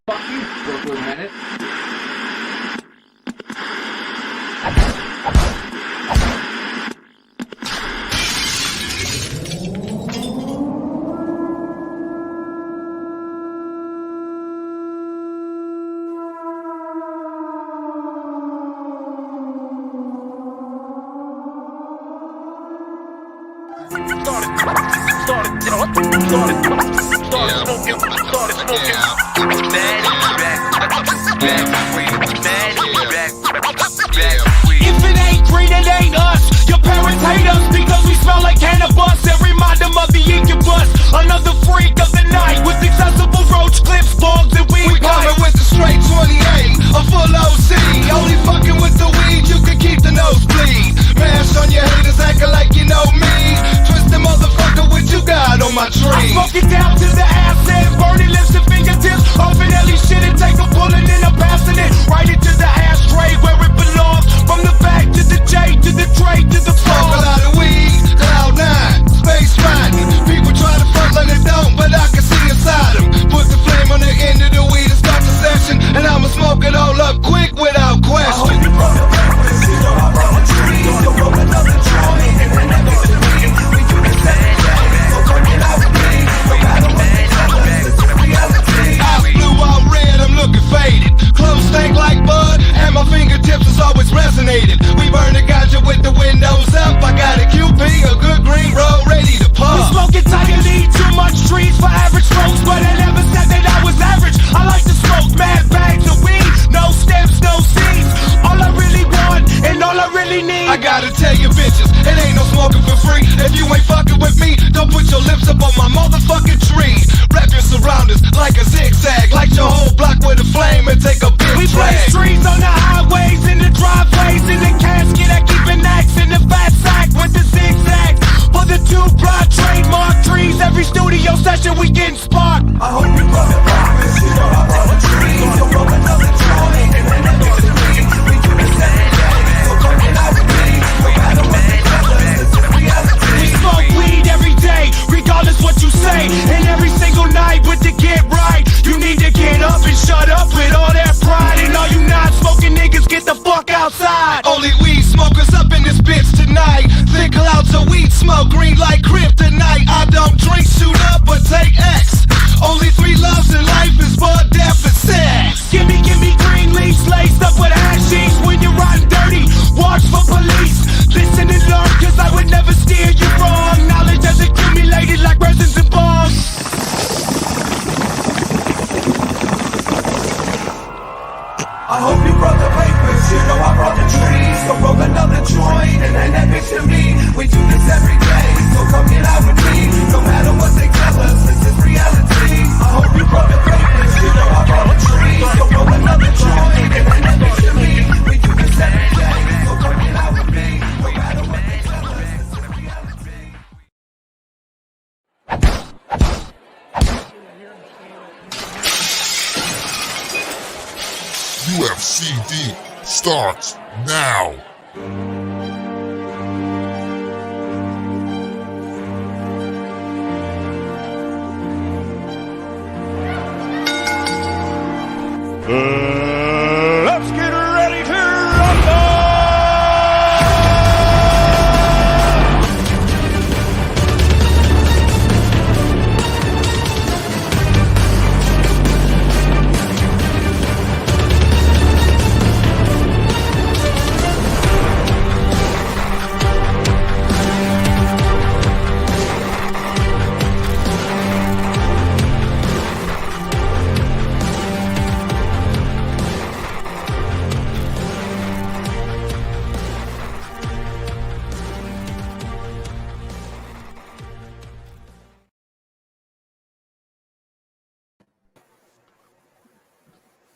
Fuck you, BklynMenace. If it ain't green, it ain't us. Your parents hate us because we smell like cannabis and remind them of the incubus. Another freak of the night with accessible roach clips, bogs, and weed. We coming with the straight 28, a full OC. Only fucking with the weed, you can keep the nosebleed. Mash on your haters, acting like you know me. Twist the motherfucker, what you got on my tree? I smoke it down to the acid, burning lips and fingertips. Open Ellie shit and take a bullet and I'm passing it right into the ashtray where it belongs. From the back to the J to the tray to the floor. Smoke a lot of weed, cloud nine, space riding. People try to front like they don't, but I can see inside them. Put the flame on the end of the weed and start the session, and I'ma smoke it all up quick without question. You brought the breakfast, you know I brought the trees. So roll another joint and then that goes to me. We do this every day, so come get out with me. No matter what they tell us, this is reality. Eyes blue, all red, I'm looking faded. Clothes stank like bud, and my fingertips is always resonated. We burn the ganja with the windows up. I got a QP, a good green roll, ready to We pump. smoking tightly, too much trees for average folks, but I never said that I was average. I like to smoke mad bags of weed, no stems, no seeds. All I really want and all I really need. I gotta tell you bitches, it ain't no smoking for free. If you ain't fucking with me, don't put your lips up on my motherfucking tree. Wrap your surroundings like a zigzag. Light your whole block with a flame and take a big We blaze drag. trees on the highways, in the driveways, in the casket. I keep an axe in the fat sack with the zigzags. For the two-block trademark trees, every studio session we getting sparked. I hope you brought the breakfast, you know I brought the trees. So roll another joint and then that goes to me. We do this every day, so come get out with me. No matter what they tell us, this is reality. We smoke weed every day, regardless what you say. And every single night with the get right. You need to get up and shut up with all that pride. And all you not smoking niggas, get the fuck outside. Only weed smokers up in this bitch tonight. Thick clouds of weed smoke, green like kryptonite. I don't drink, shoot up, but take X. Only three loves in life is bud, death, and sex. Give me green leaves laced up with hashish. When you're riding dirty, watch for police. Listen and learn, cause I would never steer you wrong. Knowledge has accumulated like resins and bombs. I hope you brought the papers, you know I brought the trees. So roll another joint and then that bitch to me. We do this every day, so come get out with me. No matter what they tell us, this is reality. I hope you brought the papers, you know I brought the trees. So roll another joint and then that bitch to me. We do this every day, so come get out with me. No matter what they tell us, this is reality. UFCD starts now. Let's get ready to rumble!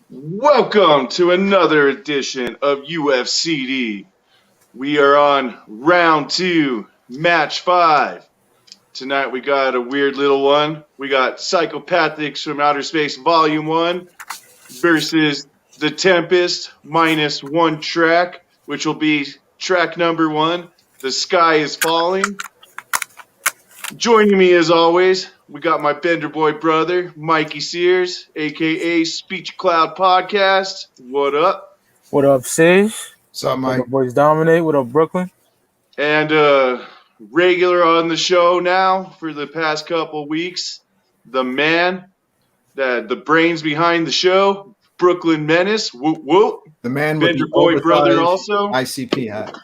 Welcome to another edition of UFCD. We are on round 2, match 5. Tonight we got a weird little one. We got Psychopathics from Outer Space Volume 1 versus the Tempest minus 1 track, which will be track number 1, The Sky is Falling. Joining me as always, we got my Bender Boy brother, Mikey Sears, aka Speech Cloud Podcast. What up? What up, Sis? What's up, What Mike? up, boys? Dominate. What up, Brooklyn? And regular on the show now for the past couple weeks, the man, the brains behind the show, BklynMenace. Whoop whoop. The man with Bender the Boy brother oversized also. ICP hat.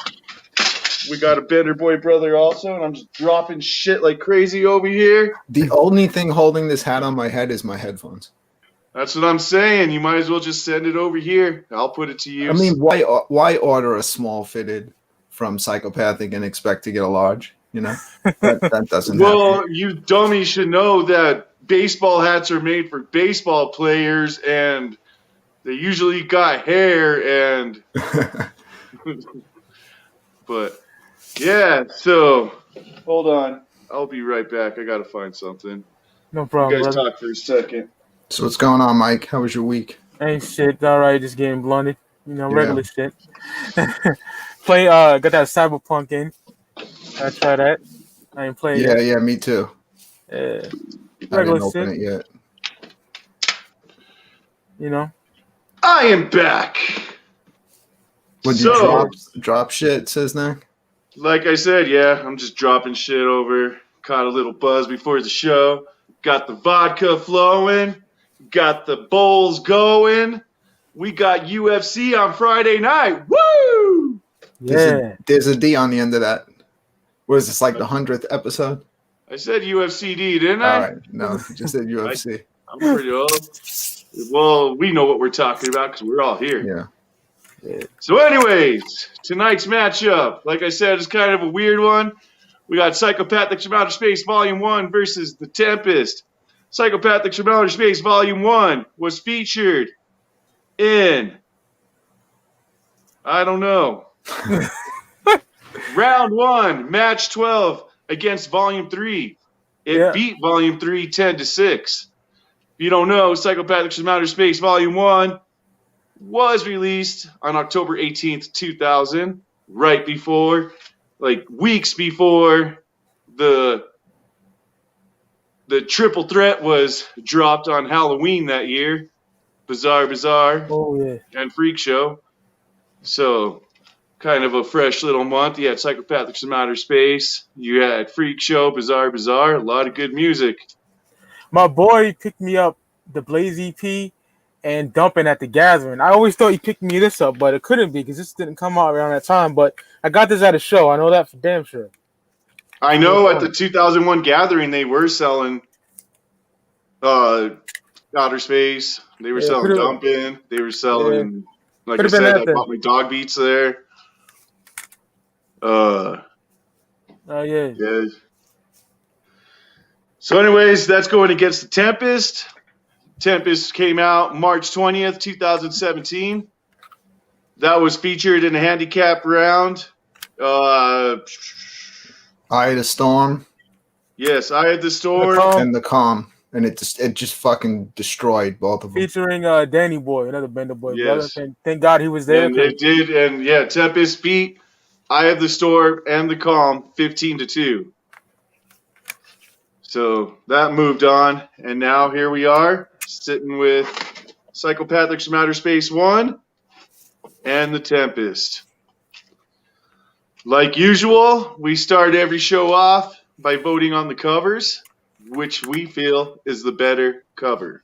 We got a Bender Boy brother also, and I'm just dropping shit like crazy over here. The only thing holding this hat on my head is my headphones. That's what I'm saying. You might as well just send it over here. I'll put it to use. I mean, why order a small fitted from Psychopathic and expect to get a large? You know, that doesn't well, happen. you dummies should know that baseball hats are made for baseball players, and they usually got hair. And but yeah, so hold on. I'll be right back. I gotta find something. No You problem, guys brother. talk for a second. So what's going on, Mike? How was your week? Ain't shit. All right, just getting blunted. You know, Yeah. regular shit. Got that Cyberpunk in. I try that. I ain't playing yet. Yeah, me too. Yeah. I didn't Regular open shit. it yet. You know. I am back. Would you So- drop shit, SiznaC? Like I said, yeah, I'm just dropping shit over. Caught a little buzz before the show. Got the vodka flowing. Got the bowls going. We got UFC on Friday night. Woo! Yeah. There's a D on the end of that. What is this, like the 100th episode? I said UFCD, didn't I? All right. No, you just said UFC. I'm pretty old. Well, we know what we're talking about because we're all here. Yeah. So anyways, tonight's matchup, like I said, is kind of a weird one. We got Psychopathics from Outer Space Volume 1 versus The Tempest. Psychopathics from Outer Space Volume 1 was featured in, I don't know, Round 1, Match 12 against Volume 3. It beat Volume 3 10-6. If you don't know, Psychopathics from Outer Space Volume 1 was released on October 18th, 2000, right before, like weeks before the triple threat was dropped on Halloween that year. Bizarre, Oh yeah. and Freak Show. So, kind of a fresh little month. You had Psychopathics from Outer Space. You had Freak Show, Bizarre. A lot of good music. My boy picked me up the Blaze EP and Dumping at the Gathering. I always thought he picked me this up, but it couldn't be because this didn't come out around that time. But I got this at a show. I know that for damn sure. I know at the 2001 Gathering they were selling Outer Space. They were selling could've- Dumpin'. They were selling, like I Could've been said, that I then. bought my dog beats there. Oh yeah. Yeah. So anyways, that's going against the Tempest. Tempest came out March 20th, 2017. That was featured in a handicap round. Eye of the Storm Yes, I had the store. and the Calm. And it just fucking destroyed both of them. Featuring Danny Boy, another Bender Boy Yes. brother. Thank God he was there. And it did, and yeah, Tempest beat I Have the Store and the Calm 15-2. So that moved on, and now here we are sitting with Psychopathics from Outer Space 1 and the Tempest. Like usual, we start every show off by voting on the covers, which we feel is the better cover.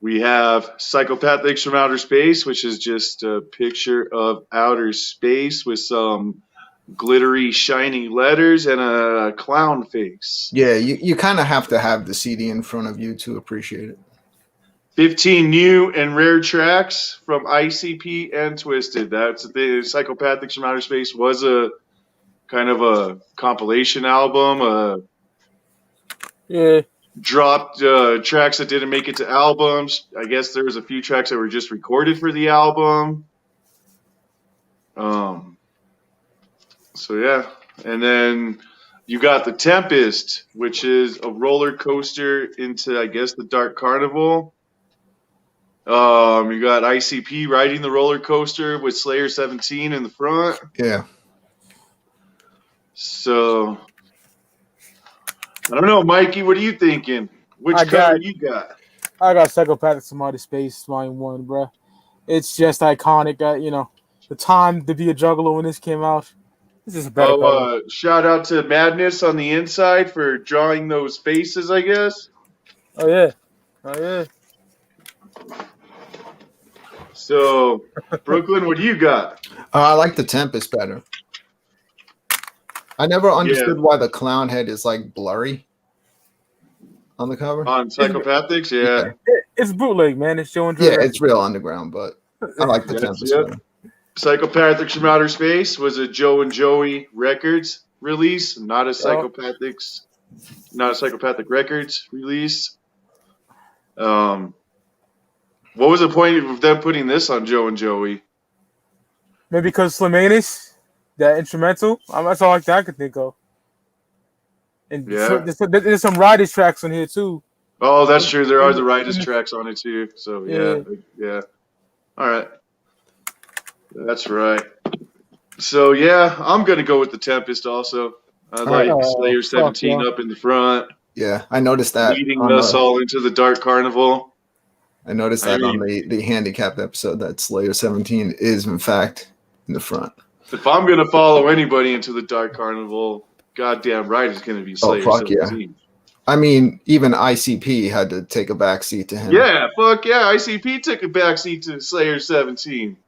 We have Psychopathics from Outer Space, which is just a picture of outer space with some glittery, shiny letters and a clown face. Yeah, you kind of have to have the CD in front of you to appreciate it. 15 new and rare tracks from ICP and Twisted. That's the Psychopathics from Outer Space was a kind of a compilation album. Yeah. Dropped tracks that didn't make it to albums. I guess there was a few tracks that were just recorded for the album. So yeah, and then you got the Tempest, which is a roller coaster into, I guess, the Dark Carnival. You got ICP riding the roller coaster with Slayer 17 in the front. Yeah. So I don't know, Mikey. What are you thinking? Which cover you got? I got Psychopathics from Outer Space, Volume 1, bro. It's just iconic. The time to be a juggler when this came out. This is a better cover. Shout out to Madness on the inside for drawing those faces, I guess. Oh, yeah. So, Brooklyn, what do you got? I like the Tempest better. I never understood why the clown head is like blurry on the cover. On Psychopathics, yeah. It's bootleg, man. It's showing. Yeah, it's real underground, but I like the Tempest better. Psychopathics from Outer Space was a Joe and Joey Records release, not a Psychopathic Records release. What was the point of them putting this on Joe and Joey? Maybe because BklynMenace, that instrumental. That's all I could think of. And so there's some Riders tracks on here too. Oh, that's true. There are the Riders tracks on it too. So yeah. All right. That's right. So yeah, I'm gonna go with the Tempest also. I like Slayer 17 up in the front. Yeah, I noticed that. Leading us all into the Dark Carnival. I noticed that on the handicapped episode that Slayer 17 is in fact in the front. If I'm gonna follow anybody into the Dark Carnival, goddamn right it's gonna be Slayer 17. Yeah. I mean, even ICP had to take a backseat to him. Yeah, fuck yeah. ICP took a backseat to Slayer 17.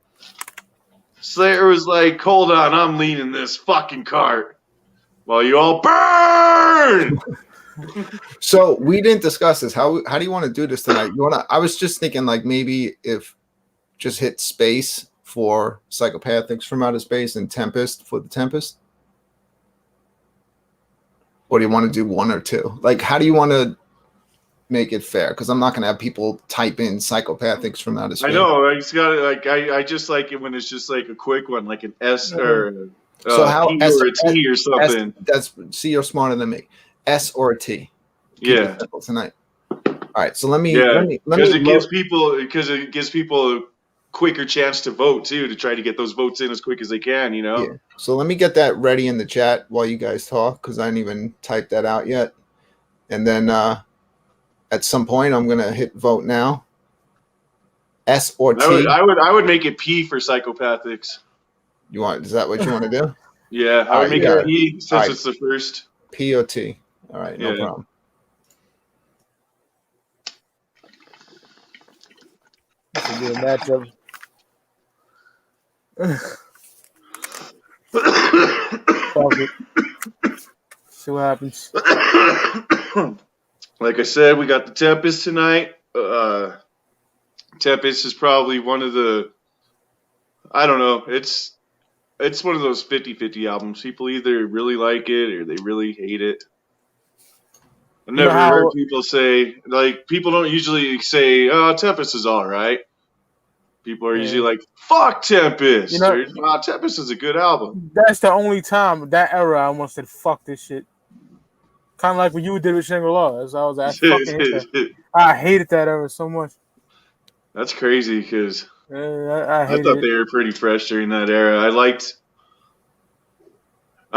Slayer was like, hold on, I'm leading this fucking cart while you all burn. So we didn't discuss this. How do you want to do this tonight? I was just thinking like maybe if just hit space for Psychopathics from Outer Space and Tempest for the Tempest. Or do you want to do one or two? Like, how do you want to make it fair? Because I'm not going to have people type in Psychopathics from Outer Space. I know. I just got like I just like it when it's just like a quick one, like an S or so how P S, or a T or something. See, you're smarter than me. S or a T. Yeah. Tonight. All right. So let me. Because it gives people a quicker chance to vote too, to try to get those votes in as quick as they can. You know. Yeah. So let me get that ready in the chat while you guys talk, because I didn't even type that out yet. And then at some point, I'm gonna hit vote now. S or T. I would make it P for Psychopathics. Is that what you want to do? Yeah, I would make it P since it's the first. P or T. All right, no problem. This will be a matchup. See what happens. Like I said, we got the Tempest tonight. Tempest is probably one of the, I don't know, it's one of those 50-50 albums. People either really like it or they really hate it. I've never heard people say, like, people don't usually say, oh, Tempest is all right. People are usually like, fuck Tempest. Tempest is a good album. That's the only time, that era, I almost said, fuck this shit. Kind of like what you did with Shangri-La. I hated that era so much. That's crazy because I thought they were pretty fresh during that era. I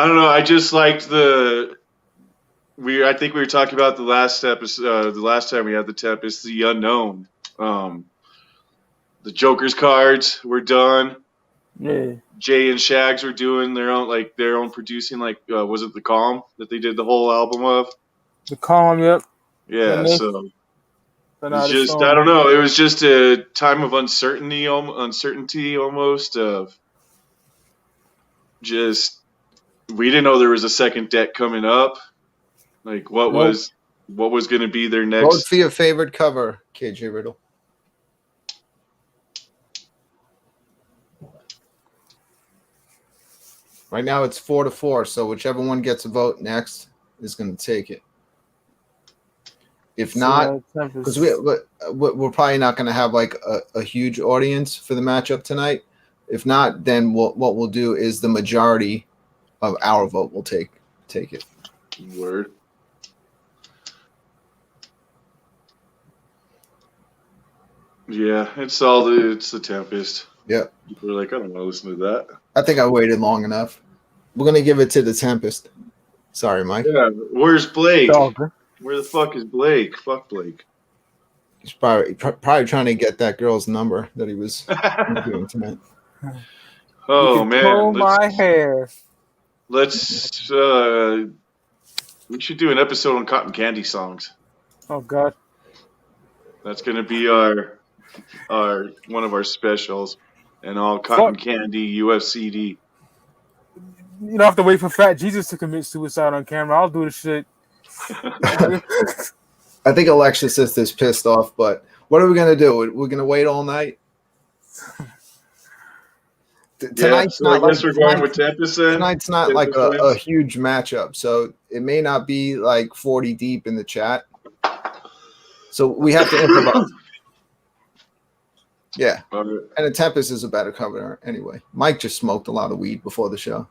don't know. I just liked I think we were talking about the last episode, the last time we had the Tempest, the Unknown. The Joker's cards were done. Yeah. Jay and Shags were doing their own producing, was it The Calm that they did the whole album of? The Calm, yep. Yeah, so it's just, I don't know, it was just a time of uncertainty almost, of just, we didn't know there was a second deck coming up. Like, what was going to be their next. Vote for your favorite cover, KJ Riddle. Right now it's 4-4, so whichever one gets a vote next is going to take it. If not, because we're probably not going to have like a huge audience for the matchup tonight. If not, then what we'll do is the majority of our vote will take it. Word. Yeah, it's the Tempest. Yep. We're like, I don't want to listen to that. I think I waited long enough. We're gonna give it to the Tempest. Sorry, Mike. Yeah, where's Blake? Dog. Where the fuck is Blake? Fuck Blake. He's probably trying to get that girl's number that he was doing tonight. Oh man, Pull my hair. Let's we should do an episode on cotton candy songs. Oh God. That's gonna be our one of our specials, and all cotton candy UFCD. You don't have to wait for Fat Jesus to commit suicide on camera. I'll do the shit. I think Alexis is pissed off, but what are we gonna do? We're gonna wait all night. Tonight's not like we're going with Tempest. Tonight's not like a huge matchup, so it may not be like 40 deep in the chat. So we have to improvise. Yeah, and the Tempest is a better cover anyway. Mike just smoked a lot of weed before the show.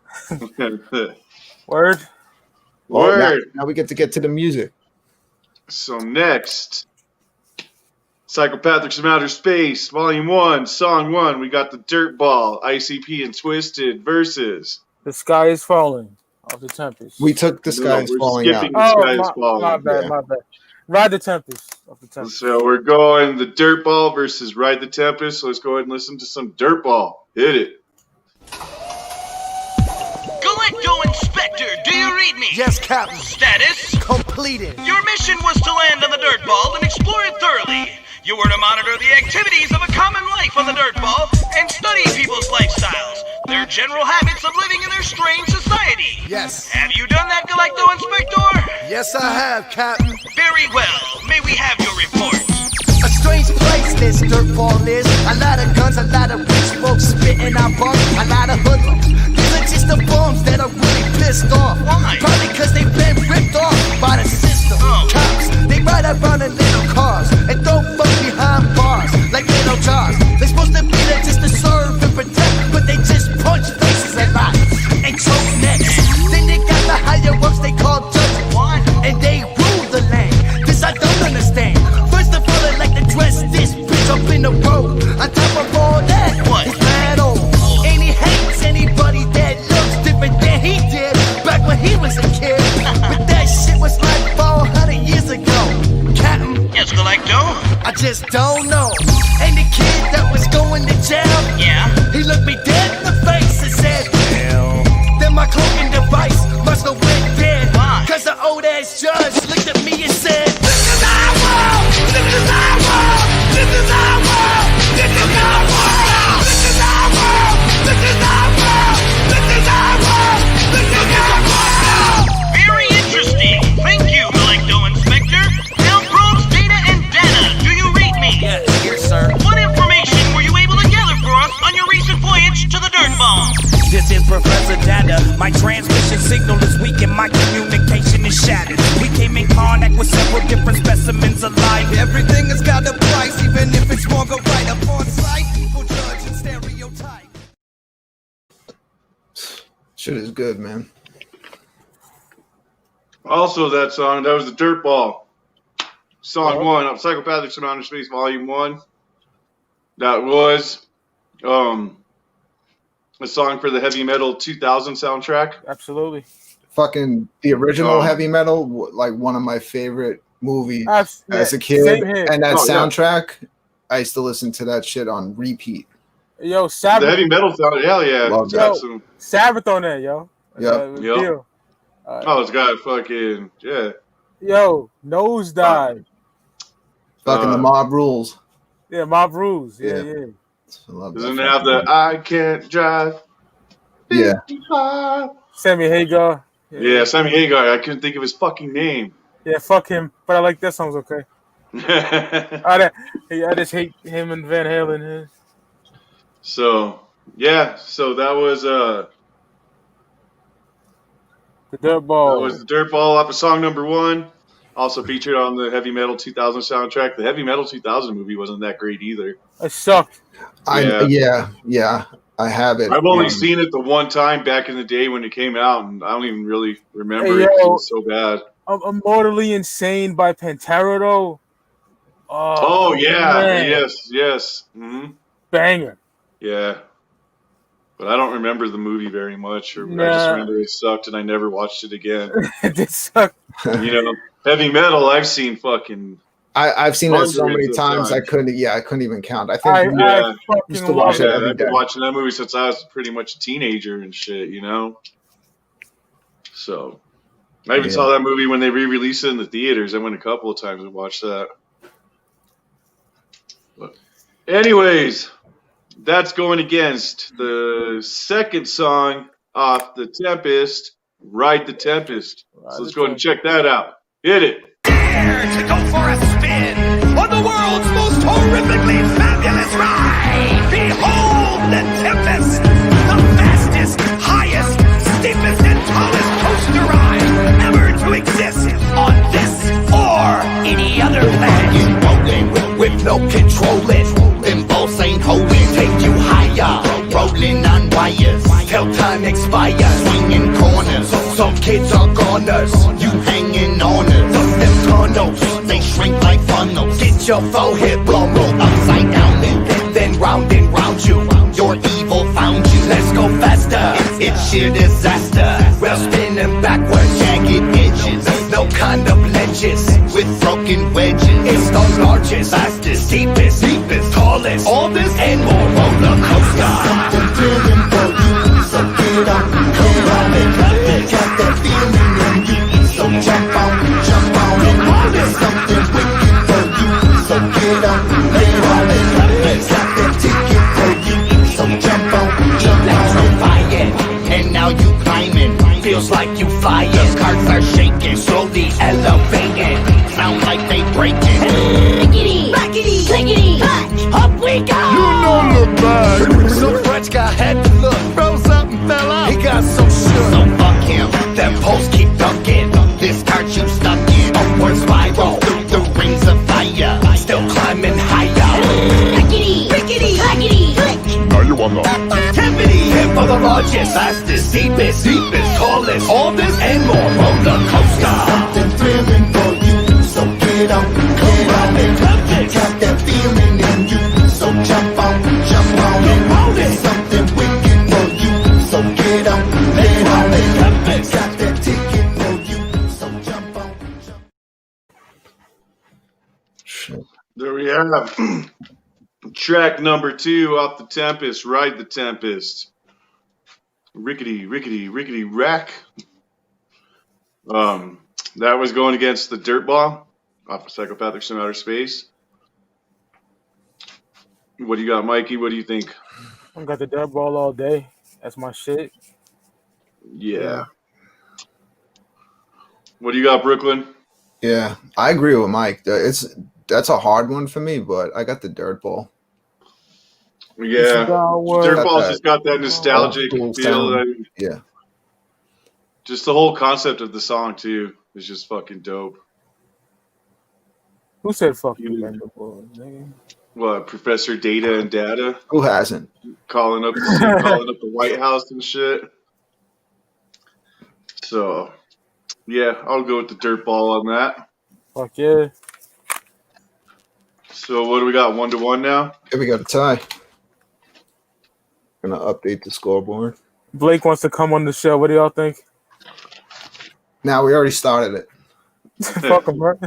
Word. Word. Now we get to the music. So next, Psychopathics from Outer Space, Volume 1, Song 1. We got the Dirtball, ICP and Twisted versus The Sky is Falling of the Tempest. We took The Sky is Falling out. My bad. Ride the Tempest of the Tempest. So we're going the Dirtball versus Ride the Tempest. So let's go ahead and listen to some Dirtball. Hit it. Galecto Inspector, do you read me? Yes, Captain. Status? Completed. Your mission was to land on the dirt ball and explore it thoroughly. You were to monitor the activities of a common life on the dirt ball and study people's lifestyles, their general habits of living in their strange society. Yes. Have you done that, Galecto Inspector? Yes, I have, Captain. Very well. May we have your report? A strange place this dirt ball is. A lot of guns, a lot of rich folks spitting out bumps, a lot of hoodlums. These are just the bums that are really pissed off. Why? Probably because they've been ripped off by the system. Cops, they ride around in little cars and throw fuck behind bars like little jars. They're supposed to be there just to serve and protect, but they just punch faces a lot and choke necks. Then they got the higher ups they call judges. What? And they rule the land. This I don't understand. First of all, I like to dress this bitch up in the road. On top of all that, What? it's bad old. And he hates anybody that looks different than he did back when he was a kid. But that shit was like 400 years ago. Captain, Yes, Galecto? I just don't know. And the kid that was going to jail, Yeah? he looked me dead in the face and said, hell. Then my cloaking device must have went dead. Why? Cause the old ass judge looked at me and said, this is our world! This is our world! This is our world! This is our world! This is our world! This is our world! This is our world! This is our world! Very interesting. Thank you, Galecto Inspector. Now, probes, data, and data. Do you read me? Yes, sir. What information were you able to gather for us on your recent voyage to the dirt ball? This is Professor Data. My transmission signal is weak and my communication is shattered. We came in contact with several different specimens alike. Everything has got a price, even if it's wrong or right. Upon sight, people judge and stereotype. Shit is good, man. Also, that was the Dirtball. Song 1 of Psychopathics from Outer Space, Volume 1. That was a song for the Heavy Metal 2000 soundtrack. Absolutely. Fucking the original Heavy Metal, like one of my favorite movies as a kid. And that soundtrack, I used to listen to that shit on repeat. Yo, Sabbath. The Heavy Metal sound, hell yeah. Love It's got some, Sabbath on there, yo. Yep. it's got fucking, yeah. Yo, Nosedive. Fucking the Mob Rules. Yeah, Mob Rules. Yeah. I love Doesn't that it have the I can't drive? Yeah. Sammy Hagar. Yeah, Sammy Hagar. I couldn't think of his fucking name. Yeah, fuck him. But I like that song's okay. I just hate him and Van Halen. So that was The Dirtball. That was the Dirtball off of song number 1. Also featured on the Heavy Metal 2000 soundtrack. The Heavy Metal 2000 movie wasn't that great either. It sucked. I have it. I've only seen it the one time back in the day when it came out, and I don't even really remember it. It was so bad. Immortally Insane by Pantera, though. Oh yeah, man. yes. Mm-hmm. Banger. Yeah. But I don't remember the movie very much, or I just Nah. remember it sucked and I never watched it again. It sucked. You know, heavy metal, I've seen fucking. I've seen it so many hundreds of times. I couldn't even count. I think I Yeah, used fucking to watch love it it. every I've been day. watching that movie since I was pretty much a teenager and shit, you know? So, I even saw that movie when they re-released it in the theaters. I went a couple of times and watched that. But anyways, that's going against the second song off the Tempest, Ride the Tempest. So let's go ahead and check that out. Hit it. Dare to go for a spin on the world's most horrifically fabulous ride. Behold the Tempest, the fastest, highest, steepest, and tallest coaster ride ever to exist on this or any other planet. Rolling with no controlling, them balls ain't holding. Take you higher, rolling on wires till time expires. Swinging corners, some kids are goners. You hanging on us, them tunnels, they shrink like funnels. Get your forehead blown, roll upside down and then round and round you. Your evil found you. Let's go faster, it's sheer disaster. We're spinning backwards, jagged edges, no kind of ledges with broken wedges. It's the largest, fastest, deepest, tallest, all this and more roller coaster. Something thrilling for you, so get on it. Got that feeling in you, so jump on it. All this something wicked for you, so get on it. Got that ticket for you, so jump on it. Electrifying, and now you climbing. Feels like you flying. Carts are shaking, slowly elevating. Sound like they breaking. Clickety, clackety, clickety, clack. Up we go. You know look bad. So French guy had to look, froze up and fell out. He got so shook. So fuck him. Them poles keep dunking. This cart you stuck in. Upward spiral through the rings of fire. Still climbing higher. Clickety, clackety, click. Now you wanna. Activity, hit for the largest, fastest, deepest, tallest, all this and more roller coaster. Something thrilling for you, so get on it. Got that feeling in you, so jump on it. There's something wicked for you, so get on it. Got that ticket for you, so jump on. Shit. There we have track number 2 off the Tempest, Ride the Tempest. Rickety rack. That was going against the Dirtball off of Psychopathics from Outer Space. What do you got, Mikey? What do you think? I got the Dirtball all day. That's my shit. Yeah. What do you got, Brooklyn? Yeah, I agree with Mike. That's a hard one for me, but I got the Dirtball. Yeah. Dirtball's just got that nostalgic cool feel. sound. Yeah. Just the whole concept of the song, too, is just fucking dope. Who said fucking Dirtball, nigga? What, Professor Data and Data? Who hasn't? Calling up the White House and shit. So, yeah, I'll go with the Dirtball on that. Fuck yeah. So what do we got? 1-1 now? Here we got a tie. Gonna update the scoreboard. Blake wants to come on the show. What do y'all think? Now we already started it. Fuck him, bro.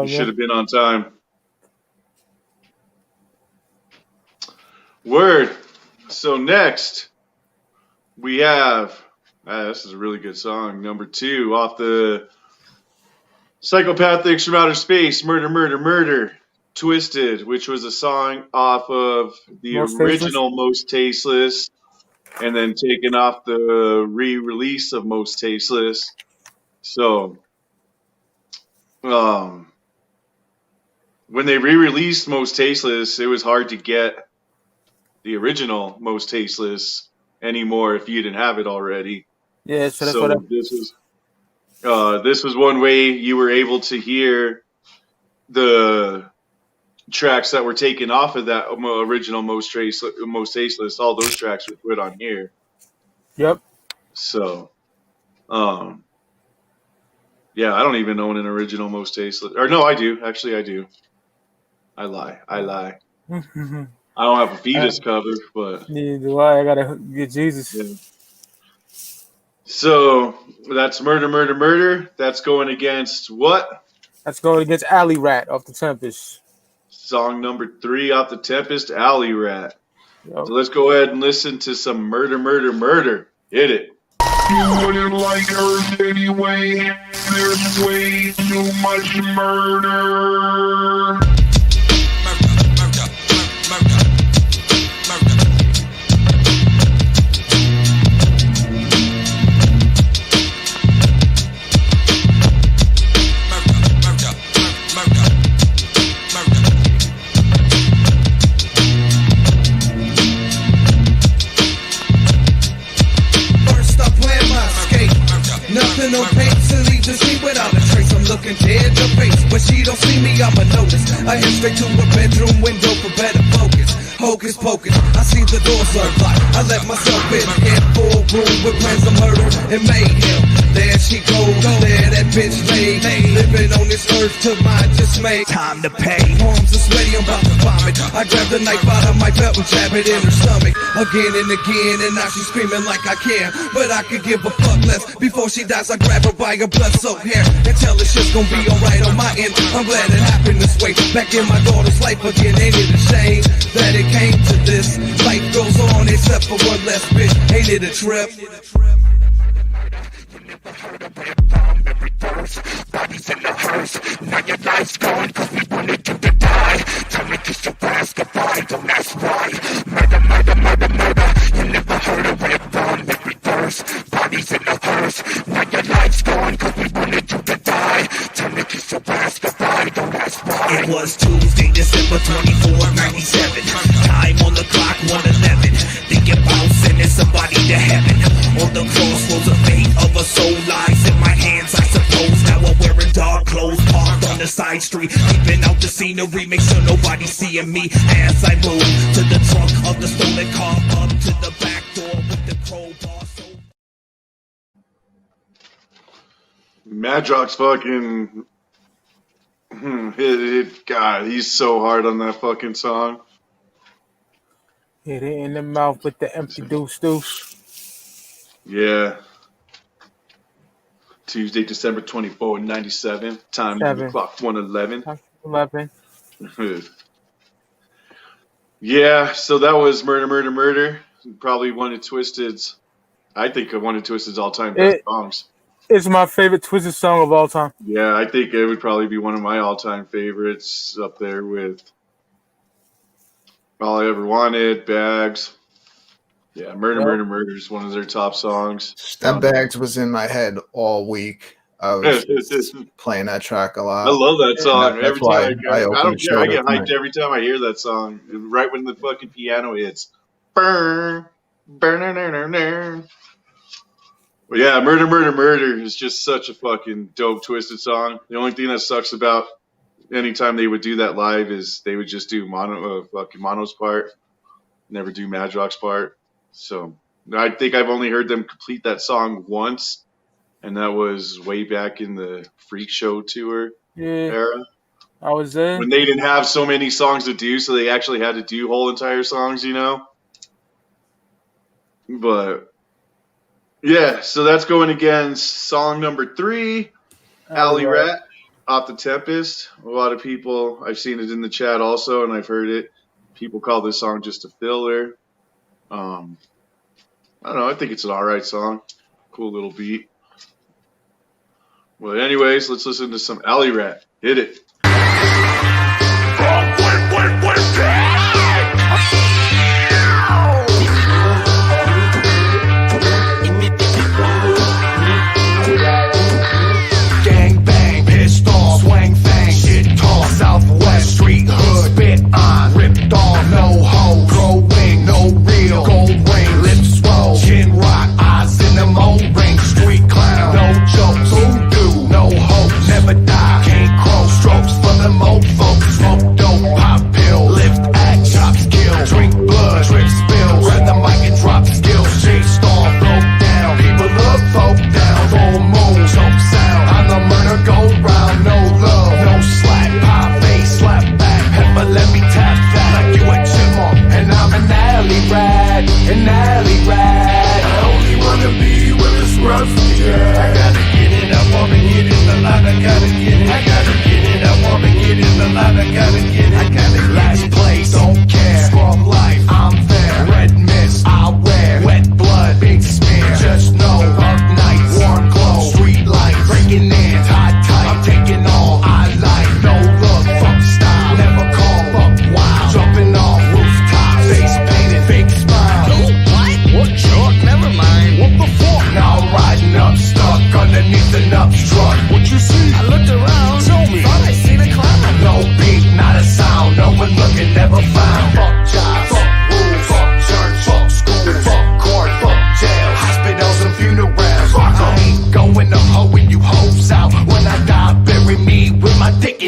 You should have been on time. Word. So next we have this is a really good song. Number 2 off the Psychopathics from Outer Space, Murder, Twisted, which was a song off of the original Most Tasteless, and then taken off the re-release of Most Tasteless. So, when they re-released Most Tasteless, it was hard to get the original Most Tasteless anymore if you didn't have it already. Yeah, so that's what this was one way you were able to hear the tracks that were taken off of that original Most Tasteless. All those tracks were put on here. Yep. So, Yeah, I don't even own an original Most Tasteless. Or no, I do. Actually, I do. I lie. I don't have a fetus cover, but Neither do I. I gotta get Jesus. yeah. So that's Murder, Murder, Murder. That's going against what? That's going against Alley Rat off the Tempest. Song number 3 off the Tempest, Alley Rat. Yep. So let's go ahead and listen to some Murder, Murder, Murder. Hit it. You wouldn't like Earth anyway. There's way too much murder. Nothing on pace and leaves the street without a trace. I'm looking dead in the face, but she don't see me, I'ma notice. I head straight to her bedroom window for better focus. Hocus pocus, I see the doors unlocked. I let myself in, full room with plans of murder and mayhem. There she goes, there that bitch lay, living on this earth to my dismay. Time to pay. Arms are sweaty, I'm about to vomit. I grab the knife out of my belt and jab it in her stomach again and again, and now she's screaming like I can, but I could give a fuck less. Before she dies, I grab her by her blood-soaked hair and tell her shit's gonna be alright on my end. I'm glad it happened this way. Back in my daughter's life again, ain't it a shame that it came to this? Life goes on except for one less bitch. Ain't it a trip? Bodies in the hearse. Now your life's gone cause we wanted you to die. Tell me kiss your ass goodbye, don't ask why. Murder, murder, murder, murder. You never heard of it from the reverse. Bodies in the hearse. Now your life's gone cause we wanted you to die. Tell me kiss your ass goodbye, don't ask why. It was Tuesday, December 24th, 97. Time on the clock, 1:11. Thinking about sending somebody to heaven. On the crossroads of fate of a soul lies in my hands, I suppose. Now I'm wearing dark clothes, parked on the side street, peeping out the scenery, make sure nobody's seeing me as I move to the trunk of the stolen car, up to the back door with the crowbar. Madrock's fucking... God, he's so hard on that fucking song. Hit it in the mouth with the empty deuce. Yeah. Tuesday, December 24, 97. Time on the clock, 1:11. 11. Yeah, so that was Murder, Murder, Murder. Probably one of Twisted's, I think one of Twisted's all-time best songs. It's my favorite Twisted song of all time. Yeah, I think it would probably be one of my all-time favorites, up there with All I Ever Wanted, Bags. Yeah, Murder, Murder, Murder is one of their top songs. That Bags was in my head all week. I was just playing that track a lot. I love that song. That's why I don't care. I get hyped every time I hear that song. Right when the fucking piano hits. Burn. Burn. Well, yeah, Murder, Murder, Murder is just such a fucking dope Twisted song. The only thing that sucks about anytime they would do that live is they would just do Mono's part, never do Madrock's part. So I think I've only heard them complete that song once, and that was way back in the Freak Show tour era. I was there. When they didn't have so many songs to do, so they actually had to do whole entire songs, you know? But yeah, so that's going against song number 3, Alley Rat, off the Tempest. A lot of people, I've seen it in the chat also, and I've heard it. People call this song just a filler. I don't know, I think it's an alright song. Cool little beat. Well, anyways, let's listen to some Alley Rat. Hit it. Gang bang, pistol, swang thang, get tall, Southwest Street hood, spit on, ripped on, no hoe, throw wing, no real, gold ring, lips swole, chin rock, eyes in the mold ring, street clown, no jokes, voodoo, no hope, never die, can't crow, stroke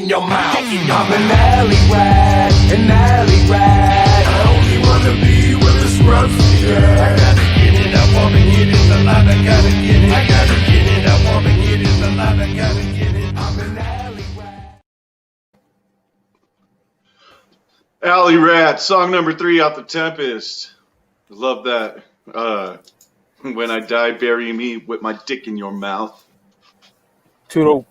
in your mouth. I'm an alley rat, an alley rat. I only wanna be where the scrubs be at. I gotta get it, I wanna get it a lot, I gotta get it. I gotta get it, I wanna get it a lot, I gotta get it. I'm an alley rat. Alley Rat, song number 3 off the Tempest. Love that. When I die, bury me with my dick in your mouth. Toodle.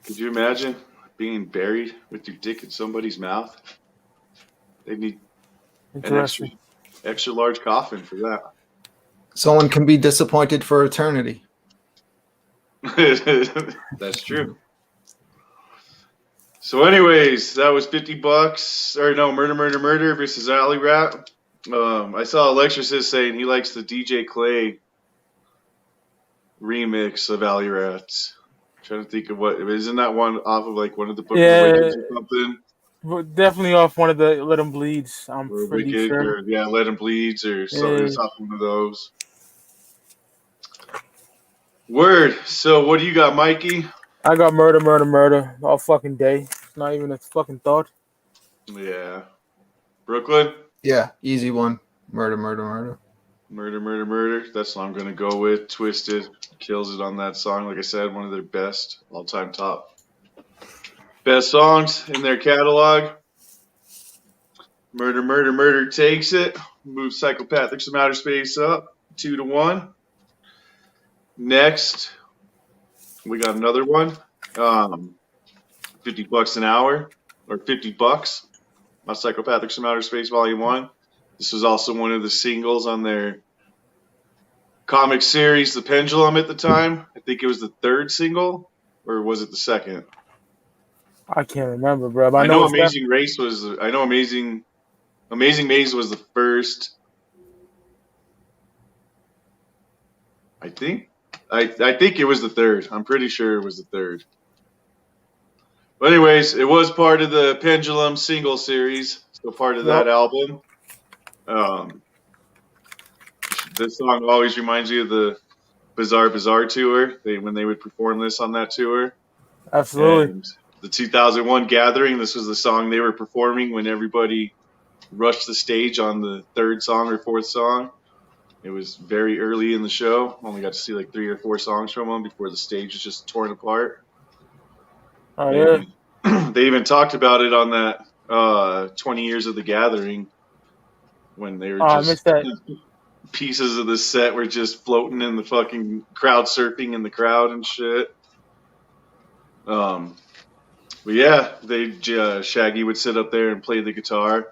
Could you imagine being buried with your dick in somebody's mouth? They need an extra large coffin for that. Someone can be disappointed for eternity. That's true. So anyways, that was $50. Or no, Murder versus Alley Rat. I saw Alexis saying he likes the DJ Clay remix of Alley Rats. I'm trying to think of what, isn't that one off of like one of the Book of Wicked or something? Definitely off one of the Let 'Em Bleeds. I'm Or pretty Wicked, sure. or Let 'Em Bleeds or something. It's off one of those. Word. So what do you got, Mikey? I got murder all fucking day. Not even a fucking thought. Yeah. Brooklyn? Yeah, easy one. Murder. Murder. That's what I'm going to go with. Twisted kills it on that song. Like I said, one of their best, all-time top best songs in their catalog. Murder takes it. Moves Psychopathics from Outer Space up 2-1. Next, we got another one. $50 an hour, or $50. My Psychopathics from Outer Space Volume 1. This was also one of the singles on their comic series, The Pendulum, at the time. I think it was the 3rd single, or was it the 2nd? I can't remember, bro. But I know Amazing Race was. I know Amazing Maze was the 1st. I think it was the 3rd. I'm pretty sure it was the 3rd. But anyways, it was part of the Pendulum single series, so part of that album. This song always reminds me of the Bizarre tour. When they would perform this on that tour. Absolutely. And the 2001 Gathering, this was the song they were performing when everybody rushed the stage on the 3rd song or 4th song. It was very early in the show. Only got to see like 3 or 4 songs from them before the stage was just torn apart. Oh, yeah. They even talked about it on that 20 Years of the Gathering when they were I missed that. Pieces of the set were just floating in the fucking crowd, surfing in the crowd and shit. But yeah, Shaggy would sit up there and play the guitar.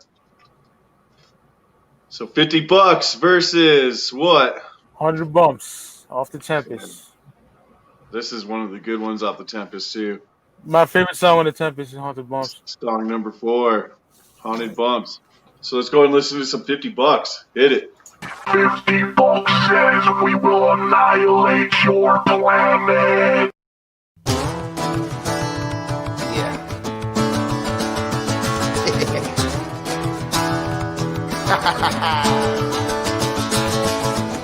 So $50 versus what? 100 bumps off the Tempest. This is one of the good ones off the Tempest too. My favorite song on the Tempest is 100 Bumps. Song number 4, 100 Bumps. So let's go and listen to some $50. Hit it. $50 says we will annihilate your planet.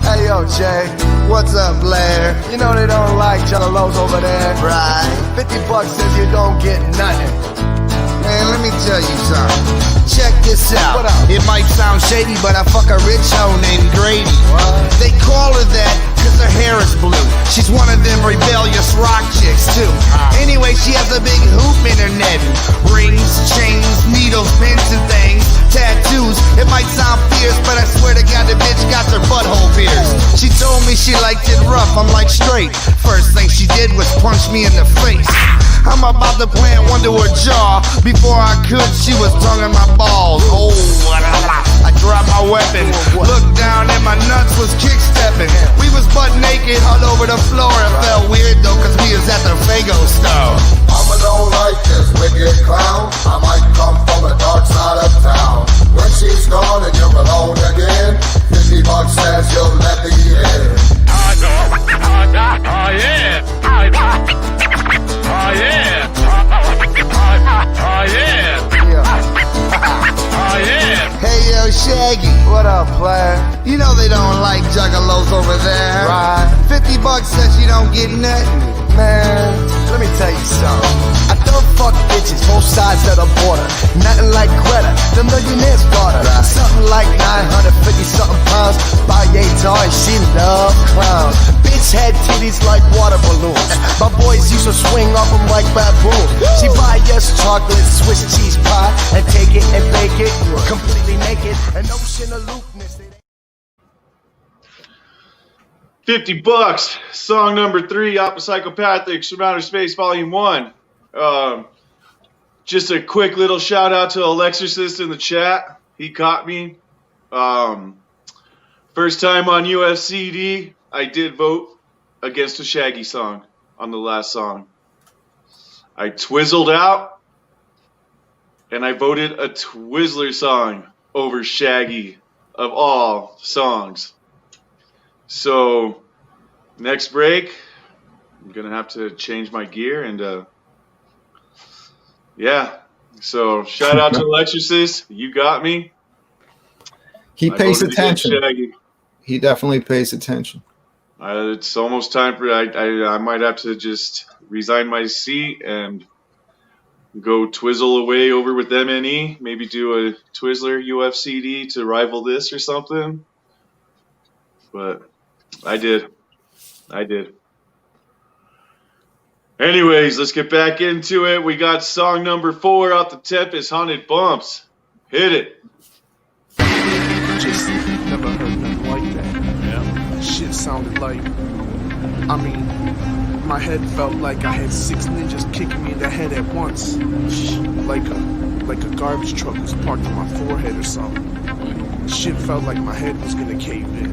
Hey yo, Jay, what's up, Blair? You know they don't like juggalos over there, right? $50 says you don't get nothing. Man, let me tell you something. Check this out. What up? It might sound shady, but I fuck a rich hoe named Grady. What? They call her that cause her hair is blue. She's one of them rebellious rock chicks too. Anyway, she has a big hoop in her netting. Rings, chains, needles, pins and things. Tattoos, it might sound fierce, but I swear to God the bitch got her butthole pierced. She told me she liked it rough, I'm like straight. First thing she did was punch me in the face. I'm about to plant one to her jaw. Before I could, she was tonguing my balls. Oh, I dropped my weapon. Looked down and my nuts was kick-stepping. We was butt naked all over the floor. It felt weird though, cause we was at the Fago store. Mama don't like this wicked clown. I might come from the dark side of town. When she's gone and you're alone again, $50 says you'll let me in. Oh yeah. Oh yeah. Oh yeah. Oh yeah. Hey yo, Shaggy. What up, player? You know they don't like juggalos over there. Right. $50 says you don't get nothing. Man, Let me tell you something. I don't fuck bitches, both sides of the border. Nothing like Greta, the millionaire's daughter. Something like 950 something pounds. By a toy, she love clowns. Bitch had titties like water balloons. My boys used to swing off them like baboons. She buy us chocolate, Swiss cheese pie, and take it and bake it completely naked. An ocean of looseness. $50. Song number 3, Psychopathics from Outer Space, Volume 1. Just a quick little shout out to Alexorcist in the chat. He caught me. First time on UFCD, I did vote against a Shaggy song on the last song. I twizzled out, and I voted a Twizzler song over Shaggy of all songs. So, next break, I'm going to have to change my gear and, yeah. So, shout out to Alexorcist. You got me. He pays attention. He definitely pays attention. It's almost time for, I might have to just resign my seat and go twizzle away over with MNE. Maybe do a Twizzler UFCD to rival this or something. But I did. Anyways, let's get back into it. We got song number 4 out the Tempest, Haunted Bumps. Hit it. Just never heard nothing like that. Yeah. Shit sounded like, I mean, my head felt like I had 6 ninjas kicking me in the head at once. Like a garbage truck was parked on my forehead or something. Shit felt like my head was gonna cave in.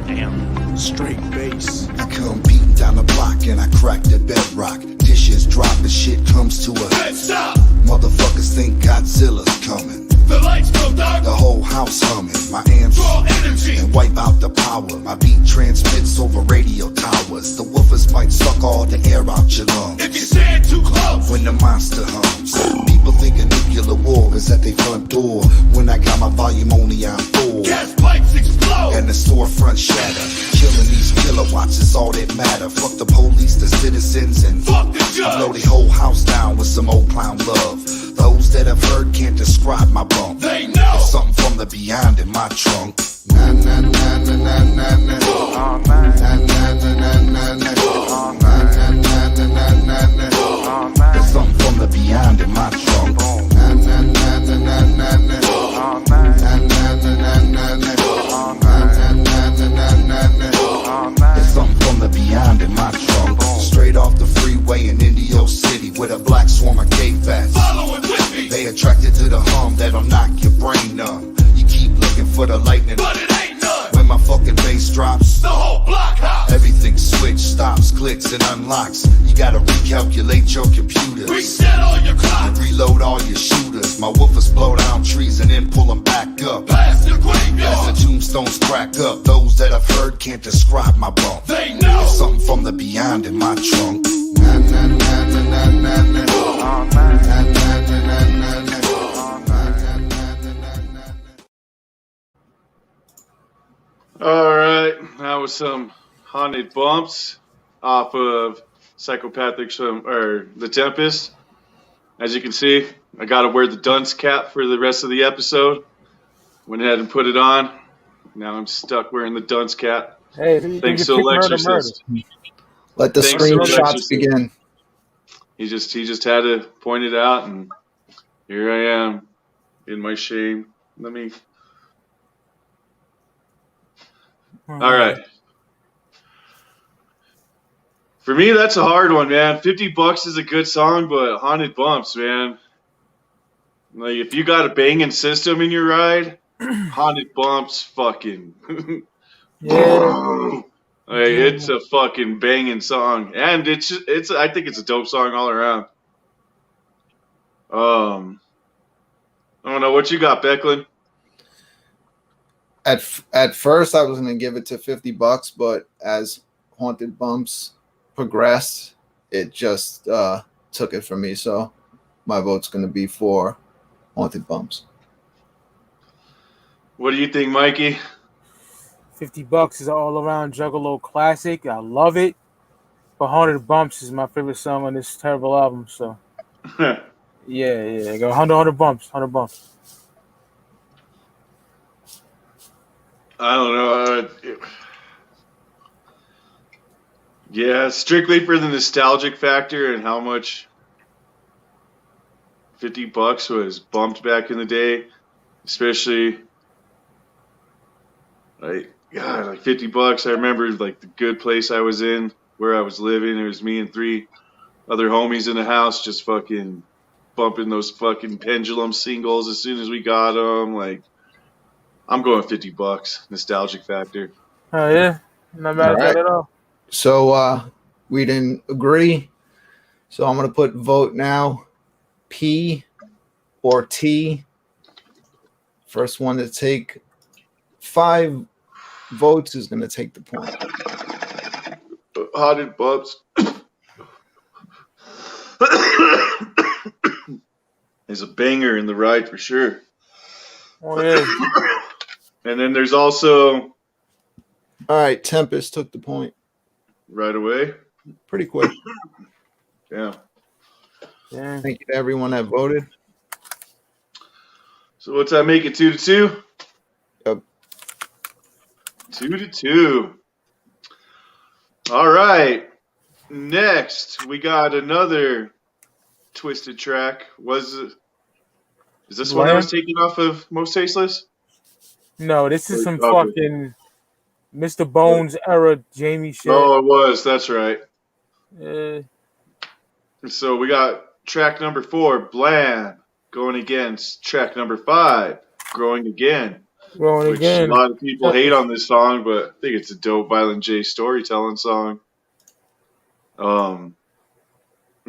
Damn. Straight bass. I come beating down the block and I crack the bedrock. Dishes drop, the shit comes to a head stop. Motherfuckers think Godzilla's coming. The lights go dark, the whole house humming. My amps draw energy and wipe out the power. My beat transmits over radio towers. The woofers might suck all the air out your lungs if you stand too close. When the monster hums, people think a nuclear war is at their front door. When I got my volume only on full, gas pipes explode and the storefront shatter. Killing these kilowatts is all that matter. Fuck the police, the citizens, and fuck the judge. I blow the whole house down with some old clown love. Those that have heard can't describe my bump. They know there's something from the beyond in my trunk. Na na na na na na na. Oh, man. Na na na na na na. Oh, man. Na na na na na na. Oh, man. There's something from the beyond in my trunk. Na na na na na na na. Oh, man. Na na na na na na. Oh, man. Na na na na na. Oh, man. There's something from the beyond in my trunk. Straight off the freeway in Indio City with a black swarm of K-Fats. Following with me. They attracted to the hum that'll knock your brain numb. You keep looking for the lightning, but it ain't none. When my fucking bass drops, the whole block hops. Everything switch, stops, clicks, and unlocks. You gotta recalculate your computers, reset all your clocks, and reload all your shooters. My woofers blow down trees and then pull them back up. Past the graveyard. As the tombstones crack up, those that have heard can't describe my bump. They know there's something from the beyond in my trunk. Na na na na na na na. Oh, man. Na na na na na na. All right, that was some Haunted Bumps off of Psychopathics from, or the Tempest. As you can see, I got to wear the dunce cap for the rest of the episode. Went ahead and put it on. Now I'm stuck wearing the dunce cap. Hey, thanks to Alexorcist. Let the screenshots begin. He just had to point it out, and here I am in my shame. Let me. All right. For me, that's a hard one, man. $50 is a good song, but Haunted Bumps, man. Like, if you got a banging system in your ride, Haunted Bumps, fucking. Yeah. Like, it's a fucking banging song, and it's. I think it's a dope song all around. I don't know what you got, Becklyn. At first, I was gonna give it to $50, but as Haunted Bumps progressed, it just took it from me. So my vote's gonna be for Haunted Bumps. What do you think, Mikey? $50 is an all-around Juggalo classic. I love it. But 100 Bumps is my favorite song on this terrible album. So yeah, go 100 Bumps, 100 Bumps. I don't know. Yeah, strictly for the nostalgic factor and how much $50 was bumped back in the day, especially like $50. I remember like the good place I was in where I was living. It was me and 3 other homies in the house just fucking bumping those fucking Pendulum singles as soon as we got them. Like, I'm going $50. Nostalgic factor. Oh yeah, not mad at that at all. So we didn't agree. So I'm gonna put vote now. P or T. First one to take 5 votes is gonna take the point. 100 Bumps. There's a banger in the ride for sure. Oh yeah. And then there's also. All right, Tempest took the point Right away. pretty quick. Yeah. Thank you to everyone that voted. So what's that make it 2-2? Yep. 2-2. All right. Next, we got another twisted track. Is this one that was taken off of Most Tasteless? No, this is some fucking Mr. Bones era Jamie shit. Oh, it was. That's right. Yeah. So we got track number 4, Blam, going against track number 5, Growing Again. Growing Again. A lot of people hate on this song, but I think it's a dope Violent J storytelling song.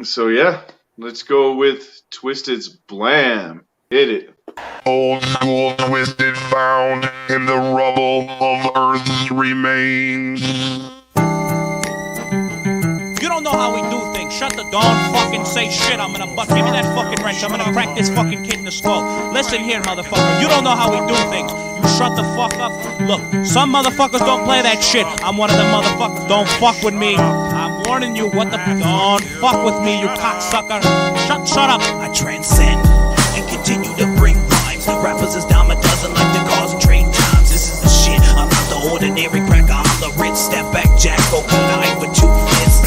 So yeah, let's go with Twisted's Blam. Hit it. Old school twisted found in the rubble of Earth's remains. You don't know how we do things. Shut the door and fucking say shit. I'm gonna bust. Give me that fucking wrench. I'm gonna crack this fucking kid in the skull. Listen here, motherfucker. You don't know how we do things. You shut the fuck up. Look, some motherfuckers don't play that shit. I'm one of them motherfuckers. Don't fuck with me. I'm warning you. What the? Don't fuck with me, you cocksucker. Shut up. I transcend and continue to bring rhymes. Rappers is dime a dozen like the cars and train times. This is the shit. I'm not the ordinary cracker. I'm the rich. Step back, Jack. Open eye with 2 fists.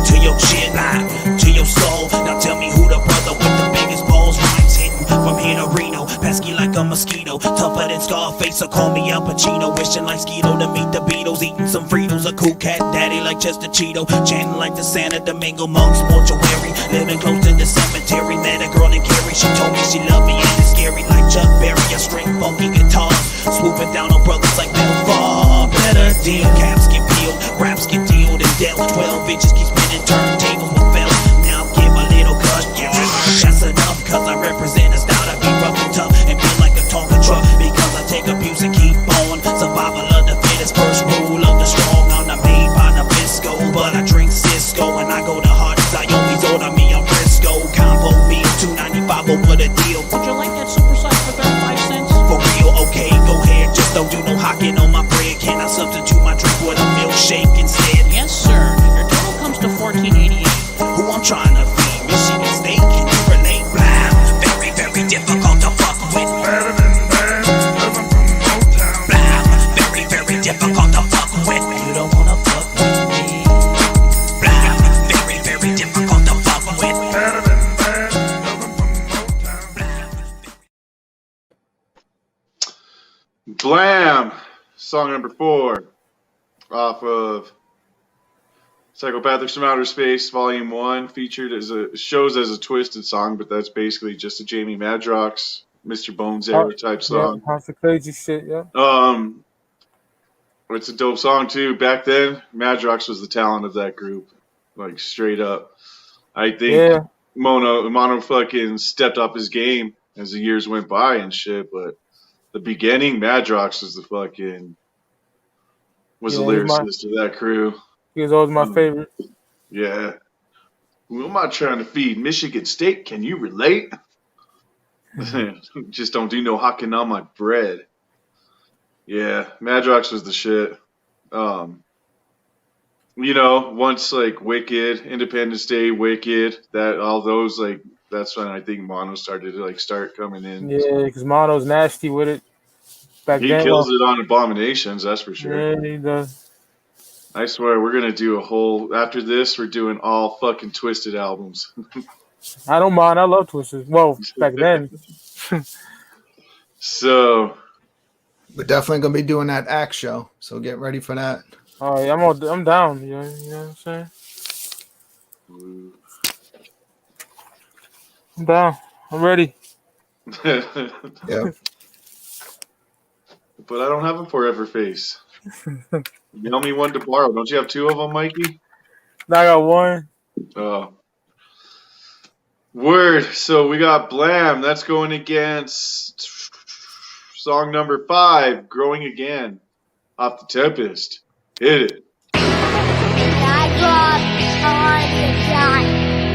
To your chin, to your soul. Now tell me who the brother with the biggest balls. Rhymes hitting from here to Reno. Pesky like a mosquito. Tougher than Scarface, so call me Al Pacino. Wishing like Skeeto to meet the Beatles. Eating some Fritos. A cool cat daddy like Chester Cheeto. Chanting like the Santa Domingo monks. Mortuary. Living close to the cemetery. Met a girl named Carrie. She told me she loved me and it's scary like Chuck Berry. A string funky guitar. Swooping down on brothers like Metal Far. Better deal. Caps get peeled. Raps get dealed and dealt. 12 inches keep spinning turntables with bells. Now give a little gush. That's enough cause I represent a style to be rough and tough and feel like a Tonka truck because I take abuse and keep on. Survival of the fittest, first rule of the strong. I'm not made by Nabisco, but I drink Cisco and I go to Hardee's. I always order me a Frisco combo meal, $2.95 over the deal. Would you like that super size for 35 cents? For real, okay, go ahead. Just don't do no hocking on my bread. Can I substitute my drink with a milkshake instead? Yes, sir. Your total comes to $14.88. Who I'm trying to feed? Michigan State, can you relate? Blam, very, very difficult to fuck with. Better than that, living from Motown. Blam, very, very difficult to fuck with. You don't wanna fuck with me. Blam, very, very difficult to fuck with. Better than that, living from Motown. Blam, song number 4, off of Psychopathics from Outer Space, Volume 1, featured shows as a twisted song, but that's basically just a Jamie Madrox, Mr. Bones era type song. Yeah, House of Crazy shit, yeah. It's a dope song too. Back then, Madrox was the talent of that group, like straight up. I think Mono fucking stepped up his game as the years went by and shit, but the beginning, Madrox was the lyricist of that crew. He was always my favorite. Yeah. Who am I trying to feed? Michigan State? Can you relate? Just don't do no hocking on my bread. Yeah, Madrox was the shit. You know, once like Wicked, Independence Day, Wicked, that all those like that's when I think mono started to like start coming in. Yeah, because Mono's nasty with it. Back He then, kills well, it on Abominations, that's for sure. yeah, he does. I swear we're gonna do a whole after this. We're doing all fucking Twisted albums. I don't mind. I love Twisters. Well, back then. So We're definitely gonna be doing that act show, so get ready for that. Oh yeah, I'm down. You know what I'm saying? I'm down. I'm ready. Yeah. But I don't have a forever face. Mail me one to borrow. Don't you have two of them, Mikey? Now I got one. Oh. Word. So we got Blam. That's going against song number 5, Growing Again, off the Tempest. Hit it. I grew up, I wanted to be a guy.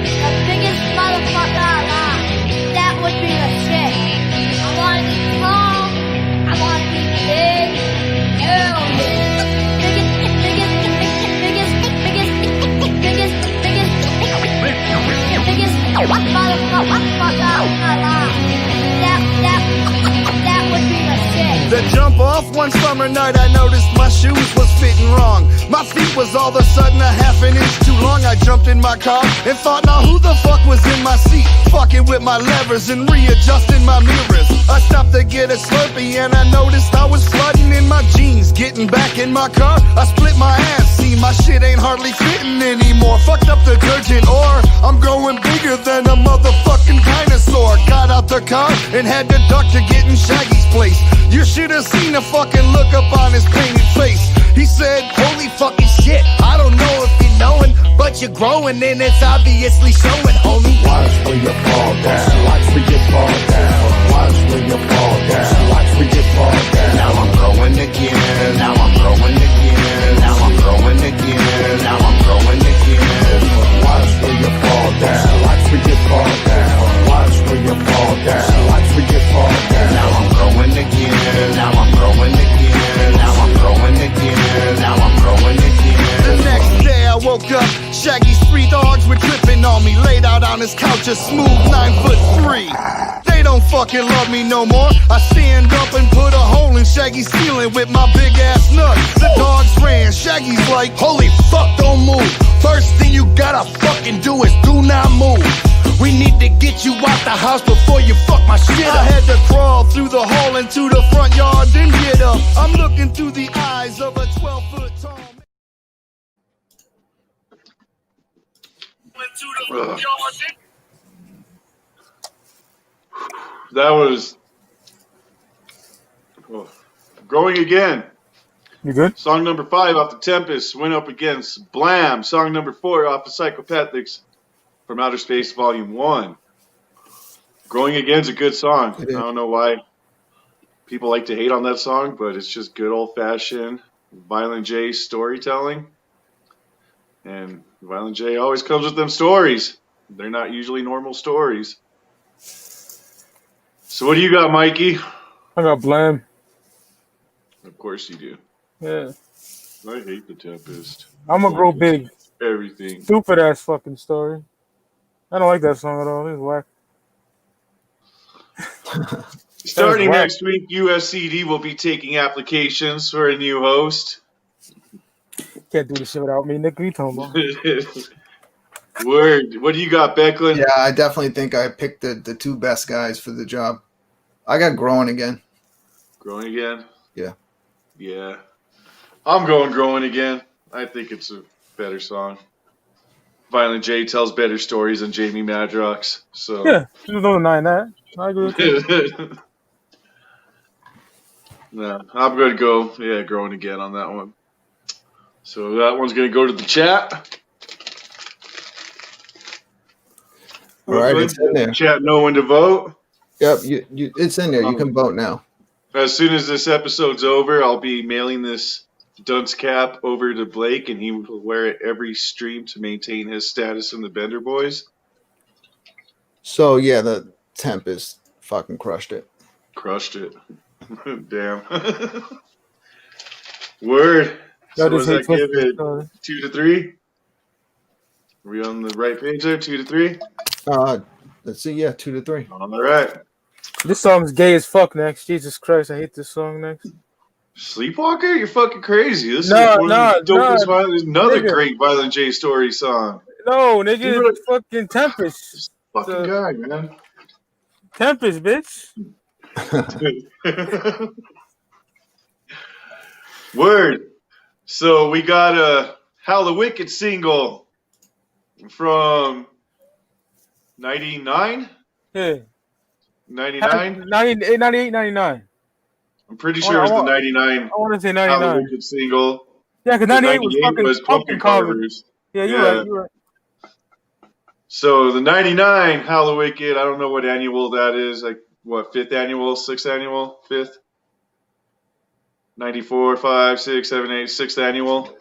The biggest motherfucker alive. That would be the shit. I want to be tall. I want to be big. Hell yeah. Biggest motherfucker alive. That would be the shit. The jump off one summer night, I noticed my shoes was fitting wrong. My feet was all of a sudden a half an inch too long. I jumped in my car and thought, now who the fuck was in my seat? Fucking with my levers and readjusting my mirrors. I stopped to get a Slurpee and I noticed I was flooding in my jeans. Getting back in my car, I split my ass. See, my shit ain't hardly fitting anymore. Fucked up detergent, or I'm growing bigger than a motherfucking dinosaur. Got out the car and had to duck to get in Shaggy's place. You should have seen the fucking look up on his painted face. He said, holy fucking shit, I don't know if you knowin', but you're growing and it's obviously showing, homie. Watch where you fall down, watch where you fall down, watch where you fall down, watch where you fall down. Now I'm growing again, now I'm growing again, now I'm growing again, now I'm growing again. Watch where you fall down, watch where you fall down, watch where you fall down, watch where you fall down. Now I'm growing again, now I'm growing again, now I'm growing again, now I'm growing again. The next day I woke up, Shaggy's 3 dogs were tripping on me. Laid out on his couch, a smooth 9'3". They don't fucking love me no more. I stand up and put a hole in Shaggy's ceiling with my big ass nut. The dogs ran, Shaggy's like, holy fuck, don't move. First thing you gotta fucking do is do not move. We need to get you out the house before you fuck my shit up. I had to crawl through the hall into the front yard, then get up. I'm looking through the eyes of a 12-foot tall man. That was Growing Again. You good? Song number 5 off the Tempest went up against Blam. Song number 4 off of Psychopathics from Outer Space Volume 1. Growing Again's a good song. I don't know why people like to hate on that song, but it's just good old-fashioned Violent J storytelling. And Violent J always comes with them stories. They're not usually normal stories. So what do you got, Mikey? I got Blam. Of course you do. Yeah. I hate the Tempest. I'm gonna grow big. Everything. Stupid ass fucking story. I don't like that song at all. It's whack. Starting next week, UFCD will be taking applications for a new host. Can't do this shit without me, Nick. What you talking about? Word. What do you got, Becklyn? Yeah, I definitely think I picked the 2 best guys for the job. I got Growing Again. Growing Again? Yeah. Yeah. I'm going Growing Again. I think it's a better song. Violent J tells better stories than Jamie Madrox. So yeah, there's no denying that. I agree with you. No, I'm going to go, Growing Again on that one. So that one's going to go to the chat. All right, it's in there. Chat know when to vote. Yep, it's in there. You can vote now. As soon as this episode's over, I'll be mailing this dunce cap over to Blake, and he will wear it every stream to maintain his status in the Bender Boys. So, yeah, the Tempest fucking crushed it. Crushed it. Damn. Word. So what does that give it? 2 to 3? Are we on the right page there? 2 to 3? Let's see. Yeah, 2 to 3. All right. This song's gay as fuck. Next, Jesus Christ, I hate this song. Next, Sleepwalker, you're fucking crazy. This is No, one of the dopest violent. Another great Violent J Story song. no, nigga, it's fucking Tempest. Fucking guy, man. Tempest, bitch. Word. So we got a How the Wicked single from 99? Yeah. 99? 98, 99. I'm pretty sure it was the 99. I want to say How the 99. Wicked single. Yeah, because 98 was fucking Pumpkin Carvers. Yeah, you're right. So the 99 How the Wicked, I don't know what annual that is. Like, what, 5th annual, 6th annual, 5th? 94, 5, 6, 7, 8, 6th annual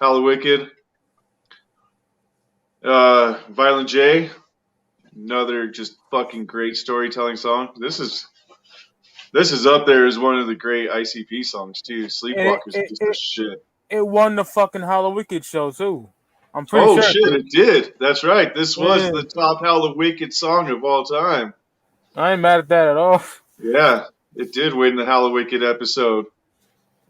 How the Wicked. Violent J, another just fucking great storytelling song. This is up there as one of the great ICP songs too. Sleepwalkers is just a shit. It won the fucking How the Wicked show too. I'm pretty sure. Oh shit, it did. That's right. This was the top How the Wicked song of all time. I ain't mad at that at all. Yeah, it did win the How the Wicked episode.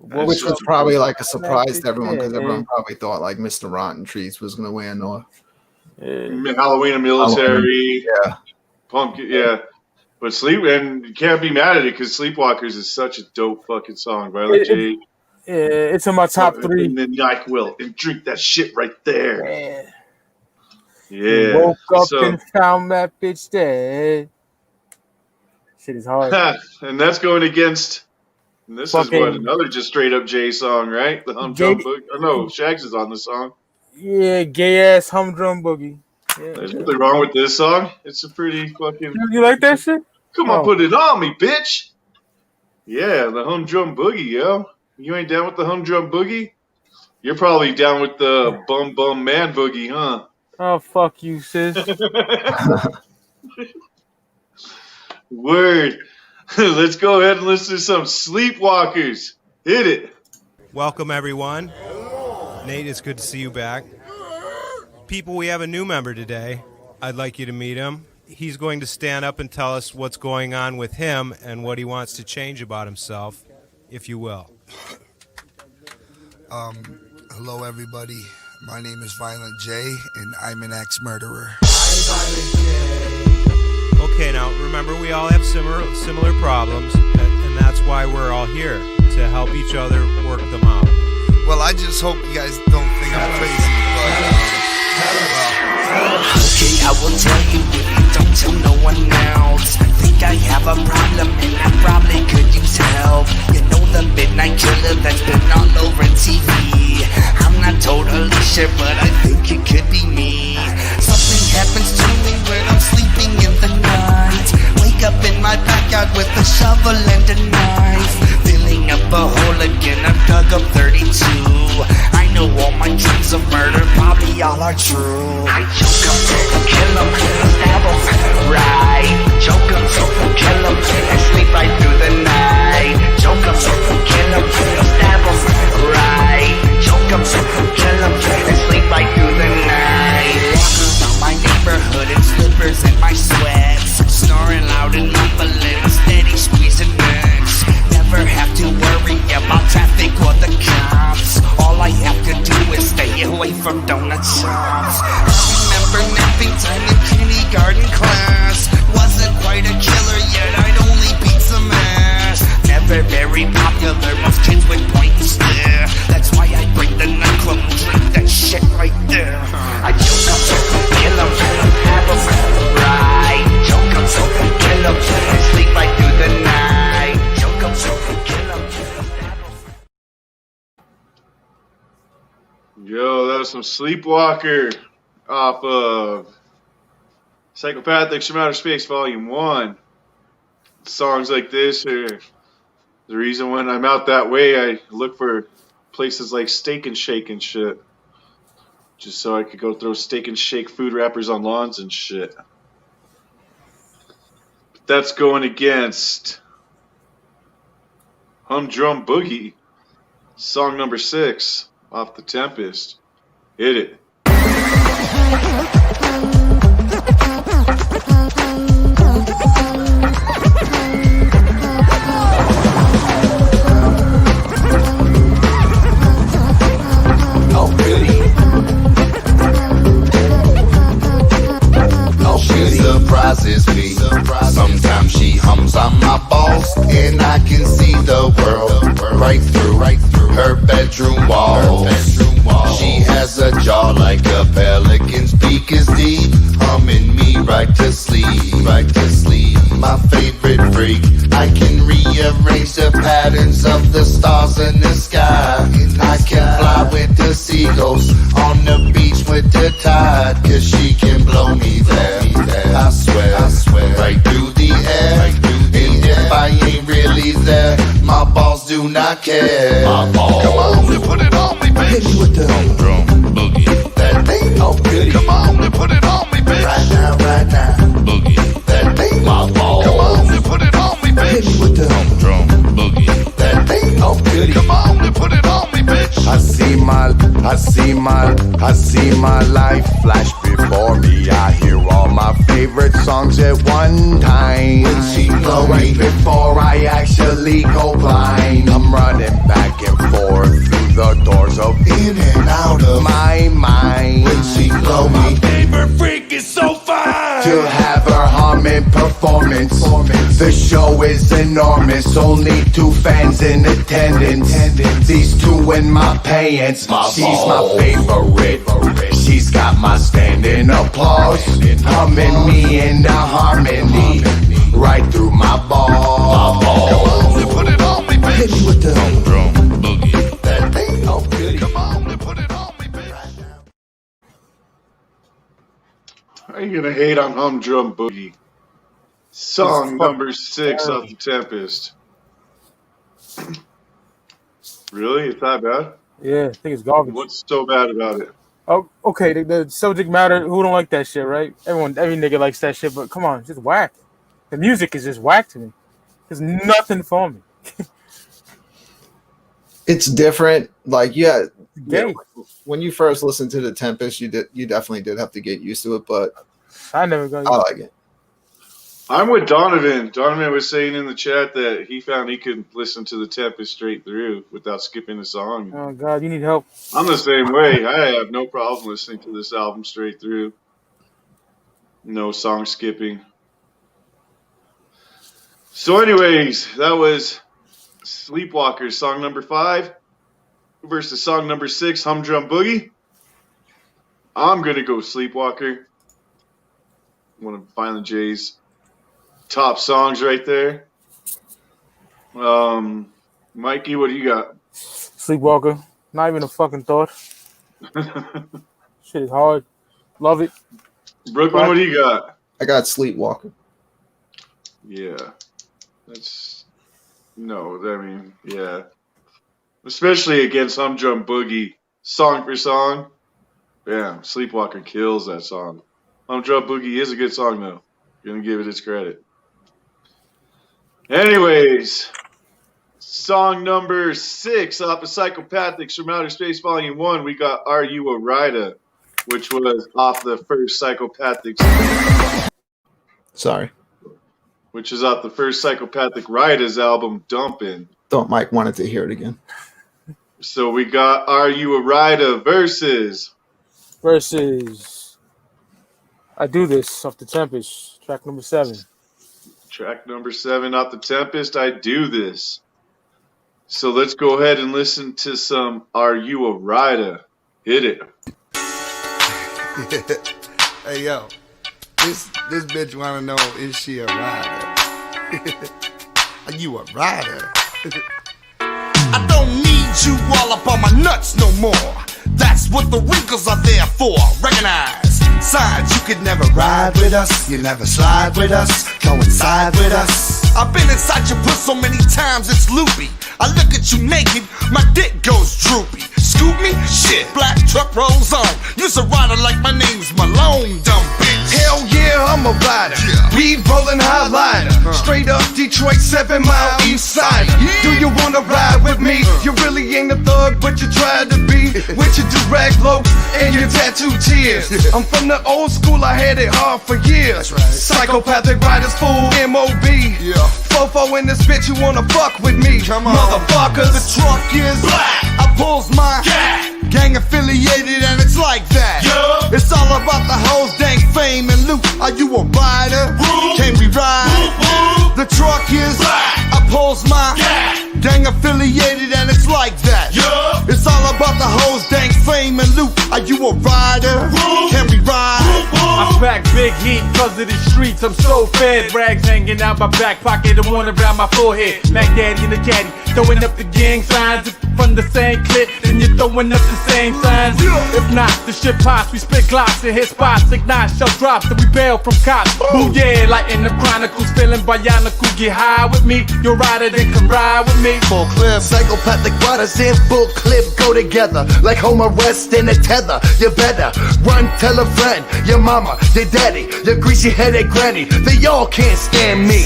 Which was probably like a surprise to everyone because everyone probably thought like Mr. Rotten Trees was going to win or Halloween and Military. Yeah. Pumpkin, yeah. But you can't be mad at it because Sleepwalkers is such a dope fucking song. Violent J. Yeah, it's in my top 3. And then NyQuil and drink that shit right there. Yeah. Woke up and found that bitch dead. Shit is hard. And that's going against. And this is what another just straight up J song, right? The Humdrum Boogie. Oh no, Shags is on the song. Yeah, gay ass Humdrum Boogie. Yeah, There's nothing wrong with this song. It's a pretty fucking. You like that shit? Come on, put it on me, bitch. Yeah, the Humdrum Boogie, yo. You ain't down with the Humdrum Boogie? You're probably down with the Bum Bum Man Boogie, huh? Oh, fuck you, sis. Word. Let's go ahead and listen to some Sleepwalkers. Hit it. Welcome, everyone. Nate, it's good to see you back. People, we have a new member today. I'd like you to meet him. He's going to stand up and tell us what's going on with him and what he wants to change about himself, if you will. Hello, everybody. My name is Violent J, and I'm an ex-murderer. Okay, now, remember, we all have similar problems, and that's why we're all here, to help each other work them out. Well, I just hope you guys don't think I'm crazy, but... Okay, I will tell you if you don't tell no one else. I think I have a problem and I probably could use help. You know the midnight killer that's been all over TV. I'm not totally sure, but I think it could be me. Something happens to me when I'm sleeping in the night. Wake up in my backyard with a shovel and a knife. Filling up a hole again, I've dug up 32. I know all my dreams of murder probably all are true. I choke 'em, kill 'em, stab 'em, right. Choke 'em, kill 'em, and sleep right through the night. Choke 'em, kill 'em, stab 'em, right. Choke 'em, kill 'em, and sleep right through the night. Walking around my neighborhood in slippers and my sweats, snoring loud and mumbling, steady squeezing necks. Never have to worry about traffic or the cops. All I have to do is stay away from donut shops. I remember napping time in kindergarten class. Wasn't quite a killer yet, I'd only beat some ass. Never very popular, most kids would point and stare. That's why I bring the nightclub and drink that shit right there. I choke 'em, kill 'em, have 'em, right. Choke 'em, kill 'em, and sleep right through the night. Choke 'em, kill 'em, stab 'em. Yo, that was some Sleepwalker off of Psychopathics from Outer Space Volume 1. Songs like this are the reason when I'm out that way, I look for places like Steak and Shake and shit. Just so I could go throw Steak and Shake food wrappers on lawns and shit. But that's going against Humdrum Boogie, song number 6. off the Tempest. Hit it. Oh, goody. Oh, she surprises me. Sometimes she hums on my balls, and I can see the world right through her bedroom walls. She has a jaw like a pelican's beak is deep, humming me right to sleep. My favorite freak, I can rearrange the patterns of the stars in the sky. I can fly with the seagulls on the beach with the tide, 'cause she can blow me there. I swear, right through the air. And if I ain't really there, my balls do not care. My balls. Come on and put it on me, bitch. Hit me with the drum boogie. That thing, oh goody. Come on and put it on me, bitch. Right now. Boogie. That thing, my balls. Come on and put it on me, bitch. Hit me with the drum boogie. That thing, oh goody. Come on and put it on me, bitch. I see my life flash before me. I hear all my favorite songs at one time. When she blow right me, before I actually go blind, I'm running back and forth through the doors of in and out of my mind. When she blow me, My favorite freak is so fine. To have her humming performance. The show is enormous. Only 2 fans in attendance. These 2 in my pants. She's my favorite. She's got my standing applause. Humming me into harmony. Right through my balls. Come on and put it on me, bitch. Hit me with the drum boogie. That thing, oh goody. Come on and put it on me, bitch. How are you gonna hate on Humdrum Boogie? Song number 6 off the Tempest. Really? It's that bad? Yeah, I think it's garbage. What's so bad about it? Oh, okay. The subject matter. Who don't like that shit, right? Every nigga likes that shit. But come on, it's just whack. The music is just whack to me. There's nothing for me. It's different. Like, yeah, Gay. when you first listened to the Tempest, you definitely did have to get used to it, but I never got. I like it. I'm with Donovan. Donovan was saying in the chat that he found he could listen to the Tempest straight through without skipping a song. Oh God, you need help. I'm the same way. I have no problem listening to this album straight through. No song skipping. So anyways, that was Sleepwalker, song number 5 versus song number 6, Humdrum Boogie. I'm going to go Sleepwalker. One of Violent J's top songs right there. Mikey, what do you got? Sleepwalker. Not even a fucking thought. Shit is hard. Love it. Brooklyn, what do you got? I got Sleepwalker. Yeah. That's... No, I mean, yeah. Especially against Humdrum Boogie, song for song. Yeah, Sleepwalker kills that song. Humdrum Boogie is a good song, though. Gonna give it its credit. Anyways, song number 6 off of Psychopathics from Outer Space Volume 1, we got Are You a Rider, which was off the first Psychopathics. Sorry. Which is off the first Psychopathic Riders album, Dumpin'. Thought Mike wanted to hear it again. So we got Are You a Rider versus I Do This off the Tempest, track number 7. Track number 7 off the Tempest, I Do This. So let's go ahead and listen to some Are You a Rider? Hit it. Hey yo, this bitch wanna know, is she a rider? Are you a rider? I don't need you all up on my nuts no more. That's what the wrinkles are there for. Recognize signs you could never ride with us. You never slide with us. Coincide with us. I've been inside your puss so many times it's loopy. I look at you naked, my dick goes droopy. Scoop me? Shit, black truck rolls on. You's a rider like my name's Malone, dumb bitch. Hell yeah, I'm a rider. Yeah. We rollin' high liner. Straight up Detroit, 7 Mile East Side. Do you wanna ride with me? You really ain't a thug, but you tried to be. With your direct looks and your tattoo tears. I'm from the old school, I had it hard for years. Psychopathic riders, fool, M.O.B. Fofo in this bitch, you wanna fuck with me? Motherfuckers. The truck is black. I pulls my gang affiliated and it's like that. It's all about the hoes, dank fame and loot. Are you a rider? Can we ride? The truck is black. I pulls my gang affiliated and it's like that. It's all about the hoes, dank fame and loot. Are you a rider? Can we ride? I pack big heat cause of the streets, I'm so fed. Rags hanging out my back pocket and one around my forehead. Mac Daddy in the caddy, throwing up the gang signs. If you're from the same clip, then you're throwing up the same signs. If not, the shit pops, we spit glocks and hit spots. Ignite, shell drops, then we bail from cops. Ooh yeah, like in the Chronicles, feeling bionicle. Get high with me, you're rider, then come ride with me. Full clip, psychopathic riders in full clip go together like Homer West and a tether. You better run, tell a friend, your mama, your daddy, your greasy headed granny. They all can't stand me.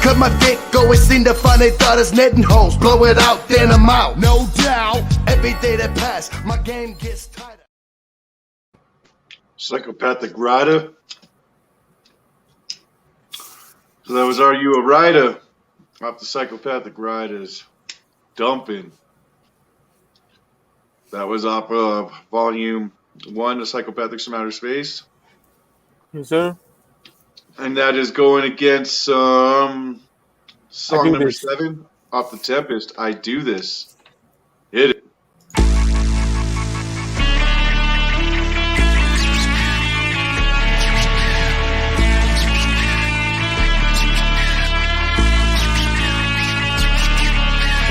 Cause my dick always seem to find they daughters netting holes. Blow it out, then I'm out. No doubt, every day that pass, my game gets tighter. Psychopathic rider. So that was Are You a Rider? Off the Psychopathic Riders. Dumping. That was off of Volume 1 of Psychopathics from Outer Space. Yes, sir. And that is going against song number this. 7 off the Tempest, I Do This. Hit it.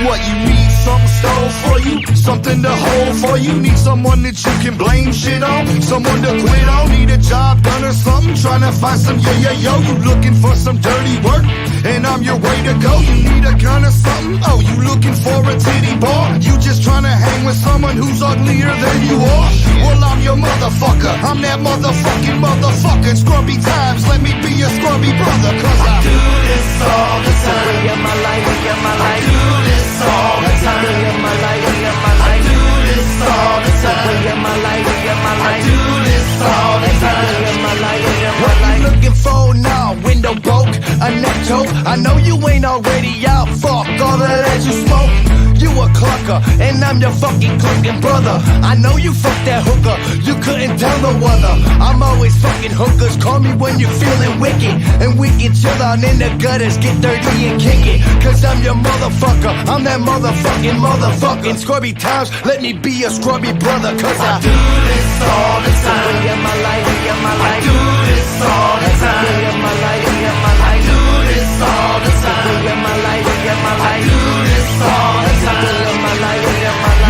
What you need, something stole for you, something to hold for you. Need someone that you can blame shit on, someone to quit on. Need a job done or something, trying to find some yo. You looking for some dirty work, and I'm your way to go. You need a gun or something, oh, you looking for a titty bar. You just trying to hang with someone who's uglier than you are. Well, I'm your motherfucker, I'm that motherfucking motherfucker. Scrubby times, let me be your scrubby brother. Cause I do this all the time. We get my life, we get my life. I do this all the time. We get my life, we get my life. I do this all the time. We get my life, we get my life. I do this all the time. We get my life, we get my life. What you looking for now? Window broke, a neck choke. I know you ain't already out. Fuck all of that you smoke. You a clucker, and I'm your fucking clucking brother. I know you fucked that hooker, you couldn't tell no other. I'm always fucking hookers, call me when you're feeling wicked. And we can chill out in the gutters, get dirty and kick it. Cause I'm your motherfucker, I'm that motherfucking scrubby times. Let me be a scrubby brother, cause I do this all the time. We get my life, we get my life. I do this all the time. We get my life, we get my life. I do this all the time. We get my life, we get my life. I do this all the time.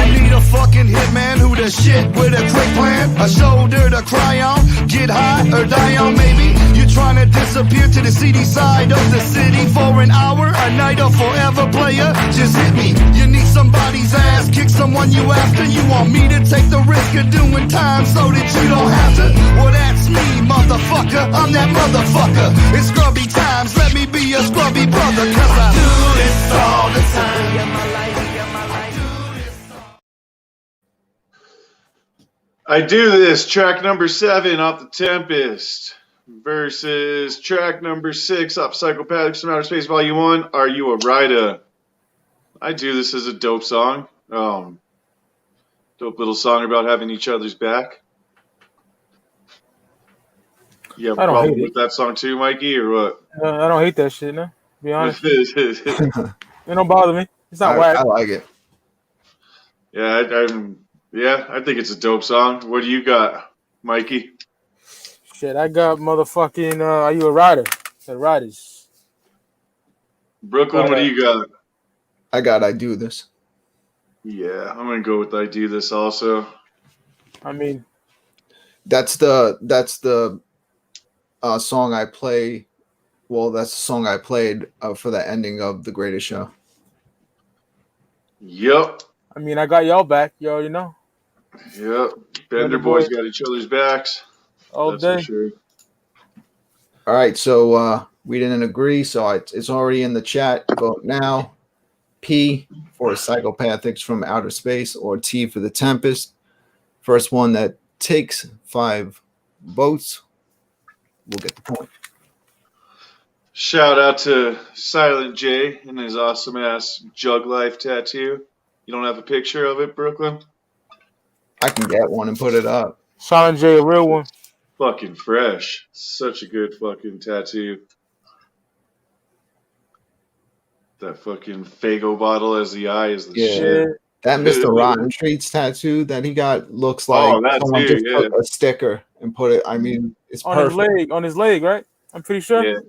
You need a fucking hitman who the shit with a quick plan, a shoulder to cry on, get high or die on maybe. You trying to disappear to the seedy side of the city for an hour, a night or forever player, just hit me. You need somebody's ass, kick someone you after. You want me to take the risk of doing time so that you don't have to? Well, that's me, motherfucker, I'm that motherfucker. It's scrubby times, let me be a scrubby brother. Cause I do this all the time. Get my life. I Do This, track number 7 off the Tempest versus track number 6 off Psychopathics from Outer Space Volume 1, Are You a Rider? I Do This is a dope song. Dope little song about having each other's back. You have a problem with that song too, Mikey, or what? I don't hate that shit, no. To be honest. It don't bother me. It's not whack. I like it. Yeah, I think it's a dope song. What do you got, Mikey? Shit, I got motherfucking Are You a Rider? The Riders. Brooklyn, what do you got? I got I Do This. Yeah, I'm gonna go with I Do This also. I mean, that's the song I play. Well, that's the song I played for the ending of The Greatest Show. Yep. I mean, I got y'all back. You already know. Yep. Bender boys got each other's backs. All That's day. for sure. All right, so We didn't agree, so it's already in the chat. Vote now. P for Psychopathics from Outer Space, or T for the Tempest. First one that takes 5 votes will get the point. Shout out to Silent J and his awesome ass Jug Life tattoo. You don't have a picture of it, Brooklyn? I can get one and put it up. Silent J, a real one. Fucking fresh. Such a good fucking tattoo. That fucking Fago bottle as the eye is the shit. That Mr. Rotten Treats tattoo that he got looks like someone just took a sticker and put it. I mean, it's on perfect. On his leg, right? I'm pretty sure. Yeah,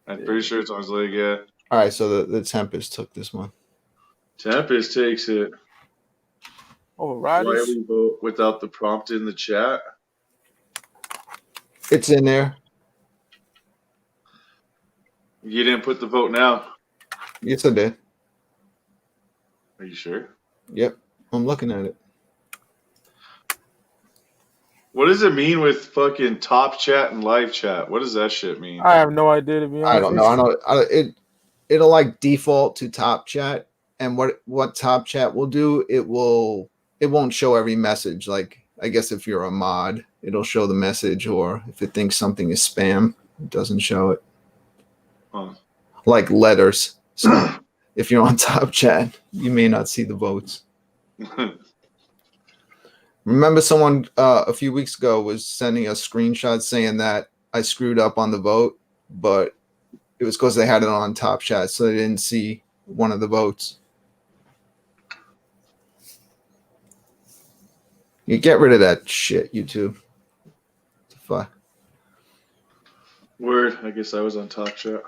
I'm pretty sure it's on his leg. Yeah. All right, so the Tempest took this one. Tempest takes it. Oh, Why Riders. we vote without the prompt in the chat? It's in there. You didn't put the vote now. Yes, I did. Are you sure? Yep, I'm looking at it. What does it mean with fucking top chat and live chat? What does that shit mean? I have no idea, to be honest. I don't know. It'll like default to top chat, and what top chat will do, it won't show every message. Like, I guess if you're a mod, it'll show the message, or if it thinks something is spam, it doesn't show it. Huh. Like letters. So if you're on top chat, you may not see the votes. Remember someone a few weeks ago was sending us screenshots saying that I screwed up on the vote, but it was because they had it on top chat, so they didn't see one of the votes. You get rid of that shit, YouTube. What the fuck? Word. I guess I was on top chat.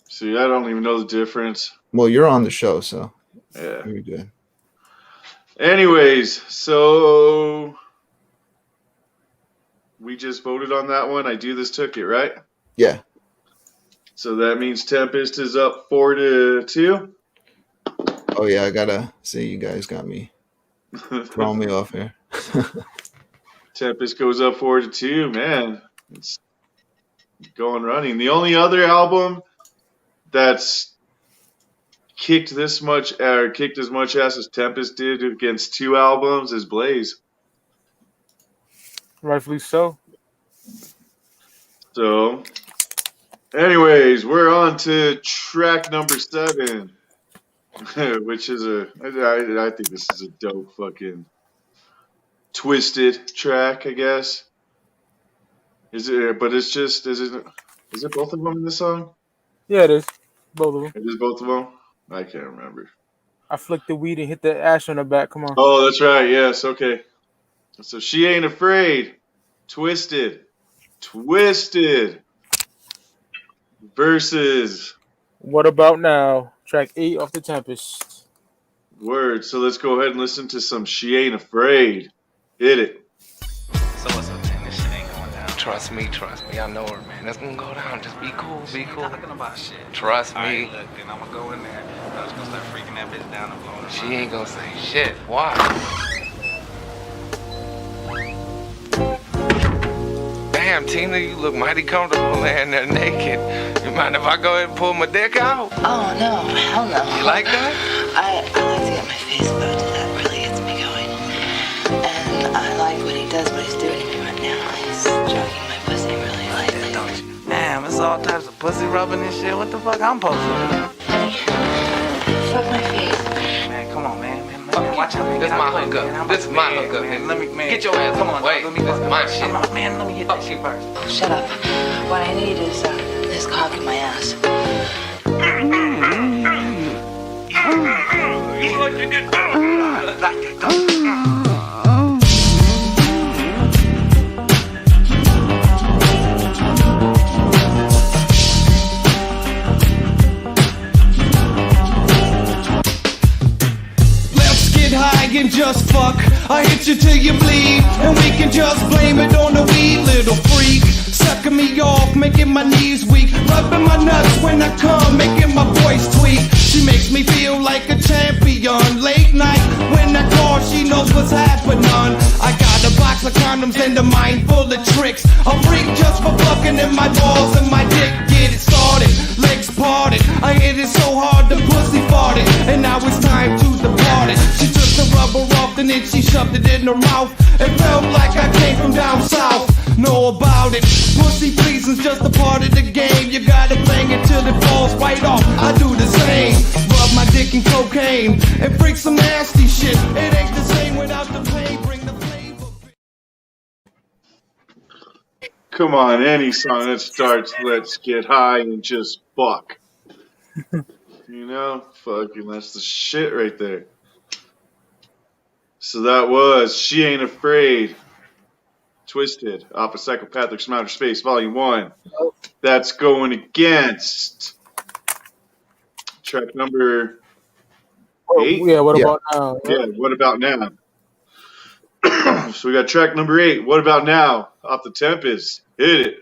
See, I don't even know the difference. Well, you're on the show, so yeah, you're good. Anyways, so we just voted on that one. I do this took it, right? Yeah. So that means Tempest is up 4-2. Oh yeah, I gotta see. You guys got me throwing me off here. Tempest goes up 4-2. Man, it's going running. The only other album that's kicked as much ass as Tempest did against 2 albums is Blaze. Rightfully so. So, anyways, we're on to track number 7, which is I think this is a dope fucking twisted track, I guess. Is it? But it's just is it both of them in the song? Yeah, it is. Both of them. It is both of them. I can't remember. I flicked the weed and hit the ash on the back. Come on. Oh, that's right. Yes. Okay. So She Ain't Afraid. Twisted versus What About Now? Track 8 off the Tempest. Word. So let's go ahead and listen to some She Ain't Afraid. Hit it. So what's up, man? This shit ain't going down. Trust me. I know her, man. It's gonna go down. Just be cool. She ain't talking about shit. Trust me. Right, look, then I'm gonna go in there. I'm just gonna start freaking that bitch down and blowing her. She ain't gonna say shit. Why? Damn, Tina, you look mighty comfortable laying there naked. You mind if I go ahead and pull my dick out? Oh, no. Hell no. You like that? I like to get my face poked. That really gets me going. And I like what he does, what he's doing to me right now. He's stroking my pussy really lightly. Don't you? Damn, it's all types of pussy rubbing and shit. What the fuck I'm supposed to do? Fuck my face. Man, come on, man. Watch out. This is my hookup. This is my hookup. Let me, man. Get your ass. Come on. Wait. This is my shit. Come on, man. Let me hit that shit first. Oh, shut up. What I need is this cock in my ass. You want to get like it. And just fuck, I hit you till you bleed, and we can just blame it on the weed, little freak. Sucking me off, making my knees weak, rubbing my nuts when I come, making my voice tweak. She makes me feel like a champion. Late night when I call, she knows once was half but none. I got a box of condoms and a mind full of tricks. A freak just for fucking in my balls and my dick. Get it started, legs parted. I hit it so hard the pussy farted. And now it's time to depart it. She took the rubber off and then she shoved it in her mouth. It felt like I came from down south. Know about it. Pussy pleasing's just a part of the game. You gotta bang it till it falls right off. I do the same. Rub my dick in cocaine and freak some nasty shit. It ain't the same without the pain. Bring the flavor. Come on, any song that starts "Let's get high and just fuck." You know, fucking that's the shit right there. So that was She Ain't Afraid, Twisted, off of Psychopathics from Outer Space, Volume 1. That's going against track number 8. Yeah, what about now? Yeah, What About Now? So we got track number 8, What About Now, off the Tempest. Hit it.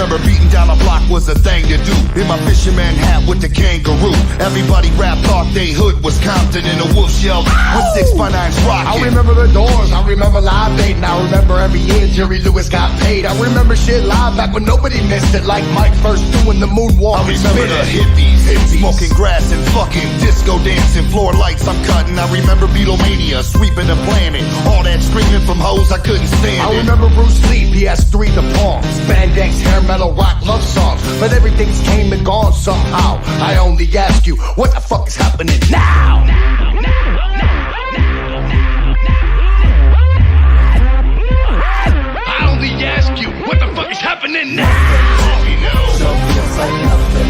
Remember beating down a block was a thing to do. In my fisherman hat with the kangaroo. Everybody rap thought they hood was Compton and the wolves yelled with 6x9s rockin'. I remember the Doors, I remember Live Aid, and I remember every year Jerry Lewis got paid. I remember shit live back when nobody missed it, like Mike first doing the moonwalk. I remember the hippies, smoking grass and fucking, disco dancing, floor lights I'm cutting. I remember Beatlemania, sweeping the planet, all that screaming from hoes I couldn't stand. I remember Bruce Lee, PS3 the palms, spandex, hair metal, rock love songs, but everything's came and gone somehow. I only ask you, what the fuck is happening now? I only ask you, what the fuck is happening now? Let me know.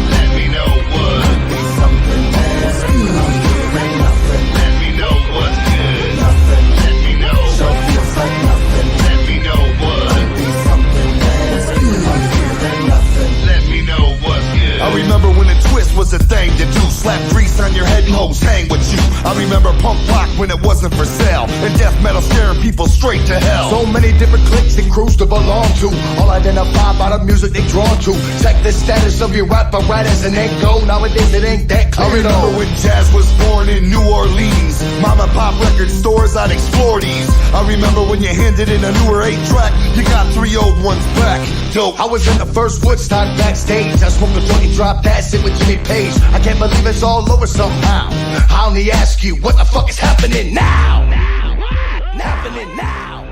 Let me know what. Let me know what's good. Let me know. Let me know what. Let me know what's good. I remember when a twist was a thing to do. Slap grease on your head and hoes hang with you. I remember punk rock when it wasn't for sale, and death metal scaring people straight to hell. So many different cliques and crews to belong to, all identify by the music they drawn to. Check the status of your apparatus and then go. Nowadays it ain't that clear. I remember when jazz was born in New Orleans. Mom and pop record stores, I'd explore these. I remember when you handed in a newer 8-track, you got 3 old ones back. Dope. I was in the first Woodstock backstage. I smoked a joint and dropped acid with Jimmy Page. I can't believe it's all over somehow. I only ask you, what the fuck is happening now? Happening now.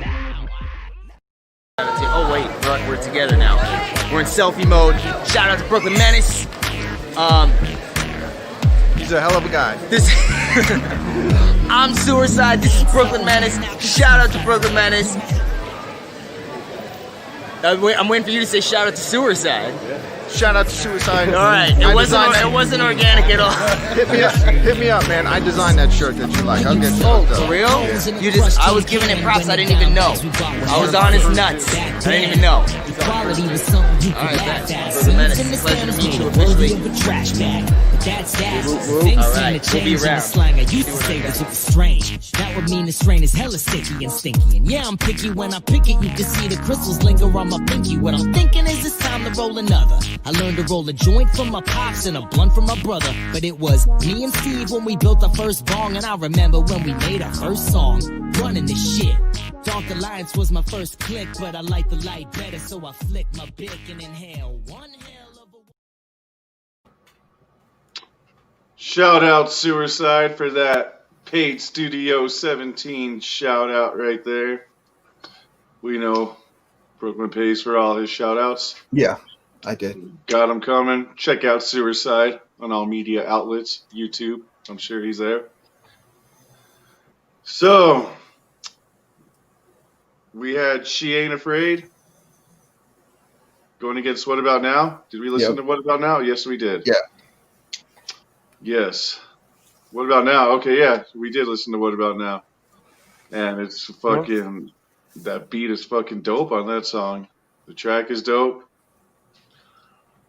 Oh wait, we're together now. We're in selfie mode. Shout out to BklynMenace. He's a hell of a guy. I'm Suicide. This is BklynMenace. Shout out to BklynMenace. I'm waiting for you to say shout out to Suicide. Shout out to Suicide. All right, it wasn't organic at all. Hit me up, man. I designed that shirt that you like. I'll get you. Oh, for real? I was giving it props. I didn't even know. I was on his nuts. I didn't even know. All right, BklynMenace. Pleasure to meet you officially. Alright, we'll be around. Slang I used to say was super strange. That would mean the strain is hella sticky and stinky. And yeah, I'm picky when I pick it. You can see the crystals linger on my pinky. What I'm thinking is it's time to roll another. I learned to roll a joint from my pops and a blunt from my brother. But it was me and Steve when we built our first bong. And I remember when we made our first song, running this shit. Dark Alliance was my first click, but I like the light better, so I flick my bick and inhale one hell of a... Shout out Suicide for that paid Studio 17 shout out right there. We know Brooklyn pays for all his shout outs. Yeah, I did. Got him coming. Check out Suicide on all media outlets, YouTube. I'm sure he's there. So, we had She Ain't Afraid going against What About Now. Did we listen to What About Now? Yes, we did. Yeah. Yes. What About Now? Okay, yeah, we did listen to What About Now. And it's fucking, that beat is fucking dope on that song. The track is dope.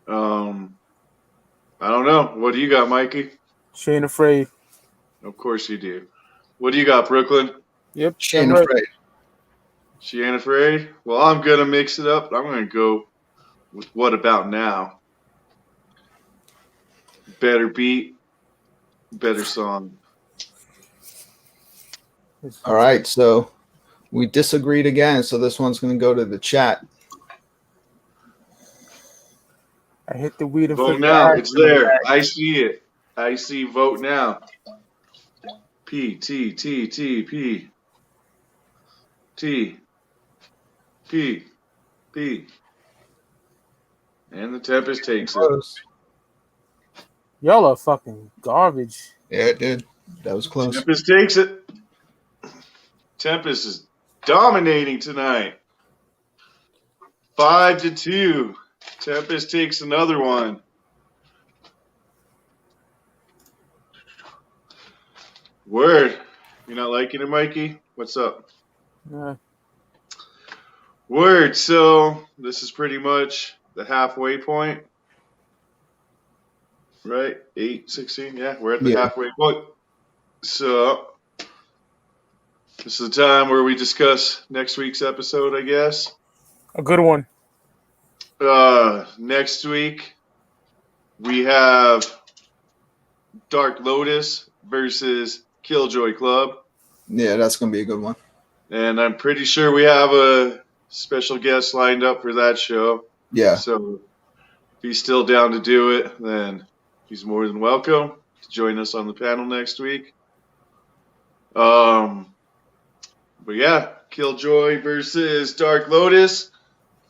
I don't know. What do you got, Mikey? She Ain't Afraid. Of course you do. What do you got, Brooklyn? Yep. She ain't afraid. She ain't afraid? Well, I'm going to mix it up. I'm going to go with What About Now. Better beat, better song. All right, so we disagreed again, so this one's going to go to the chat. I hit the weed and Vote flick the now. axe It's in the there. bag. I see it. I see vote now. P, T, T, T, P. T. P. P. And the Tempest takes it. Y'all are fucking garbage. Yeah, it did. That was close. Tempest takes it. Tempest is dominating tonight. 5-2. Tempest takes another one. Word. You're not liking it, Mikey? What's up? Yeah. Word. So this is pretty much the halfway point. Right? 8, 16. Yeah, we're at the halfway point. So this is the time where we discuss next week's episode, I guess. A good one. Next week we have Dark Lotus versus Killjoy Club. Yeah, that's going to be a good one. And I'm pretty sure we have a special guest lined up for that show. Yeah. So if he's still down to do it, then he's more than welcome to join us on the panel next week. But yeah, Killjoy versus Dark Lotus.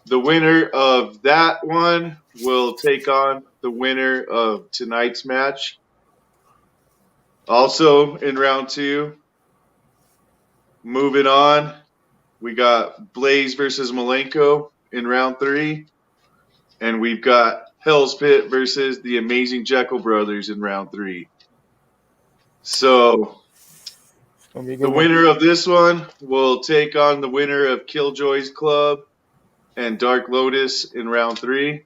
The winner of that one will take on the winner of tonight's match. Also in round 2, moving on, we got Blaze versus Malenko in round 3. And we've got Hell's Pit versus the Amazing Jekyll Brothers in round 3. So the winner of this one will take on the winner of Killjoy's Club and Dark Lotus in round 3.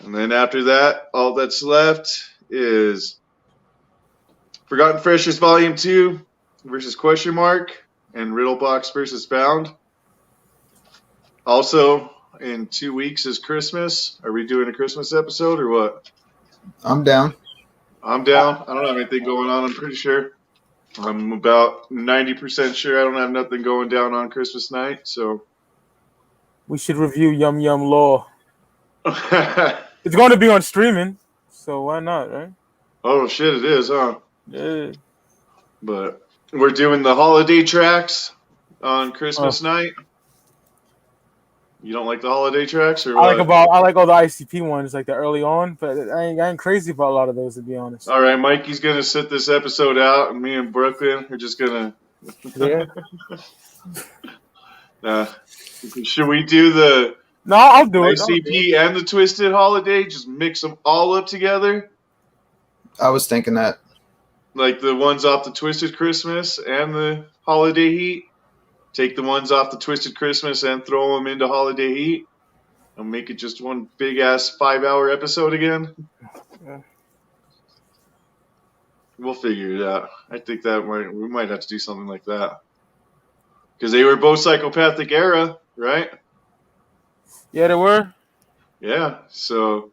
And then after that, all that's left is Forgotten Freshers Volume 2 versus Question Mark and Riddlebox versus Bound. Also, in 2 weeks is Christmas. Are we doing a Christmas episode or what? I'm down. I'm down. I don't have anything going on, I'm pretty sure. I'm about 90% sure I don't have nothing going down on Christmas night, so. We should review Yum Yum Law. It's going to be on streaming, so why not, right? Oh, shit, it is, huh? Yeah. But we're doing the holiday tracks on Christmas night. You don't like the holiday tracks, or what? I like all the ICP ones, like the early on, but I ain't crazy about a lot of those, to be honest. All right, Mikey's gonna sit this episode out, and me and Brooklyn are just gonna. Yeah. Should we do the? No, I'll do it. ICP and the Twisted Holiday, just mix them all up together. I was thinking that. Like the ones off the Twisted Christmas and the Holiday Heat. Take the ones off the Twisted Christmas and throw them into Holiday Heat. And make it just one big-ass 5-hour episode again. Yeah. We'll figure it out. I think that we might have to do something like that. Because they were both Psychopathic era, right? Yeah, they were. Yeah, so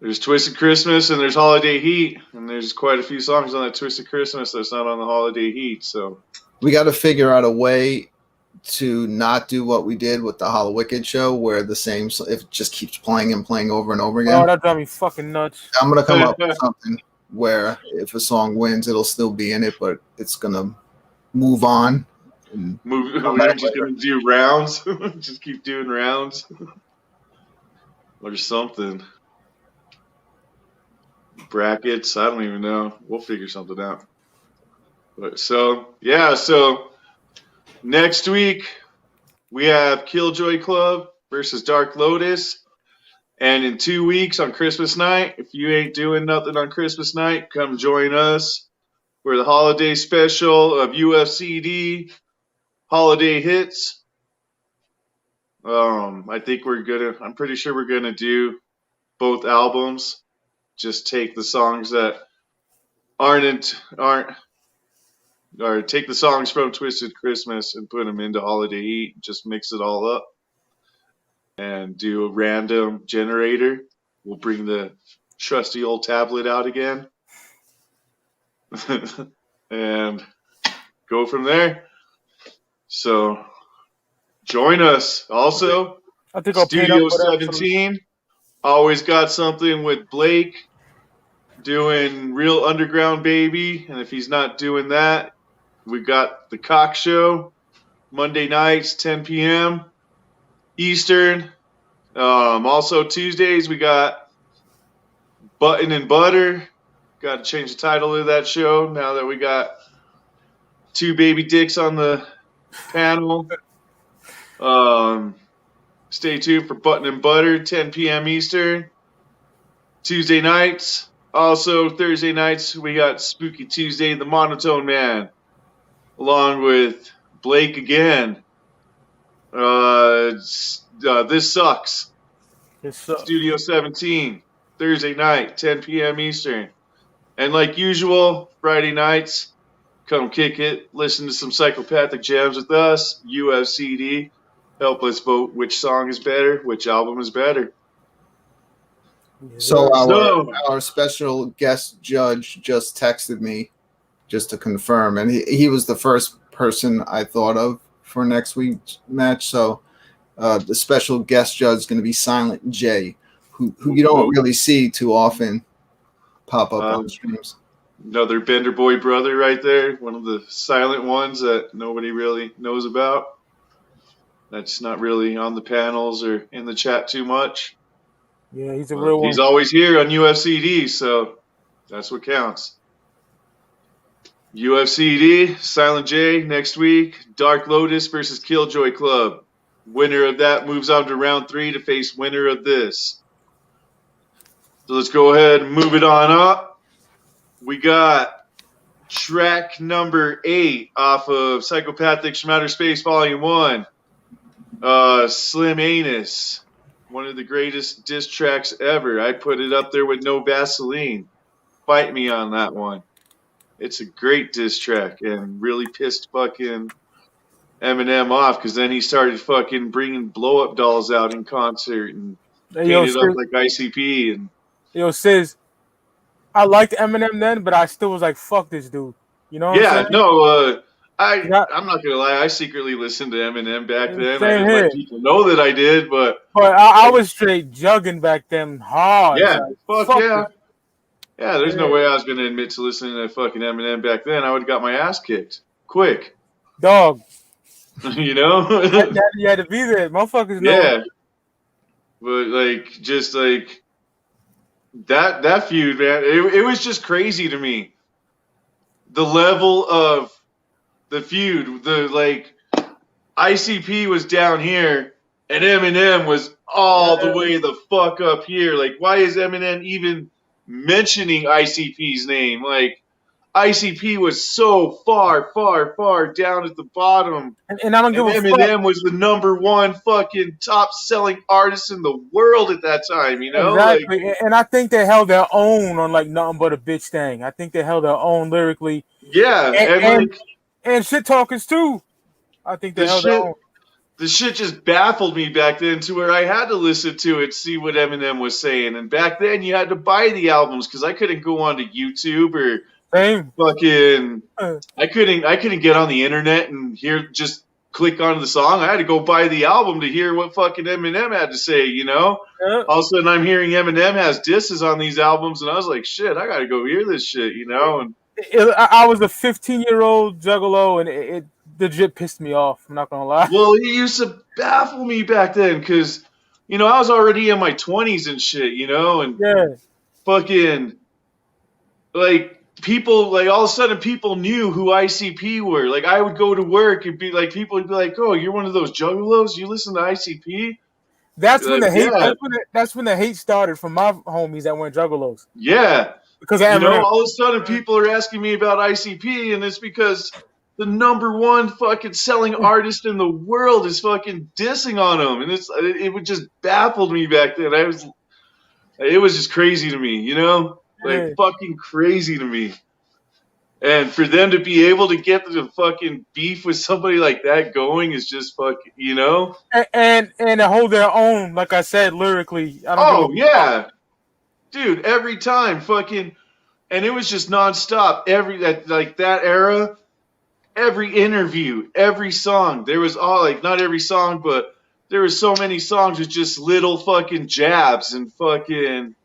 there's Twisted Christmas and there's Holiday Heat, and there's quite a few songs on that Twisted Christmas that's not on the Holiday Heat. So we got to figure out a way to not do what we did with the Hollow Wicked show, where the same if it just keeps playing and playing over and over again. Oh, that drives me fucking nuts. I'm gonna come up with something where if a song wins, it'll still be in it, but it's gonna move on. We're just gonna do rounds. Just keep doing rounds or something. Brackets. I don't even know. We'll figure something out. But so next week we have Killjoy Club versus Dark Lotus, and in 2 weeks on Christmas night, if you ain't doing nothing on Christmas night, come join us for the holiday special of UFCD. Holiday hits. I'm pretty sure we're gonna do both albums. Just take the songs that aren't or take the songs from Twisted Christmas and put them into Holiday Heat, just mix it all up, and do a random generator. We'll bring the trusty old tablet out again and go from there. So join us. Also, I think I'll Studio 17, always got something with Blake doing Real Underground Baby. And if he's not doing that, we've got the Cock Show, Monday nights, 10 p.m. Eastern. Also Tuesdays, we got Button and Butter. Got to change the title of that show now that we got two baby dicks on the panel. Stay tuned for Button and Butter, 10 p.m. Eastern. Tuesday nights. Also Thursday nights, we got Spooky Tuesday, The Monotone Man, along with Blake again. This Sucks. Studio 17, Thursday night, 10 p.m. Eastern. And like usual, Friday nights, come kick it, listen to some psychopathic jams with us, UFCD. Help us vote which song is better, which album is better. So our special guest judge just texted me just to confirm, and he was the first person I thought of for next week's match. So the special guest judge is going to be Silent J, who you don't really see too often pop up on streams. Another Bender Boy brother right there, one of the silent ones that nobody really knows about. That's not really on the panels or in the chat too much. Yeah, he's a real one. He's always here on UFCD, so that's what counts. UFCD, Silent J next week. Dark Lotus versus Killjoy Club. Winner of that moves on to round 3 to face winner of this. So let's go ahead and move it on up. We got track number 8 off of Psychopathics from Outer Space Volume 1. Slim Anus. One of the greatest diss tracks ever. I put it up there with No Vaseline. Fight me on that one. It's a great diss track and really pissed fucking Eminem off because then he started fucking bringing blow-up dolls out in concert and painted up like ICP. And yo, Sis, I liked Eminem then, but I still was like, fuck this dude. You know what I'm saying? I'm not gonna lie. I secretly listened to Eminem back then. I didn't let people know that I did, but I was straight jugging back then hard. Yeah, like, fuck yeah. Yeah, there's no way I was gonna admit to listening to fucking Eminem back then. I would have got my ass kicked quick. Dog. You know? You had to be there. Motherfuckers know. Yeah. But like just like that feud, man, it was just crazy to me. The level of the feud, the like ICP was down here and Eminem was all the way the fuck up here. Like, why is Eminem even mentioning ICP's name? Like, ICP was so far down at the bottom. And I don't give a fuck. Eminem was the #1 fucking top selling artist in the world at that time, you know? Exactly. Like, and I think they held their own on like Nothing But a Bitch Thing. I think they held their own lyrically. Yeah, and shit talkers too. I think they held their own. The shit just baffled me back then to where I had to listen to it, see what Eminem was saying. And back then you had to buy the albums because I couldn't go onto YouTube or fucking I couldn't get on the internet and just click onto the song. I had to go buy the album to hear what fucking Eminem had to say, you know? Yeah. All of a sudden I'm hearing Eminem has disses on these albums and I was like, shit, I gotta go hear this shit, you know? And I was a 15-year-old juggalo, and it legit pissed me off. I'm not gonna lie. Well, he used to baffle me back then because, you know, I was already in my 20s and shit, you know, and fucking like people, like all of a sudden people knew who ICP were. Like I would go to work and be like, people would be like, "Oh, you're one of those juggalos? You listen to ICP?" That's when the hate. That's when the hate started from my homies that went juggalos. Yeah. Because you know, all of a sudden people are asking me about ICP, and it's because the #1 fucking selling artist in the world is fucking dissing on him, and it would just baffled me back then. It was just crazy to me, you know, like fucking crazy to me. And for them to be able to get the fucking beef with somebody like that going is just fucking, you know? And to hold their own, like I said, lyrically. I don't Oh, give a yeah. Dude, every time fucking, and it was just nonstop. That era, every interview, every song, there was all like, not every song, but there was so many songs with just little fucking jabs and fucking,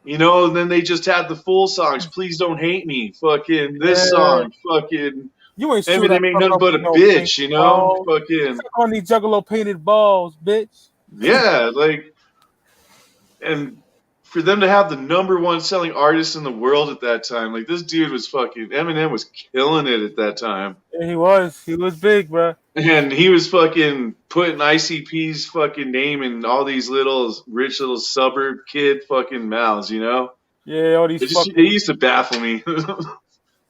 you know, and then they just had the full songs. Please Don't Hate Me, fucking this song, fucking. You ain't Eminem ain't nothing but a bitch, you know? Fucking. On these Juggalo painted balls, bitch. Yeah, like, and for them to have the #1 selling artist in the world at that time, like this dude was fucking, Eminem was killing it at that time. Yeah, he was big, bro. And he was fucking putting ICP's fucking name in all these rich little suburb kid fucking mouths, you know? Yeah, all these it used to baffle me.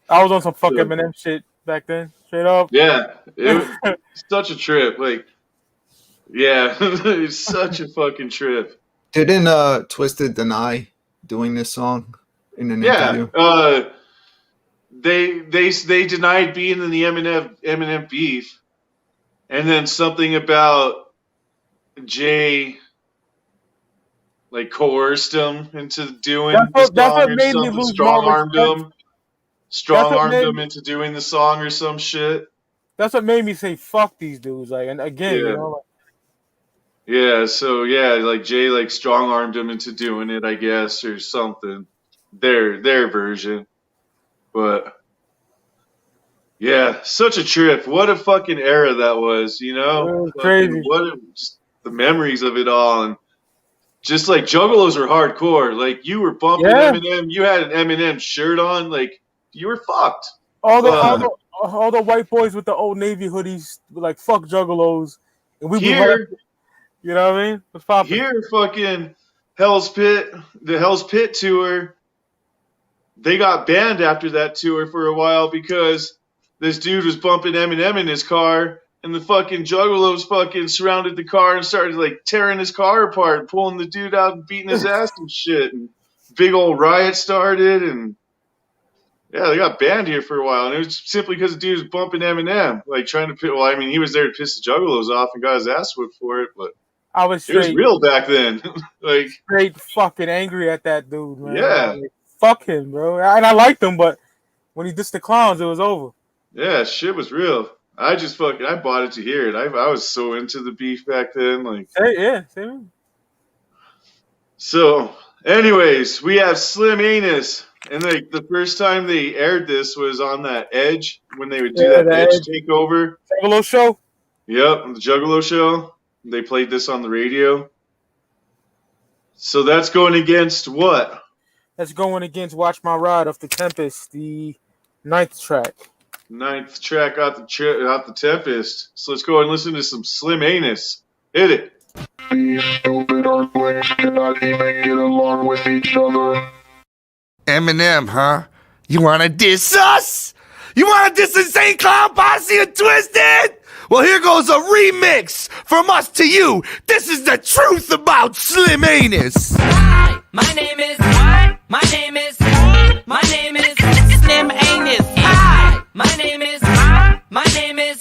I was on some fuck Eminem shit back then, straight up. Yeah, it was such a trip. Like, yeah, it's such a fucking trip. Didn't Twisted deny doing this song in an interview? They denied being in the Eminem beef, and then something about Jay like coerced him into doing the song. That's what made me lose strong-armed him into doing the song or some shit. That's what made me say fuck these dudes. Like, and again, you know, like, yeah, so yeah, like Jay like strong-armed him into doing it, I guess, or something. Their version. But yeah, such a trip. What a fucking era that was, you know? Crazy. Just the memories of it all, and just like Juggalos are hardcore. Like you were bumping Eminem, you had an Eminem shirt on, like you were fucked. All the white boys with the Old Navy hoodies were like fuck Juggalos, and we were. You know what I mean? What's poppin'? Here, fucking the Hell's Pit tour, they got banned after that tour for a while because this dude was bumping Eminem in his car, and the fucking Juggalos fucking surrounded the car and started like tearing his car apart, pulling the dude out and beating his ass and shit. And big old riot started, and yeah, they got banned here for a while, and it was simply because the dude was bumping Eminem, like trying to. Well, I mean, he was there to piss the Juggalos off and got his ass whipped for it, but. I was it was real back then. Like straight fucking angry at that dude, man. Yeah. Like, fuck him, bro. And I liked him, but when he dissed the clowns, it was over. Yeah, shit was real. I bought it to hear it. I was so into the beef back then. Like same. So, anyways, we have SlimAnus. And like the first time they aired this was on that Edge, when they would do that Edge takeover. Juggalo show? Yep, the Juggalo show. They played this on the radio. So that's going against what? That's going against Watch My Ride off the Tempest, the 9th track. 9th track out the Tempest. So let's go and listen to some SlimAnus. Hit it. These stupid earthlings cannot even get along with each other. Eminem, huh? You wanna diss us? You wanna diss Insane Clown Posse and Twisted? Well, here goes a remix from us to you. This is the truth about SlimAnus. Hi, my name is what? My name is SlimAnus. Hi, my name is what? My name is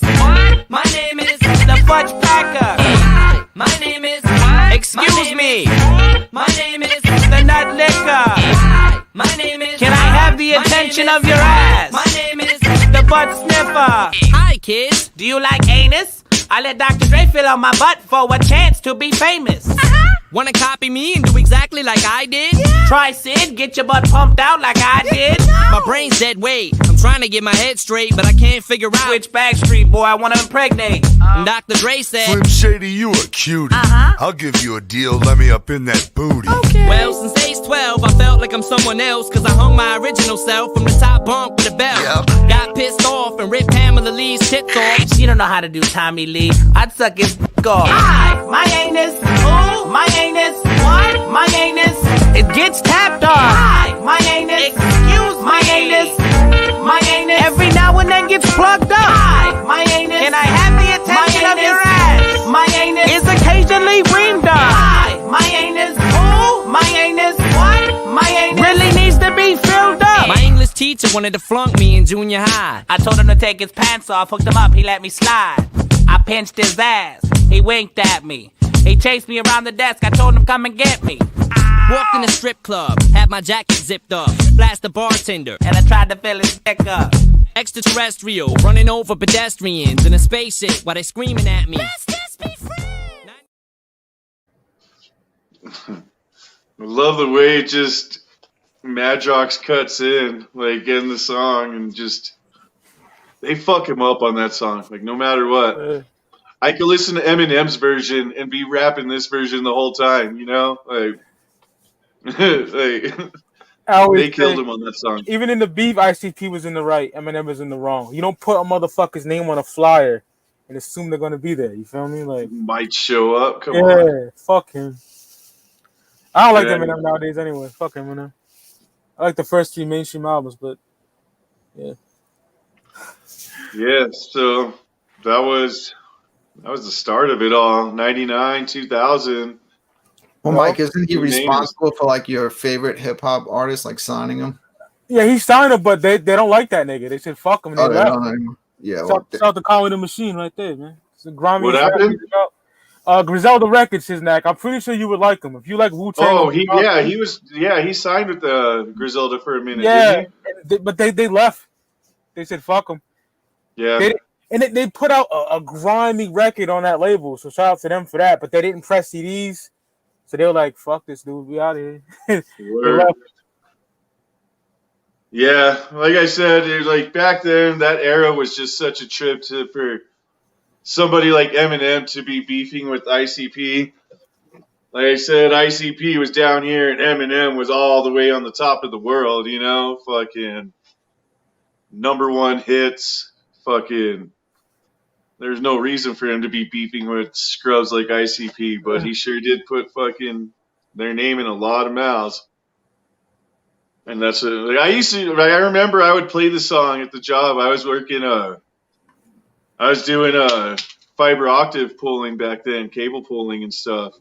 the Fudge Packer. Hi, my name is what? Excuse me. My name is the Nut Licker. Hi, my name is. Can I have the attention of your ass? My name is the Butt Sniffer. Hi, kids. Do you like anus? I let Dr. Dre fill on my butt for a chance to be famous. Wanna copy me and do exactly like I did? Yeah. Try Sid, get your butt pumped out like I did. No. My brain's dead weight. I'm trying to get my head straight, but I can't figure out which Backstreet Boy I wanna impregnate. And Dr. Dre said, Slim Shady, you a cutie. I'll give you a deal, let me up in that booty. Okay. Well, since age 12, I felt like I'm someone else, cause I hung my original self from the top bunk with a belt. Yep. Got pissed off and ripped Pamela Lee's tits off. She don't know how to do Tommy Lee. I'd suck his off. Hi, my anus. Ooh, my anus. What? My anus. It gets tapped on. Hi, my anus. Excuse my anus. My anus. Every now and then gets plugged up. Hi, my anus. Can I have the attention of your ass? My anus is occasionally reamed on. Hi, my anus. Ooh, my anus. What? My anus really needs to be filled up. My English teacher wanted to flunk me in junior high. I told him to take his pants off, hooked him up, he let me slide. I pinched his ass, he winked at me. He chased me around the desk, I told him come and get me. Walked in a strip club, had my jacket zipped up, blast the bartender, and I tried to fill his dick up. Extraterrestrial, running over pedestrians in a spaceship while they screaming at me. I love the way just Madrox cuts in, like in the song, and just they fuck him up on that song. Like no matter what, I could listen to Eminem's version and be rapping this version the whole time. You know, like, they killed him on that song. Even in the beef, ICP was in the right, Eminem was in the wrong. You don't put a motherfucker's name on a flyer and assume they're gonna be there. You feel me? Like might show up. Come on. Yeah, fuck him. I don't like Eminem nowadays anyway. Fuck Eminem. I like the first 3 mainstream albums, but yeah. Yeah, so that was the start of it all. 99, 2000. Well, Mike, isn't he responsible for like your favorite hip hop artist, like signing him? Yeah, he signed him, but they don't like that nigga. They said fuck him. And they left. Yeah, start the Call of the Machine right there, man. It's a grimy. What happened? Griselda Records, SiznaC. I'm pretty sure you would like him if you like Wu-Tang. Oh, he signed with Griselda for a minute. Yeah, didn't he? but they left. They said fuck him. Yeah, they put out a grimy record on that label, so shout out to them for that. But they didn't press CDs, so they were like, "Fuck this dude, we out of here." Yeah, like I said, it was like back then, that era was just such a trip for somebody like Eminem to be beefing with ICP. Like I said, ICP was down here and Eminem was all the way on the top of the world, you know? Fucking #1 hits. Fucking there's no reason for him to be beefing with scrubs like ICP, but he sure did put fucking their name in a lot of mouths. And that's like I remember I would play the song at the job. I was working I was doing fiber octave pulling back then, cable pulling and stuff.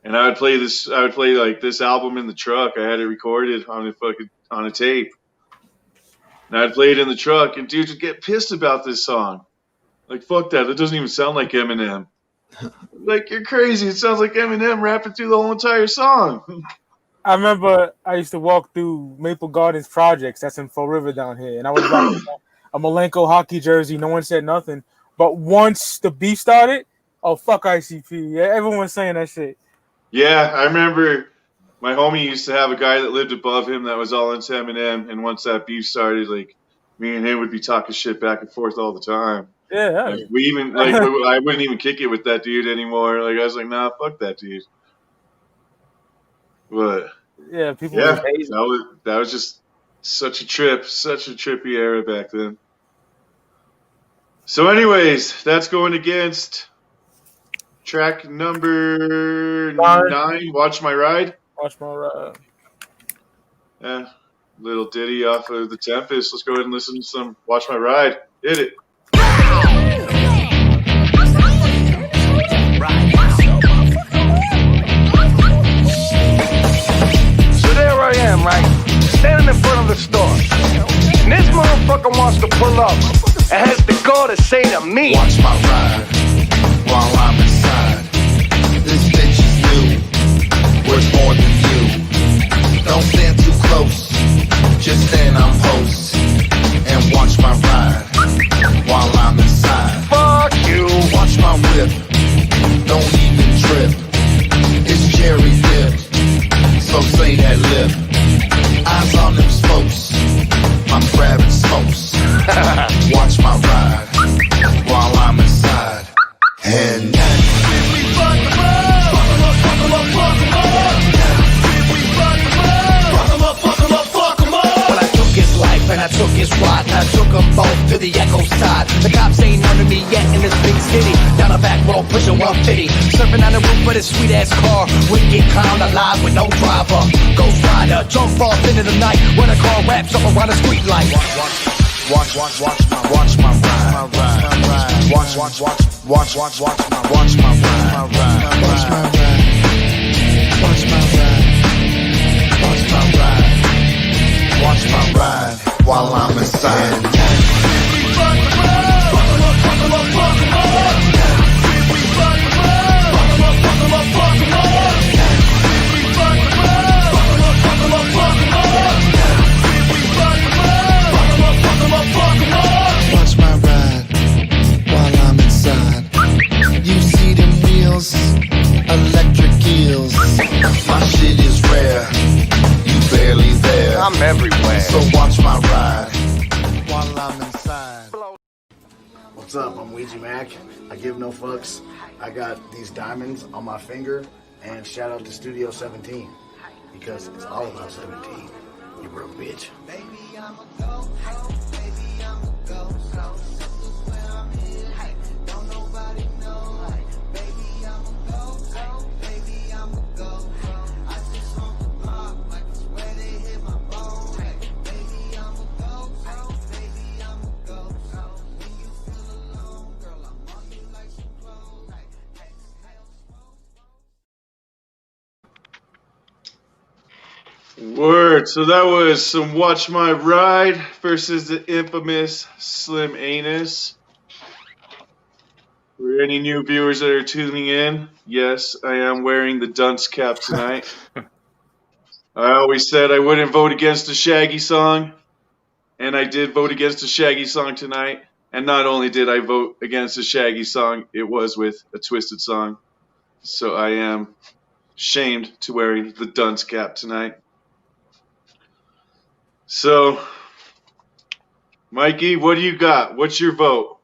And I would play like this album in the truck. I had it recorded on a tape. And I'd play it in the truck, and dudes would get pissed about this song. Like, fuck that. It doesn't even sound like Eminem. Like, you're crazy. It sounds like Eminem rapping through the whole entire song. I remember I used to walk through Maple Gardens Projects. That's in Fall River down here. And I was rocking a Malenko hockey jersey. No one said nothing. But once the beef started, oh, fuck ICP. Yeah, everyone was saying that shit. Yeah, I remember my homie used to have a guy that lived above him that was all into Eminem. And once that beef started, like, me and him would be talking shit back and forth all the time. Yeah. Like, I wouldn't even kick it with that dude anymore. Like, I was like, nah, fuck that dude. But yeah, people. Yeah, that was just such a trippy era back then. So, anyways, that's going against track number 9. Watch My Ride. Watch My Ride. Yeah, little ditty off of the Tempest. Let's go ahead and listen to some Watch My Ride. Hit it. There I am, right? Standing in front of the store. And this motherfucker wants to pull up and has the gall to say to me, watch my ride while I'm inside. This bitch is new, worth more than you. Don't stand too close, just stand on post and watch my ride while I'm inside. Fuck you. Watch my whip, don't even trip. It's cherry dip. So say that lip. Eyes on them spokes. I'm grabbing smokes. Watch my ride while I'm inside. And When I took his life and I took his ride, and I took them both to the echo side. The cops ain't under me yet in this big city. Down the back road, pushing 150. Surfing on the roof of this sweet ass car. Wicked clown alive with no driver. Ghost rider, jump off into the night when a car wraps up around a street light. watch my ride. Watch my ride. Watch my ride. Watch my ride. Watch my ride. Watch my ride. Watch my ride. Watch my ride. while I'm inside. Watch my ride while I'm inside. You see them wheels, electric heels. My shit is rare, you barely there. I'm everywhere. So watch my ride. While I'm inside. What's up? I'm Ouija Mac. I give no fucks. I got these diamonds on my finger, and shout out to Studio 17 because it's all about 17. You broke bitch. Word. So that was some Watch My Ride versus the infamous PSYCHOPATHICS. For any new viewers that are tuning in, yes, I am wearing the dunce cap tonight. I always said I wouldn't vote against a Shaggy song, and I did vote against a Shaggy song tonight. And not only did I vote against a Shaggy song, it was with a Twisted song. So I am shamed to wearing the dunce cap tonight. So, Mikey, what do you got? What's your vote?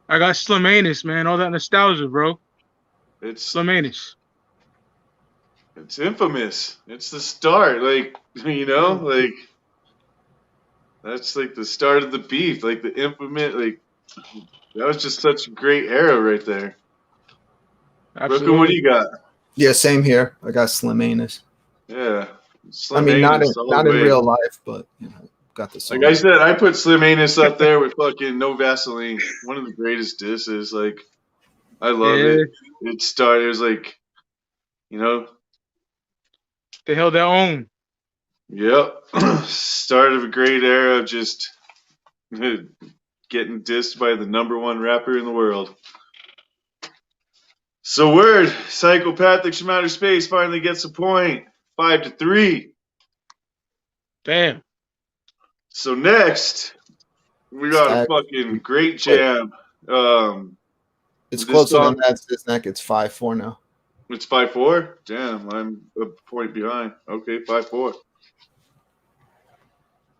I got PSYCHOPATHICS, man. All that nostalgia, bro. It's PSYCHOPATHICS. It's infamous. It's the start, like, you know, like that's like the start of the beef, like the infamous, like that was just such a great era right there. Brooklyn, what do you got? Yeah, same here. I got PSYCHOPATHICS. Yeah. I mean, not in real life, but you know, got the song. Like I said, I put PSYCHOPATHICS up there with fucking No Vaseline. One of the greatest disses. Like, I love it. It started, it was like, you know. They held their own. Yep. Start of a great era of just getting dissed by the #1 rapper in the world. So word, Psychopathics from Outer Space finally gets a point. 5-3. Damn. So next, we got a fucking great jam. It's closer than that, SiznaC. It's 5-4 now. It's 5-4? Damn, I'm a point behind. Okay, 5-4.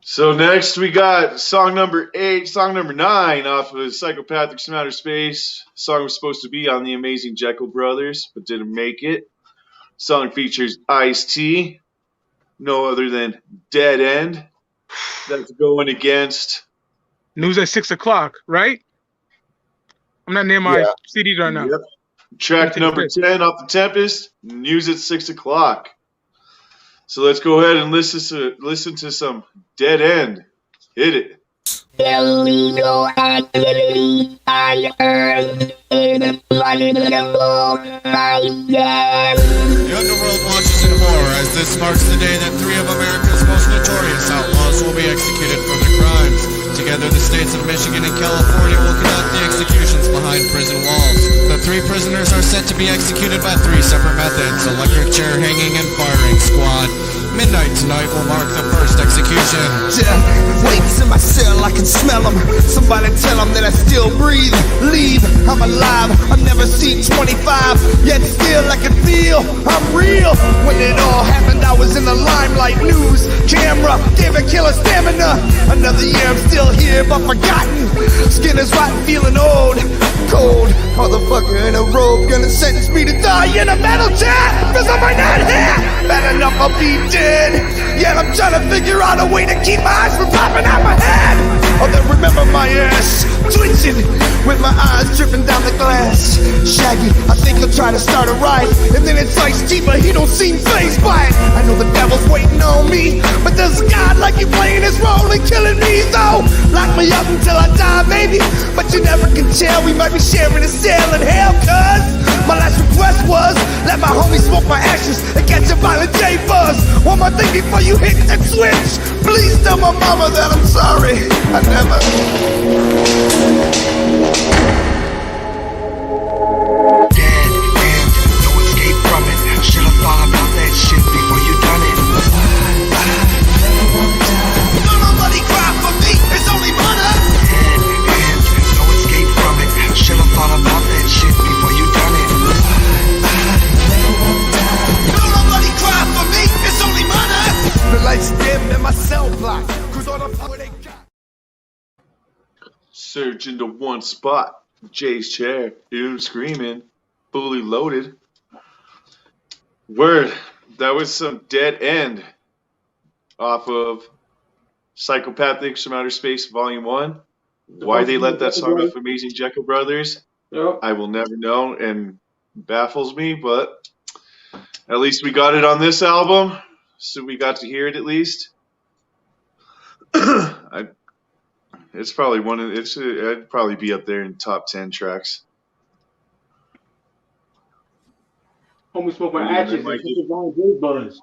So next we got song number 8, song number 9 off of Psychopathics from Outer Space. Song was supposed to be on the Amazing Jekyll Brothers, but didn't make it. Song features Ice-T, no other than Dead End. That's going against News at 6 o'clock, right? I'm not near my CDs right now. Yep. Track number 10 off the Tempest, News at 6 o'clock. So let's go ahead and listen to some Dead End. Hit it. The underworld watches in horror as this marks the day that 3 of America's most notorious outlaws will be executed for their crimes. Together, the states of Michigan and California will conduct the executions behind prison walls. The 3 prisoners are set to be executed by 3 separate methods: electric chair hanging and firing squad. Midnight tonight will mark the first execution. Yeah, waves in my cell, I can smell them. Somebody tell them that I still breathe. Leave, I'm alive, I've never seen 25. Yet still I can feel I'm real. When it all happened, I was in the limelight. News, camera, gave a killer stamina. Another year I'm still here, but forgotten. Skin is rotten, feeling old, cold. Motherfucker in a robe gonna sentence me to die in a metal chair, cause I might not hear. Bad enough I'll be dead. Yet I'm trying to figure out a way to keep my eyes from popping out my head. Oh, then remember my ass twitching with my eyes dripping down the glass. Shaggy, I think he'll try to start a riot, and then it's Ice-T, but he don't seem fazed by it. I know the devil's waiting on me, but does God like you playing his role and killing me? So lock me up until I die, baby. But you never can tell, we might be sharing a cell in hell, cuz my last request was let my homies smoke my ashes and catch a violent J-Buzz. One more thing before you hit that switch. Please tell my mama that I'm sorry. I never. Dead end, no escape from it. Should've thought about that shit before you done it. Don't nobody cry for me, it's only murder. Dead end, no escape from it. Should've thought about that shit before you done it. Don't nobody cry for me, it's only murder. The lights dim and my cell block. Cruise on the floor they got. Surge into one spot. Jay's chair. Ew, screaming. Fully loaded. Word. That was some Dead End off of Psychopathics from Outer Space Volume 1. Why they let that song off Amazing Jekyll Brothers, I will never know and baffles me, but at least we got it on this album, so we got to hear it at least. It's probably it'd probably be up there in top 10 tracks. Homie smoke my ashes and keep it buzz.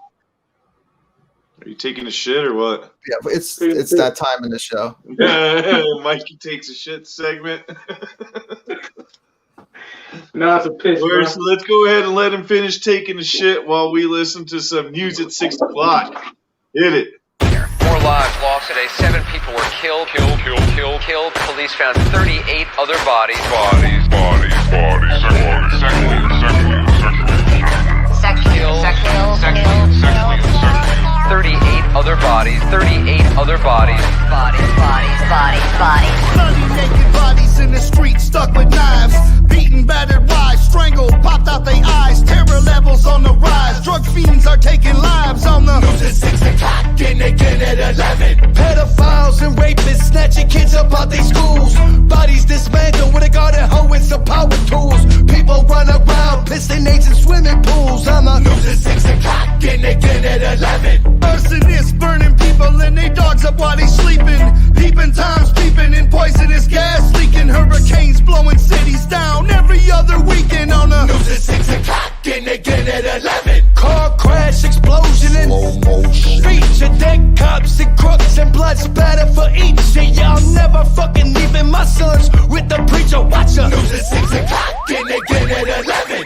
Are you taking a shit or what? Yeah, but it's that time in the show. Mikey takes a shit segment. No, it's a piss. So let's go ahead and let him finish taking a shit while we listen to some news at 6 o'clock. Hit it. 4 lives lost today. 7 people were killed. Police found 38 other bodies. 38 other bodies. 30 naked bodies in the street, stuck with knives. Beaten, battered, wives, strangled, popped out their eyes. Terror levels on the rise. Drug fiends are taking lives on the news at 6 o'clock and again at 11. Pedophiles and rapists snatching kids up out their schools. Bodies dismantled with a garden hoe with some power tools. People run around, pissing nades in swimming pools. On the news at 6 o'clock and again at 11. Arsonists burning people and they dogs up while they sleeping. Leaping times peeping in poisonous gas leaking. Hurricanes blowing cities down every other weekend on the news at 6 o'clock and again at 11. Car crash, explosion and feature dead cops and crooks and blood spatter for each. And y'all never fucking leaving my sons with the preacher watcher. News at 6 o'clock and again at 11.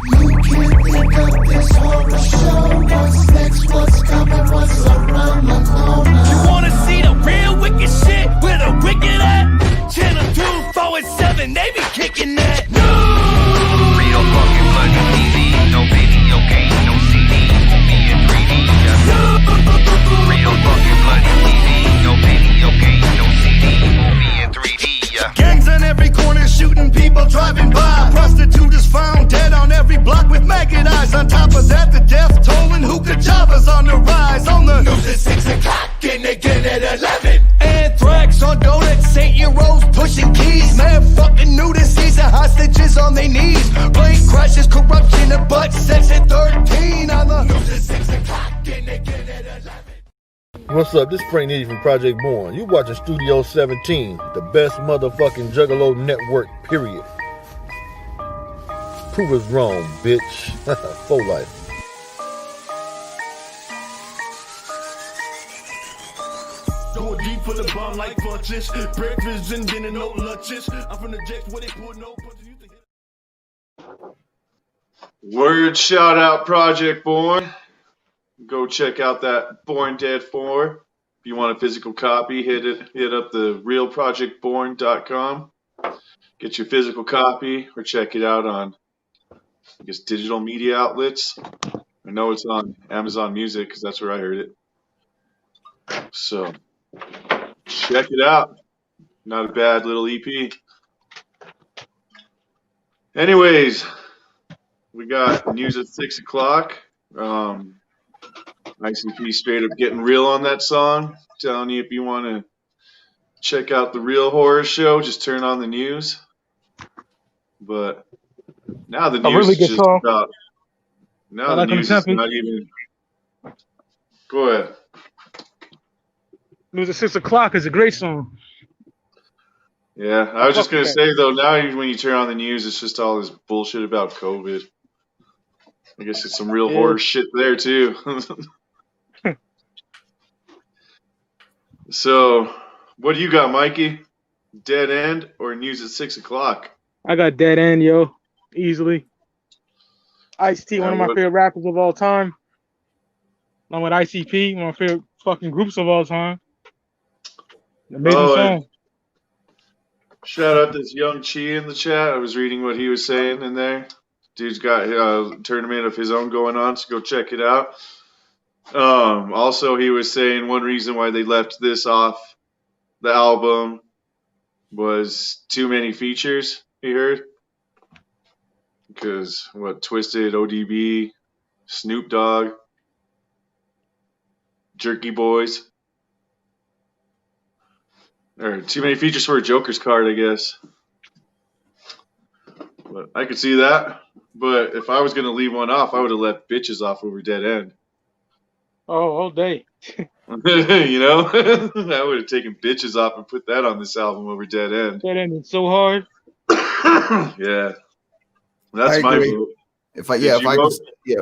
You can't think of this horror show. What's next, what's coming, what's around the corner. You wanna see the real wicked shit with a wicked at? Channel 2, 4, and 7, they be kicking that. No! Real fucking bloody TV. No video game, no CD. Movie in 3D. Real fucking bloody TV. No video game, no CD. Movie in 3D. Gangs on every corner shooting people driving by. Prostitute is found dead on every block with maggot eyes. On top of that, the death toll and hookah jobbers on the rise. On the news at 6 o'clock and again at 11. Anthrax on donuts, 8-year-olds pushing keys. Man fucking nudities and hostages on their knees. Plane crashes, corruption and butt sex at 13. On the news at 6 o'clock and again at 11. What's up? This is Frank Needy from Project Born. You watching Studio 17, the best motherfucking Juggalo network, period. Prove us wrong, bitch. For life. Going deep for the bomb like punches. Breakfast and dinner, no lunches. I'm from the Jacks where they put no punches. Word shout out Project Born. Go check out that Born Dead 4. If you want a physical copy, hit up the realprojectborn.com. Get your physical copy or check it out on, I guess, digital media outlets. I know it's on Amazon Music because that's where I heard it. So check it out. Not a bad little EP. Anyways, we got news at 6 o'clock. ICP straight up getting real on that song. Telling you if you want to check out the real horror show, just turn on the news. But now the news is just about. Now the news is not even. Go ahead. News at 6 o'clock is a great song. Yeah, I was just gonna say though. Now when you turn on the news, it's just all this bullshit about COVID. I guess it's some real horror shit there too. So, what do you got, Mikey? Dead End or News at 6 o'clock? I got Dead End, yo. Easily. Ice-T, one of my favorite rappers of all time. Along with ICP, one of my favorite fucking groups of all time. Amazing song. Shout out this Young Chi in the chat. I was reading what he was saying in there. Dude's got a tournament of his own going on, so go check it out. Also, he was saying one reason why they left this off the album was too many features, he heard. Because, Twisted, ODB, Snoop Dogg, Jerky Boys. Or too many features for a Joker's card, I guess. But I could see that. But if I was going to leave one off, I would have left Bitches off over Dead End. Oh, all day. You know? I would have taken Bitches off and put that on this album over Dead End. Dead End is so hard. Yeah. That's my vote.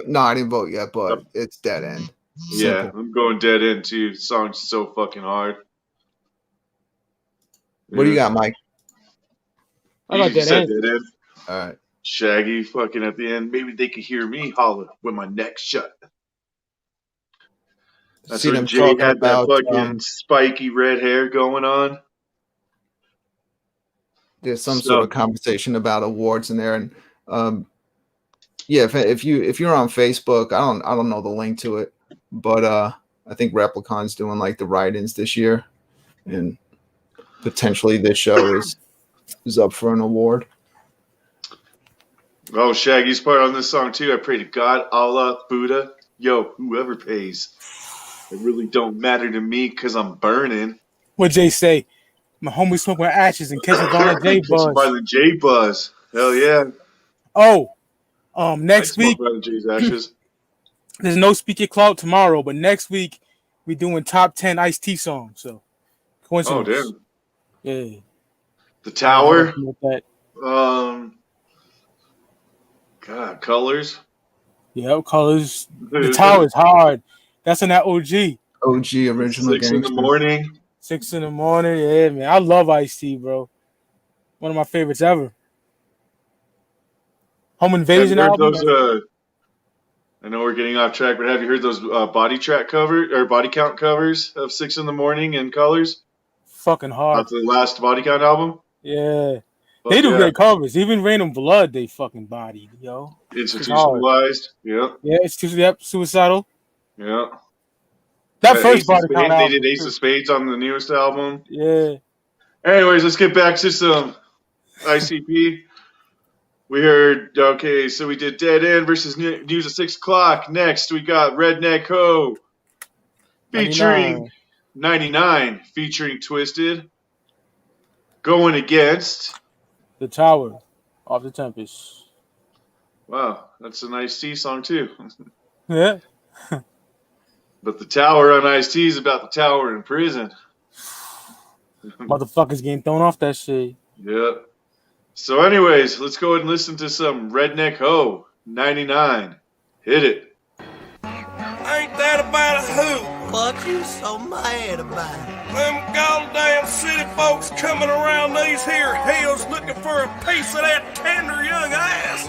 No, I didn't vote yet, but it's Dead End. Yeah, I'm going Dead End too. The song's so fucking hard. What do you got, Mike? I got Dead End. Dead End. All right. Shaggy fucking at the end. Maybe they could hear me holler with my neck shut. That's when Jay had that fucking spiky red hair going on. There's some sort of conversation about awards in there, and yeah, if you're on Facebook, I don't know the link to it, but I think Replicon's doing like the write-ins this year, and potentially this show is up for an award. Oh, Shaggy's part on this song too. I pray to God, Allah, Buddha, yo, whoever pays. It really don't matter to me because I'm burning. What Jay say? My homie smoking ashes and catching violent J buzz. Violent J buzz. Hell yeah. Oh, next week. Jay's ashes. There's no Speak Your Clout tomorrow, but next week we're doing top 10 Ice-T songs. So, coincidence. Oh damn. Yeah. The Tower. God, Colors. Yeah, Colors. The Tower is hard. That's in that OG. OG original. 6 in the morning. 6 in the morning. Yeah, man. I love Ice-T, bro. One of my favorites ever. Home Invasion album. I know we're getting off track, but have you heard those body count covers of 6 in the morning and Colors? Fucking hard. That's the last body count album? Yeah. They do great covers. Even Random Blood, they fucking bodied, yo. Institutionalized. Yeah. Yeah, Suicidal. Yeah. That first body count album. They did Ace of Spades on the newest album. Yeah. Anyways, let's get back to some ICP. We heard, okay, so we did Dead End versus News at 6 o'clock. Next, we got Redneck Ho featuring 99 featuring Twisted. Going against The Tower off the Tempest. Wow, that's an Ice-T song too. Yeah. But The Tower on Ice-T is about the tower in prison. Motherfuckers getting thrown off that shit. Yeah. So anyways, let's go ahead and listen to some Redneck Ho, 99. Hit it. Ain't that about a hoot? What you so mad about? Them goddamn city folks coming around these here hills looking for a piece of that tender young ass.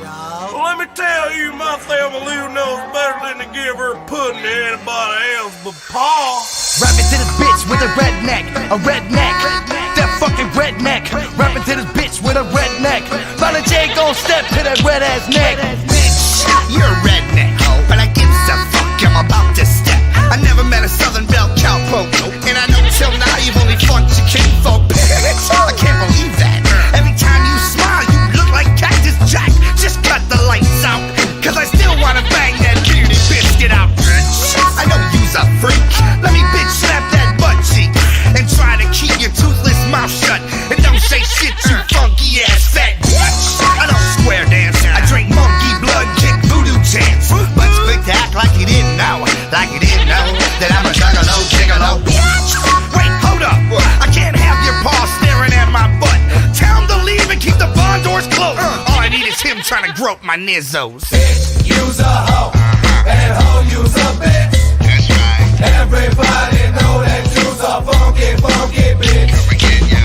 Well, let me tell you, my Thelma Lou knows better than to give her pudding to anybody else but Pa. Rapping to this bitch with a redneck, that fucking redneck. Rapping to this bitch with a redneck. Find a J gon' step to that red ass neck. Bitch, you're a redneck, but I give a fuck, I'm about to step. I never met a Southern Belle cowpoke, and I know till now you've only fucked your kinfolk. I can't believe that. Every time you smile, you look like Cactus Jack. Just cut the lights out, cause I still wanna bang that bearded biscuit out, bitch. I know you's a freak. Let me bitch slap that butt cheek and try to keep your toothless mouth shut. And don't say shit, you funky ass fat bitch. I don't square dance, I drink monkey blood, kick voodoo chants. But quick to act like you didn't know, that I'm a gigolo, bitch. Wait, hold up, I can't have your paw staring at my butt. Tell him to leave and keep the barn doors closed. All I need is him trying to grope my nizzos. Bitch, you's a hoe, and hoe, you's a bitch. That's right. Everybody know that you's a funky, funky bitch.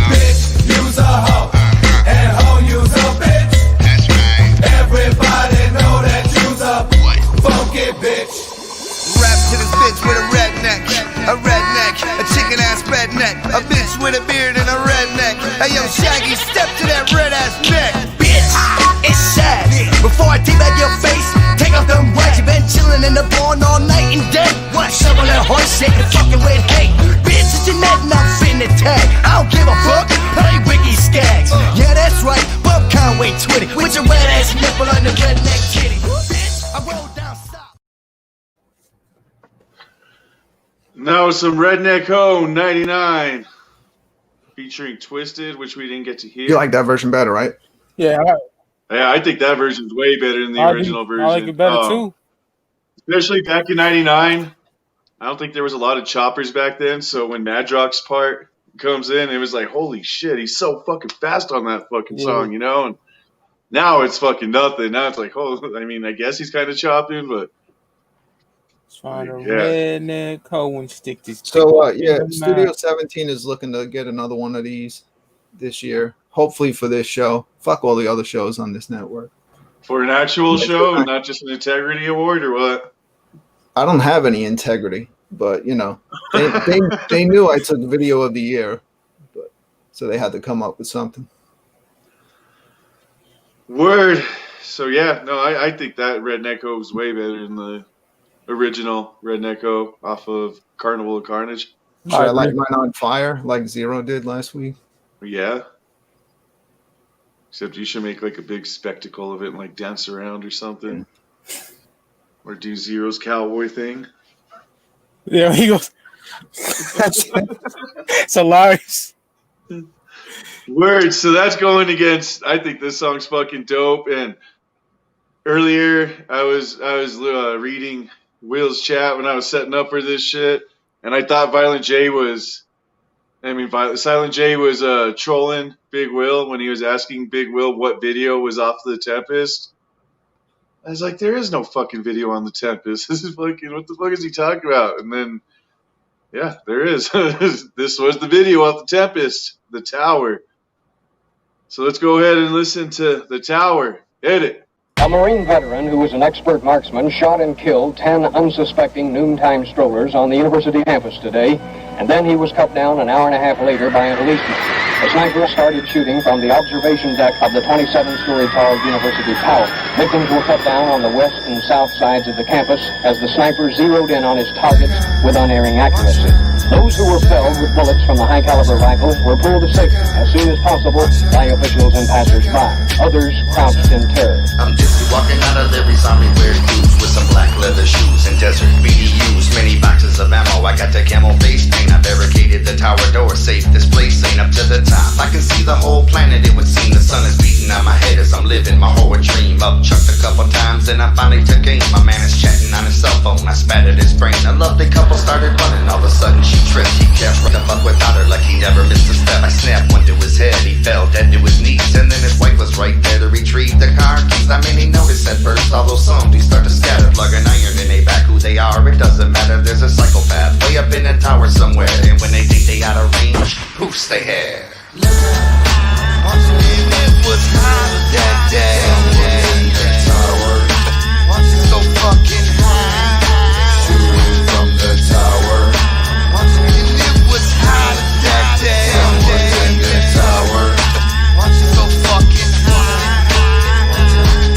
Bitch, you's a hoe. And hoe, you's a bitch. Everybody know that you's a funky bitch. Rap to this bitch with a redneck, a chicken ass redneck, a bitch with a beard and a redneck. Hey yo, Shaggy, step to that red ass neck. Bitch, it's sad. Before I teabag your face, take off them whites. You been chillin' in the barn all night and day. What? Shovel that horse, shake the fucking with hate. Bitch, it's your net and I'm fitting the tag. I don't give a fuck, play Wiki Skags. Yeah, that's right, Bob Conway Twitty with your red ass nipple on the redneck kitty. Bitch, I roll down south. Now some Redneck Ho 99 featuring Twisted, which we didn't get to hear. You like that version better, right? Yeah. Yeah, I think that version's way better than the original version. I like it better too. Especially back in '99. I don't think there was a lot of choppers back then, so when Madrox's part comes in, it was like, holy shit, he's so fucking fast on that fucking song, you know? And now it's fucking nothing. Now it's like, I mean, I guess he's kind of chopping, but Trying to redneck hoe and stick this. So Studio 17 is looking to get another one of these this year. Hopefully for this show. Fuck all the other shows on this network. For an actual show, not just an integrity award or what? I don't have any integrity, but you know, they knew I took video of the year, but so they had to come up with something. Word. So yeah, no, I think that Redneck Ho was way better than the original Redneck Ho off of Carnival of Carnage. Should I light mine on fire like Zero did last week? Yeah. Except you should make like a big spectacle of it and like dance around or something. Or do Zero's cowboy thing. Yeah, he goes. It's hilarious. Word. So that's going against. I think this song's fucking dope. And earlier, I was reading Will's chat when I was setting up for this shit, and I thought Silent J was trolling Big Will when he was asking Big Will what video was off the Tempest. I was like, there is no fucking video on the Tempest. This is fucking, what the fuck is he talking about? And then, yeah, there is. This was the video off the Tempest, The Tower. So let's go ahead and listen to The Tower. Hit it. A Marine veteran who was an expert marksman shot and killed 10 unsuspecting noontime strollers on the university campus today, and then he was cut down an hour and a half later by a policeman. The sniper started shooting from the observation deck of the 27-story tall university tower. Victims were cut down on the west and south sides of the campus as the sniper zeroed in on his targets with unerring accuracy. Those who were felled with bullets from the high-caliber rifle were pulled to safety as soon as possible by officials and passers-by. Others crouched in terror. I'm dizzy walking out of every zombie wear boots with some black leather shoes and desert BDUs. Many boxes of ammo. I got the camel face paint. I barricaded the tower door safe. This place ain't up to the top. I can see the whole planet. It would seem the sun is beating on my head as I'm living my horror dream. Up chucked a couple times and I finally took aim. My man is chatting on his cell phone. I spat at his brain. A lovely couple started running. All of a sudden she tripped. He kept right the fuck without her like he never missed a step. I snapped one to his head. He fell dead to his knees. And then his wife was right there to retrieve the car keys. I mean, he noticed at first, although some do start to scatter. Plug an iron in they back who they are. It doesn't matter. There's a psychopath way up in a tower somewhere. And when they think they out of range, poofs they hair. It was hot that day. In the tower. So fucking high. Shooting from the tower. It was hot that day. In the tower. So fucking high.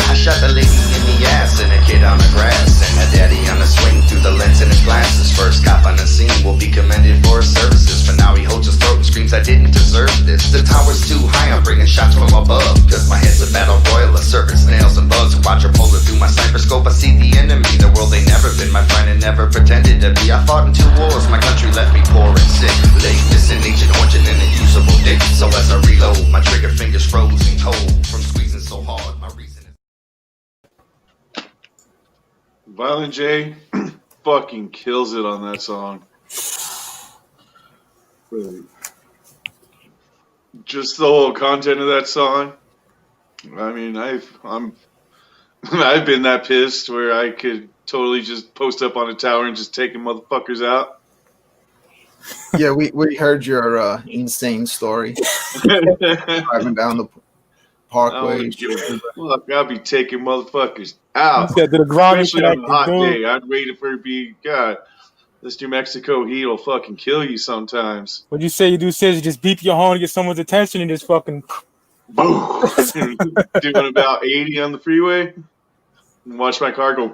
I shot the lady in the ass and a kid on the grass and a daddy on the swing through the lens in his glasses. First cop on the scene will be commended for his services. For now he holds his throat and screams, I didn't deserve this. The tower's too high, I'm bringing shots from above. Cause my head's a battle royal of serpents, snails, and bugs. Quadrupolar through my sniperscope, I see the enemy. The world ain't never been my friend and never pretended to be. I fought in 2 wars, my country left me poor and sick. Late, missing Agent Orange and an unusable dick. So as I reload, my trigger fingers froze and cold from squeezing so hard. My reason is Violent J fucking kills it on that song. Really. Just the whole content of that song. I mean, I've been that pissed where I could totally just post up on a tower and just taking motherfuckers out. Yeah, we heard your insane story. Driving down the parkway. I'll be taking motherfuckers out. You said to the ground, Especially on a hot dude. day. I'd wait for it to be, God, this New Mexico heat will fucking kill you sometimes. What you say you do, Sis, you just beep your horn to get someone's attention and just fucking... Boom. Doing about 80 on the freeway. And watch my car go...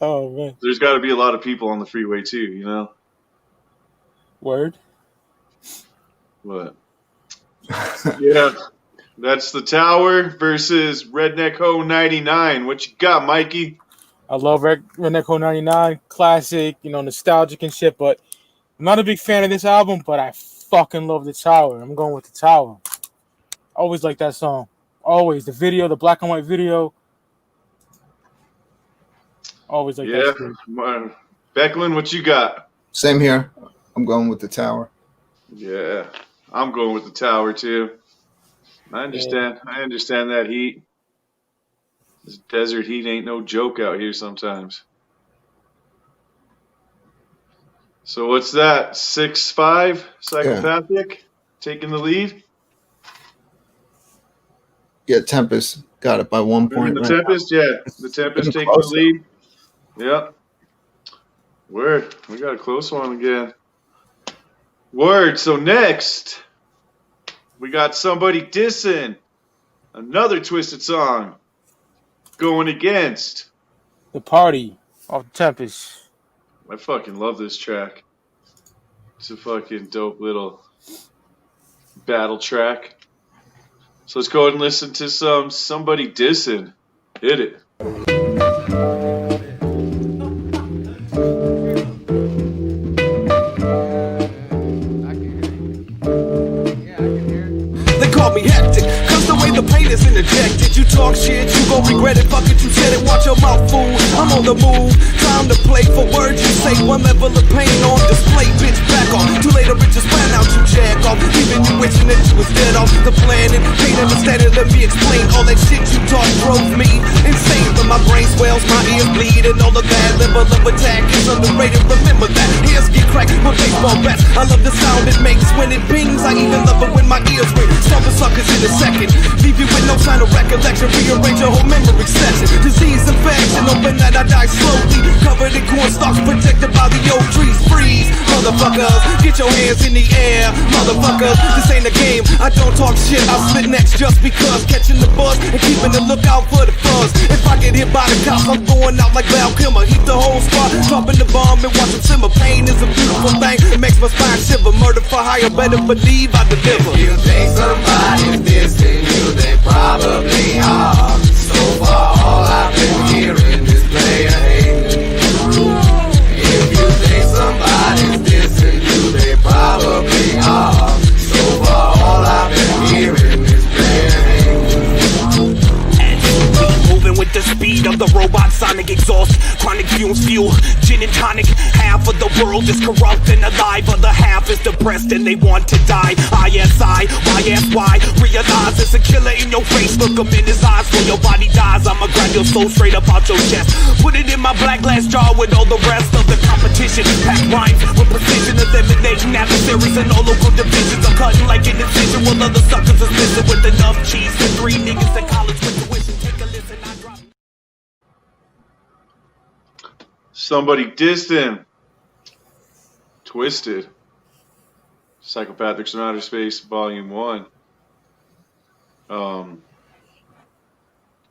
Oh, man. There's got to be a lot of people on the freeway, too, you know? Word? What? Yeah. That's the Tower versus Redneck Ho 99. What you got, Mikey? I love Redneck Ho 99. Classic, you know, nostalgic and shit, but I'm not a big fan of this album, but I fucking love the Tower. I'm going with the Tower. Always like that song. Always. The video, the black and white video. Always like that. Yeah. Becklyn, what you got? Same here. I'm going with the Tower. Yeah. I'm going with the Tower, too. I understand. Yeah. I understand that heat. This desert heat ain't no joke out here sometimes. So what's that? 6-5 Psychopathic taking the lead? Yeah, Tempest got it by 1 point. The Tempest, yeah. The Tempest taking the lead. Yep. Word. We got a close one again. Word. So next, we got Somebody Dissing. Another Twisted song. Going against The Party off Tempest. I fucking love this track. It's a fucking dope little battle track. So let's go ahead and listen to Somebody Dissing. Hit it. They call me hectic, cause the way the pain is interjected. You talk shit, you gon' regret it. Fuck it, you said it, watch your mouth, fool. I'm on the move, time to play for words. You say one level of pain on display, bitch, back off. Too late to just plan out, you jack off. Even you wishing that you was dead off the planet. Can't understand it, let me explain. All that shit you talk drove me insane. But my brain swells, my ears bleed, and all the bad level of attack is underrated. Remember that, ears get cracked with baseball bats. I love the sound it makes when it pings. I even love it when my ears ring. Stomping suckers in a second, leave you with no sign of recollection. Rearrange your whole memory section. Disease infection, open that I die slowly. Covered in cornstalks, protected by the oak trees. Freeze, motherfuckers, get your hands in the air. Motherfuckers, this ain't a game. I don't talk shit, I split next just because. Catching the buzz and keeping the lookout for the fuzz. If I get hit by the cops, I'm going out like Val Kilmer. Heat the whole spot, dropping the bomb and watch them simmer. Pain is a beautiful thing, it makes my spine shiver. Murder for hire, better believe I deliver. If you think somebody's dissing you, they probably are. So far, all I've been hearing is player hating. If you think somebody's dissing you, they probably are. So far, all I've been hearing is player hating. Moving with the speed of the robot sonic exhaust. Chronic fumes fuel, gin and tonic. Half of the world is corrupt and alive. Other half is depressed and they want to die. ISI, YSY, realize it's a killer in your face. Look him in his eyes when your body dies. I'ma grab your soul straight up out your chest. Put it in my black glass jar with all the rest of the competition. Pack rhymes with precision, eliminating adversaries and all local divisions. I'm cutting like an incision while other suckers is missing with enough cheese for 3 niggas in college with tuition. Take a listen, I drop. Somebody Dissing. Twisted. Psychopathics from Outer Space, Volume 1. I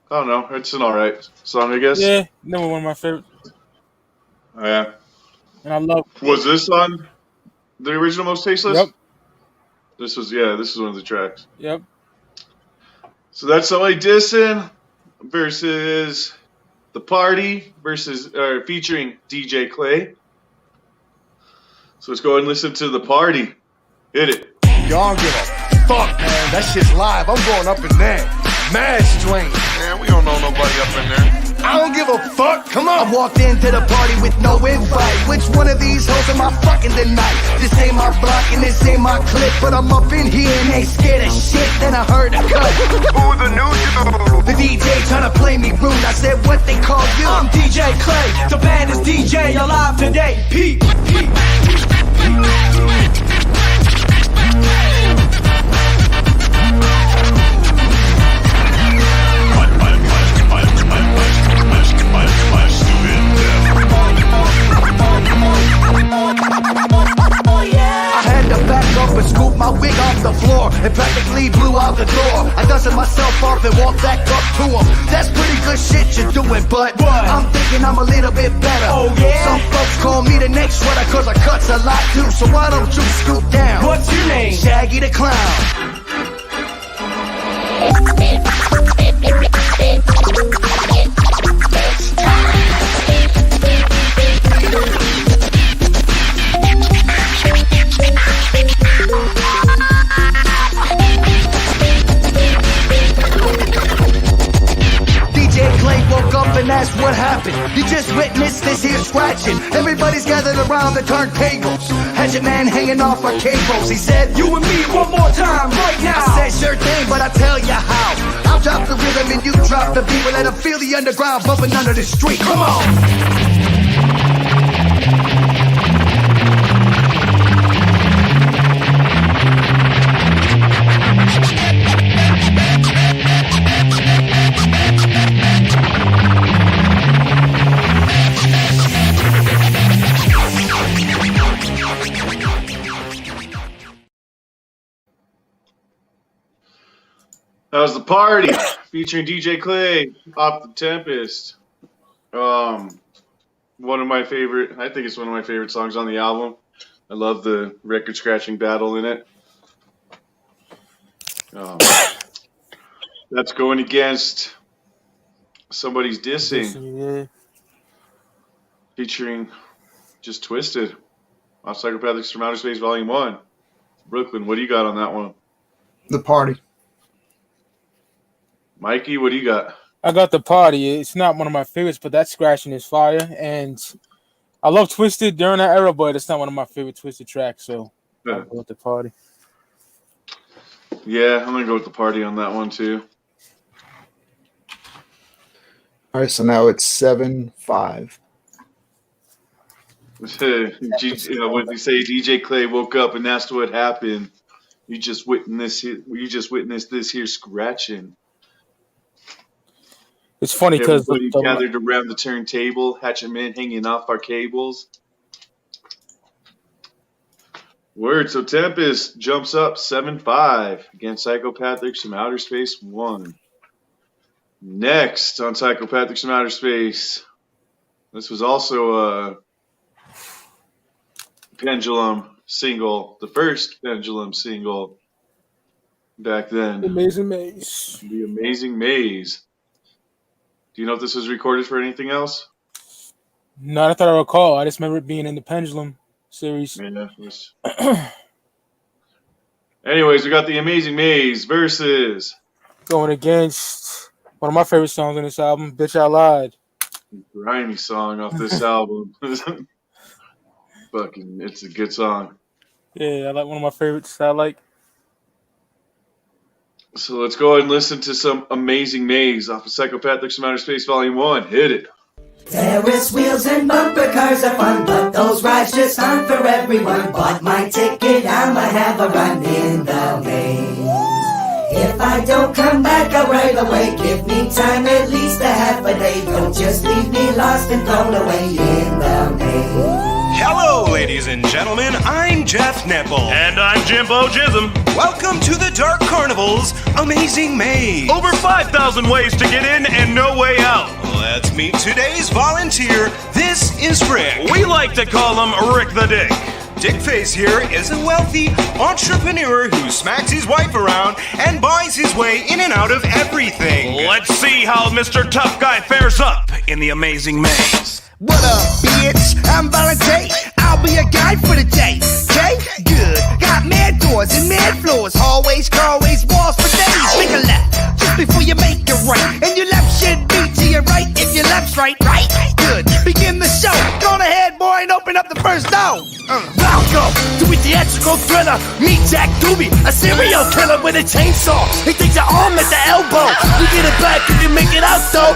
don't know. It's an alright song, I guess. Yeah, never one of my favorites. Oh, yeah. And I love. Was this on the original Most Tasteless? Yep. This was one of the tracks. Yep. So that's Somebody Dissing versus The Party versus featuring DJ Clay. So let's go ahead and listen to The Party. Hit it. Y'all don't give a fuck, man. That shit's live. I'm going up in there. Mad strange. Man, we don't know nobody up in there. I don't give a fuck. Come on. I walked into the party with no invite. Which one of these hoes am I fucking tonight? This ain't my block and this ain't my clique, but I'm up in here and ain't scared of shit. Then then I heard a cut. Who the new dude? The DJ tryna play me rude. I said, what they call you? I'm DJ Clay, the baddest DJ alive today. Pete. And scoop my wig off the floor and practically blew out the door. I dusted myself off and walked back up to him. That's pretty good shit you're doing, but I'm thinking I'm a little bit better. Oh yeah? Some folks call me the next sweater cause I cuts a lot too. So why don't you scoop down? What's your name? Shaggy the Clown. Woke up and asked what happened. You just witnessed this here scratching. Everybody's gathered around the turntables. Hatchet man hanging off our cables. He said, you and me one more time right now. I said, sure thing, but I'll tell you how. I'll drop the rhythm and you drop the beat. We'll let them feel the underground bumping under the street. Come on. That was The Party, featuring DJ Clay off the Tempest. One of my favorite, I think it's one of my favorite songs on the album. I love the record scratching battle in it. That's going against Somebody's Dissing, featuring Just Twisted off Psychopathics from Outer Space Volume 1. Brooklyn, what do you got on that one? The Party. Mikey, what do you got? I got The Party. It's not one of my favorites, but that scratching is fire. And I love Twisted during that era, but it's not one of my favorite Twisted tracks. So I'll go with The Party. Yeah, I'm going to go with The Party on that one, too. All right, so now it's 7-5. What did they say? DJ Clay woke up and asked what happened. You just witnessed this here scratching. It's funny because everybody gathered around the turntable, Hatchet Man hanging off our cables. Word. So Tempest jumps up 7-5 against Psychopathics from Outer Space 1. Next on Psychopathics from Outer Space, this was also a Pendulum single, the first Pendulum single back then. The Amazing Maze. The Amazing Maze. Do you know if this was recorded for anything else? Not that I recall. I just remember it being in the Pendulum series. Yeah, anyways, we got The Amazing Maze versus going against one of my favorite songs on this album, Bitch I Lied. Grimy song off this album. Fucking, it's a good song. Yeah, I like one of my favorites. I like. So let's go ahead and listen to some Amazing Maze off of Psychopathics from Outer Space Volume 1. Hit it. Ferris wheels and bumper cars are fun, but those rides just aren't for everyone. Bought my ticket, I'ma have a run in the maze. If I don't come back out right away, give me time at least a half a day. Don't just leave me lost and thrown away in the maze. Hello, ladies and gentlemen, I'm Jeff Nipple. And I'm Jimbo Jism. Welcome to the Dark Carnival's Amazing Maze. Over 5,000 ways to get in and no way out. Let's meet today's volunteer. This is Rick. We like to call him Rick the Dick. Dickface here is a wealthy entrepreneur who smacks his wife around and buys his way in and out of everything. Let's see how Mr. Tough Guy fares up in the Amazing Maze. What up, bitch? I'm Volunteer. I'll be a guide for the day. Okay? Good. Got mad doors and mad floors. Hallways, carways, walls for days. Make a left just before you make it right. And your left should be to your right if your left's right. Right? Good. Begin the show. Go ahead, boy, and open up the first door. Welcome chainsaw. Do we theatrical thriller? Meet Jack Doobie, a serial killer with a chainsaw. He takes your arm at the elbow. You get it back if you make it out though.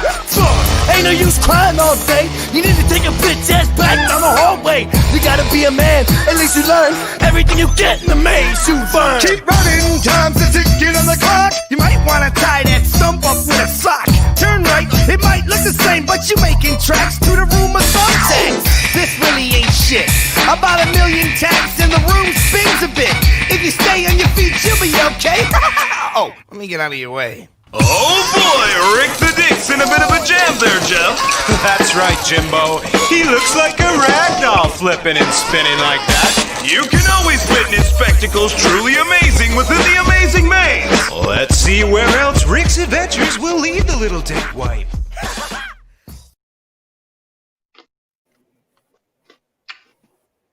Ain't no use crying all day. You need to take a bitch ass back down the hallway. You gotta be a man, at least you learn. Everything you get in the maze, you burn. Keep running, time's a ticking on the clock. You might wanna tie that stump up with a sock. Turn right, it might look the same, but you making tracks to the room of thumbtacks. This really ain't shit. About 1 million taps and the room spins a bit. If you stay on your feet, you'll be okay. Oh, let me get out of your way. Oh boy, Rick the Dick's in a bit of a jam there, Jeff. That's right, Jimbo. He looks like a rag doll flipping and spinning like that. You can always witness spectacles truly amazing within the amazing maze. Let's see where else Rick's adventures will lead the little dickwipe.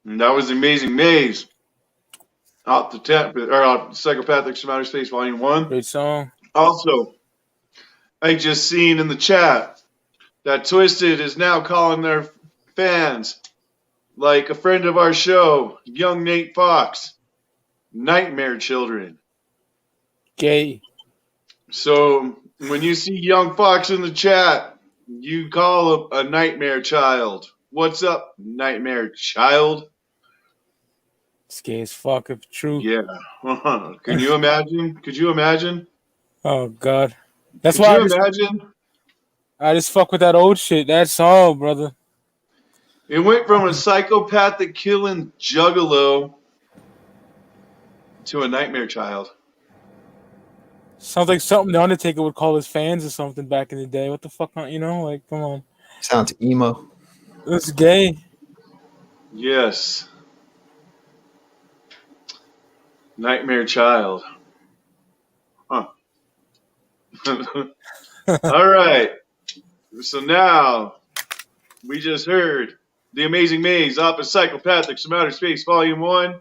And that was the Amazing Maze. Out the Psychopathics from Outer Space Volume 1. Great song. Also, I just seen in the chat that Twisted is now calling their fans, like a friend of our show, young Nate Fox, nightmare children. Gay. So when you see young Fox in the chat, you call a nightmare child. What's up, nightmare child? It's gay as fuck if true. Yeah. Can you imagine? Could you imagine? Oh God. That's Could why you imagine? I just fuck with that old shit. That's all, brother. It went from a psychopathic killing juggalo to a nightmare child. Sounds like something the Undertaker would call his fans or something back in the day. What the fuck, you know? Like, come on. Sounds emo. It's gay. Yes. Nightmare child. Huh. All right. So now we just heard The Amazing Maze off of Psychopathics from Outer Space Volume 1.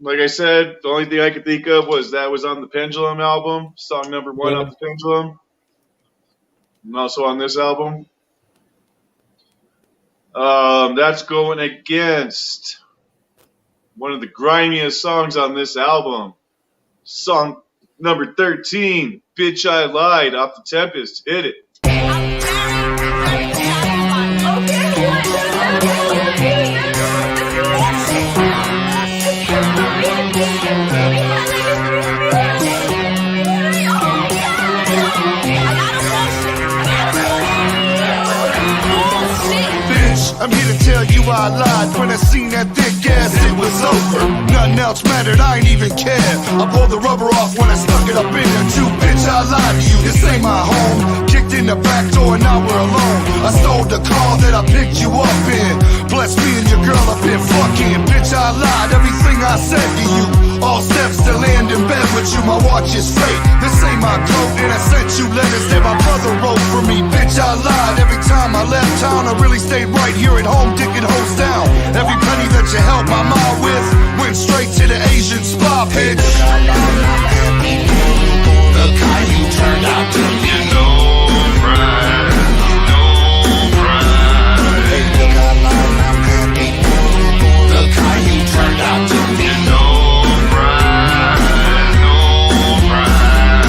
Like I said, the only thing I could think of was that was on the Pendulum album, song number 1 off the Pendulum. And also on this album. That's going against one of the grimiest songs on this album. Song number 13, Bitch I Lied, off the Tempest. Hit it. I'm here to tell you I lied. When I seen that thick ass, it was over. Nothing else mattered, I ain't even care. I pulled the rubber off when I stuck it up in there too. Bitch, I lied to you, this ain't my home. Kicked in the back door and now we're alone. I stole the car that I picked you up in. Bless me and your girl have been fucking. Bitch, I lied, everything I said to you. All steps to land in bed with you, my watch is fake. This ain't my coat, and I sent you letters that my brother wrote for me. Bitch, I lied, every time I left town, I really stayed right here at home, dicking hoes down. Every penny that you helped my mom with went straight to the Asian spa, bitch. Look how you turned out to be. No pride, no pride. Hey, look how long I'm happy. Look how you turned out to be. No pride, no pride.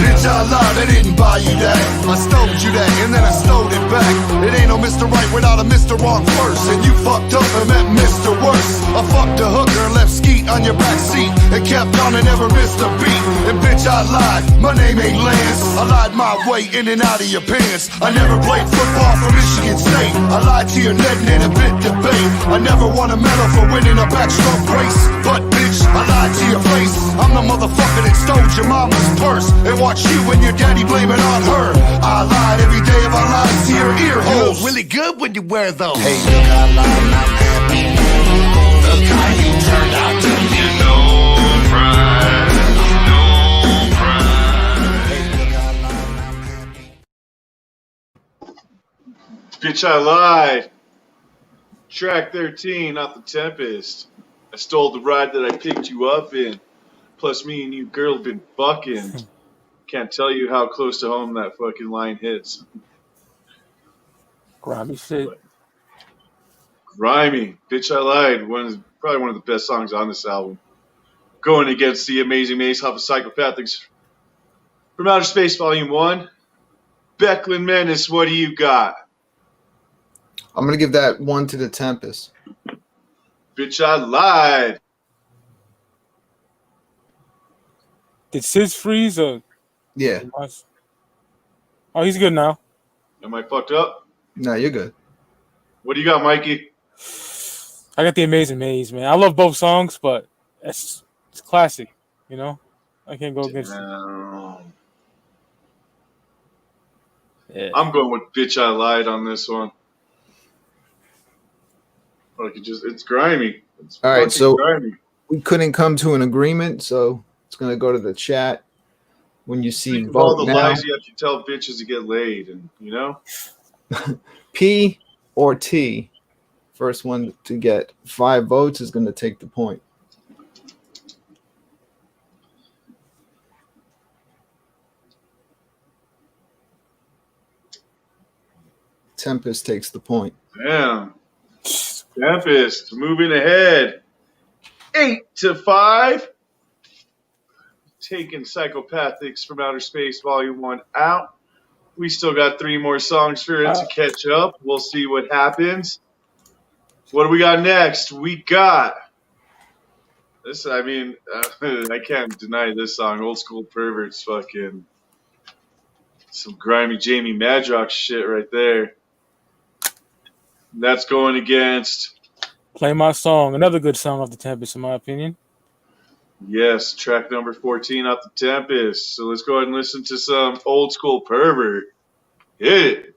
Bitch, I lied, I didn't buy you that. I stole you that, and then I stole it back. It ain't no Mr. Right without a Mr. Wrong first. And you fucked up and met Mr. Worse. I fucked a hooker and left Skeet on your back seat. And kept on and never missed a beat. And bitch, I lied, my name ain't Lance. I lied my way in and out of your pants. I never played football for Michigan State. I lied to your net and a bit debate. I never won a medal for winning a backstroke race. But bitch, I lied to your face. I'm the motherfucker that stole your mama's purse. And watch you and your daddy blame it on her. I lied every day of our lives to your ear holes. You look really good when you wear those. Hey, look how long I'm happy. Look how you turned out to be. No pride, no pride. Hey, look how long I'm happy. Bitch, I lied. Track 13 off the Tempest. I stole the ride that I picked you up in. Plus, me and you, girl, have been fucking. Can't tell you how close to home that fucking line hits. Grimy shit. Grimy, Bitch I Lied, probably one of the best songs on this album. Going against the Amazing Mace off of Psychopathics from Outer Space Volume 1. BklynMenace, what do you got? I'm going to give that one to the Tempest. Bitch I Lied. Did Sis freeze or? Yeah. Oh, he's good now. Am I fucked up? No, you're good. What do you got, Mikey? I got the Amazing Maze, man. I love both songs, but it's classic, you know? I can't go against it. Yeah. I'm going with Bitch I Lied on this one. Like it's grimy. It's all right, so grimy. We couldn't come to an agreement, so it's going to go to the chat. When you see Think of vote all the now, lies you have to tell bitches to get laid, and you know, P or T, first one to get 5 votes is going to take the point. Tempest takes the point. Damn. Tempest moving ahead, 8-5. Taking Psychopathics from Outer Space Volume 1 out. We still got 3 more songs for it to catch up. We'll see what happens. What do we got next? We got this. I mean, I can't deny this song. Old School Perverts, fucking some grimy Jamie Madrox shit right there. And that's going against Play My Song, another good song off the Tempest, in my opinion. Yes, track number 14 off the Tempest. So let's go ahead and listen to some Old School Pervert. Hit it.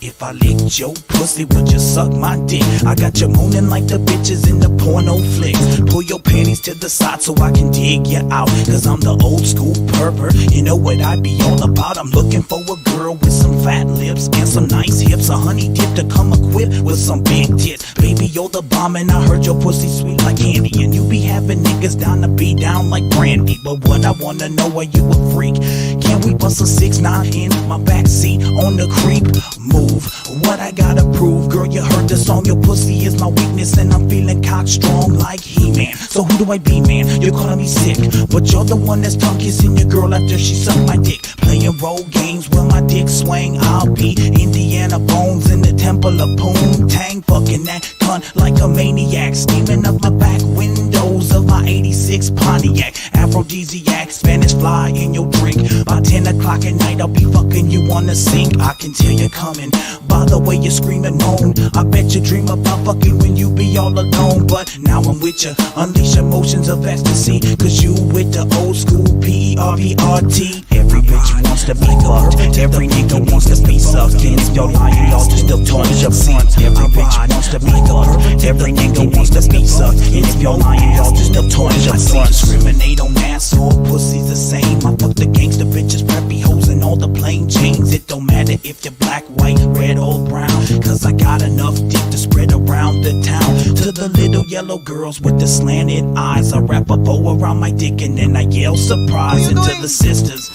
If I licked your pussy, would you suck my dick? I got you moaning like the bitches in the porno flicks. Pull your panties to the side so I can dig you out. Cause I'm the old school pervert. You know what I be all about? I'm looking for a girl with some fat lips and some nice hips. A honey dip to come equipped with some big tits. Baby, you're the bomb and I heard your pussy sweet like candy. And you be having niggas down to be down like brandy. But what I wanna know, are you a freak? Can we bust a 6'9" in my backseat on the creep? Move. What I gotta prove, girl, you heard the song. Your pussy is my weakness and I'm feeling cock strong like He-Man. So who do I be, man? You're calling me sick, but you're the one that's tongue kissing your girl after she sucked my dick. Playing role games while my dick swing. I'll be Indiana Bones in the temple of Poontang, fucking that cunt like a maniac, steaming up my back windows of my 86 Pontiac. Aphrodisiac, Spanish fly in your drink. By 10 o'clock at night I'll be fucking you on the sink. I can tell you're coming by the way you scream and moan. I bet you dream about fucking when you be all alone. But now I'm with you, unleash emotions of ecstasy. Cause you with the old school P-E-R-V-R-T. Every bitch wants to be fucked, every nigga wants to be sucked. And if you're lying, y'all just still torn your seat. Every bitch wants to be fucked, every nigga wants to be sucked. And if you're lying, y'all just still torn your seat. Discriminate on ass or pussy's the same. I fuck the gangster bitches, preppy hoes, and all the plain chains. It don't matter if you're black, white, red or brown. Cause I got enough dick to spread around the town. To the little yellow girls with the slanted eyes, I wrap a bow around my dick and then I yell surprise. And to the sisters,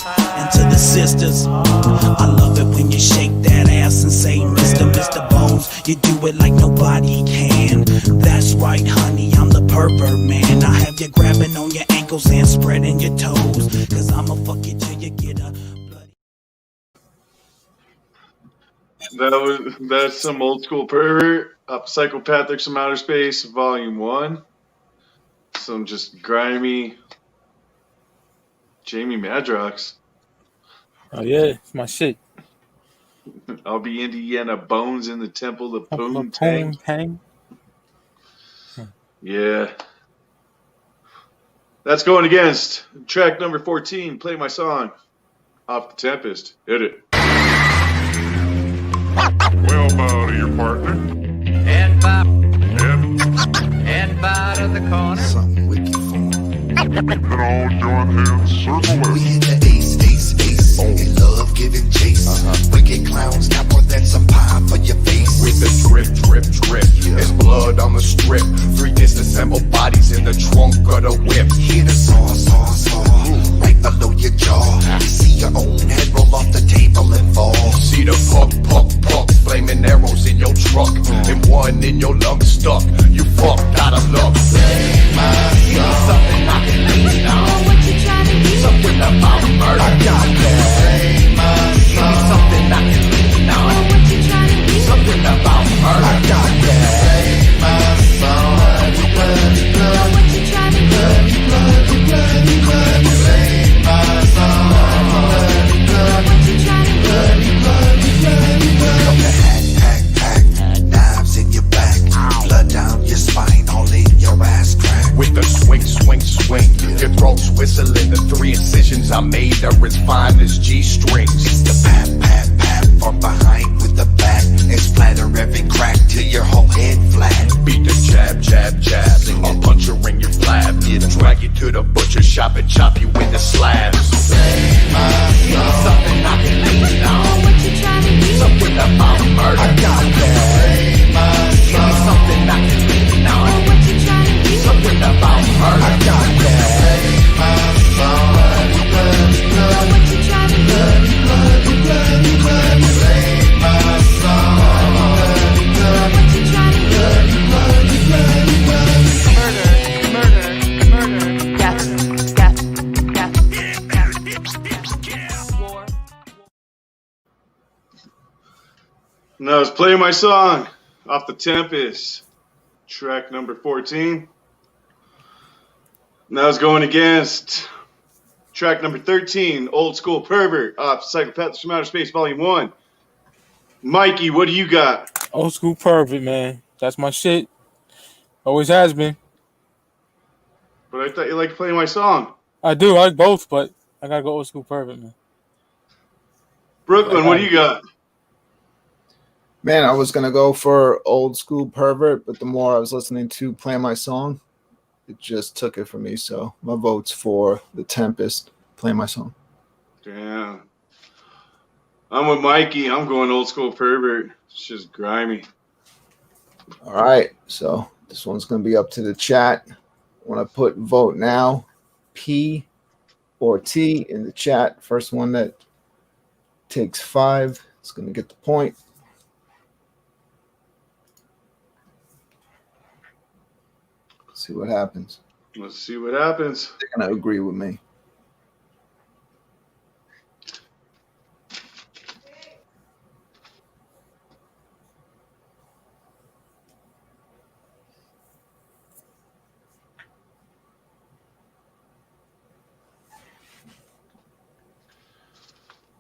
I love it when you shake that ass and say Mr. Bones. You do it like nobody can. That's right, honey, I'm the pervert man. I have you grabbing on your ankles and spreading your toes. Cause I'ma fuck you till you get a That's some Old School Pervert. Psychopathics from Outer Space, Volume 1. Some just grimy Jamie Madrox. Oh yeah, it's my shit. I'll be Indiana Bones in the temple of Poontang. Yeah. That's going against track number 14, Play My Song, off the Tempest. Hit it. Well, bow to your partner. And bow to the corner. Something wicked for him. And all join hands, circle We it. in the ace. In love giving chase. Wicked clowns got more than some pie for your face. With the drip. There's blood on the strip. 3 disassembled bodies in the trunk of the whip. Hear the saw. Right below your jaw. You see your own head roll off the table and fall. See the puck. Flaming arrows in in your lungs stuck. You fucked out of luck. Play my song. Give me something I can lean on. What you trying to do? Something about murder. I got that. Play my song. Give me something I can lean on. What you trying to do? Something about murder. I got that. Play my song. Bloody, bloody, what you trying to do? Bloody, bloody, bloody, bloody. Play my song. Bloody, bloody, what you trying to do? Bloody, bloody, bloody, bloody. Hack, knives in your back, blood down your spine, all in your ass crack. With the swing, your throat's whistling. The 3 incisions I made are as fine as G-strings. It's the pat, from behind with the bat, and splatter every crack till your whole head flat. Beat the jab, I'll punch her in your flab. Drag you to the butcher shop and chop you into slabs. Play my song. Give me something I can lean on. What you trying to do? Something about murder. I got that. Play my song. Give me something I can lean on. What you trying to do? Something about murder. I got that. Play my song. Bloody, bloody, bloody. What you trying to do? Bloody, bloody, bloody. Play my song. Bloody, bloody. What you trying to do? Bloody, bloody, bloody. Murder. And I was playing my song off the Tempest, track number 14. And I was going against track number 13, Old School Pervert, off Psychopathics from Outer Space, Volume 1. Mikey, what do you got? Old School Pervert, man. That's my shit. Always has been. But I thought you liked playing my song. I do. I like both, but I gotta go Old School Pervert, man. Brooklyn, what do you got? Man, I was gonna go for Old School Pervert, but the more I was listening to Play My Song, it just took it from me. So my vote's for the Tempest, Play My Song. Damn. I'm with Mikey. I'm going Old School Pervert. It's just grimy. All right, so this one's gonna be up to the chat. When I put vote now, P or T in the chat, first one that takes 5 is gonna get the point. See what happens. Let's see what happens. They're gonna agree with me.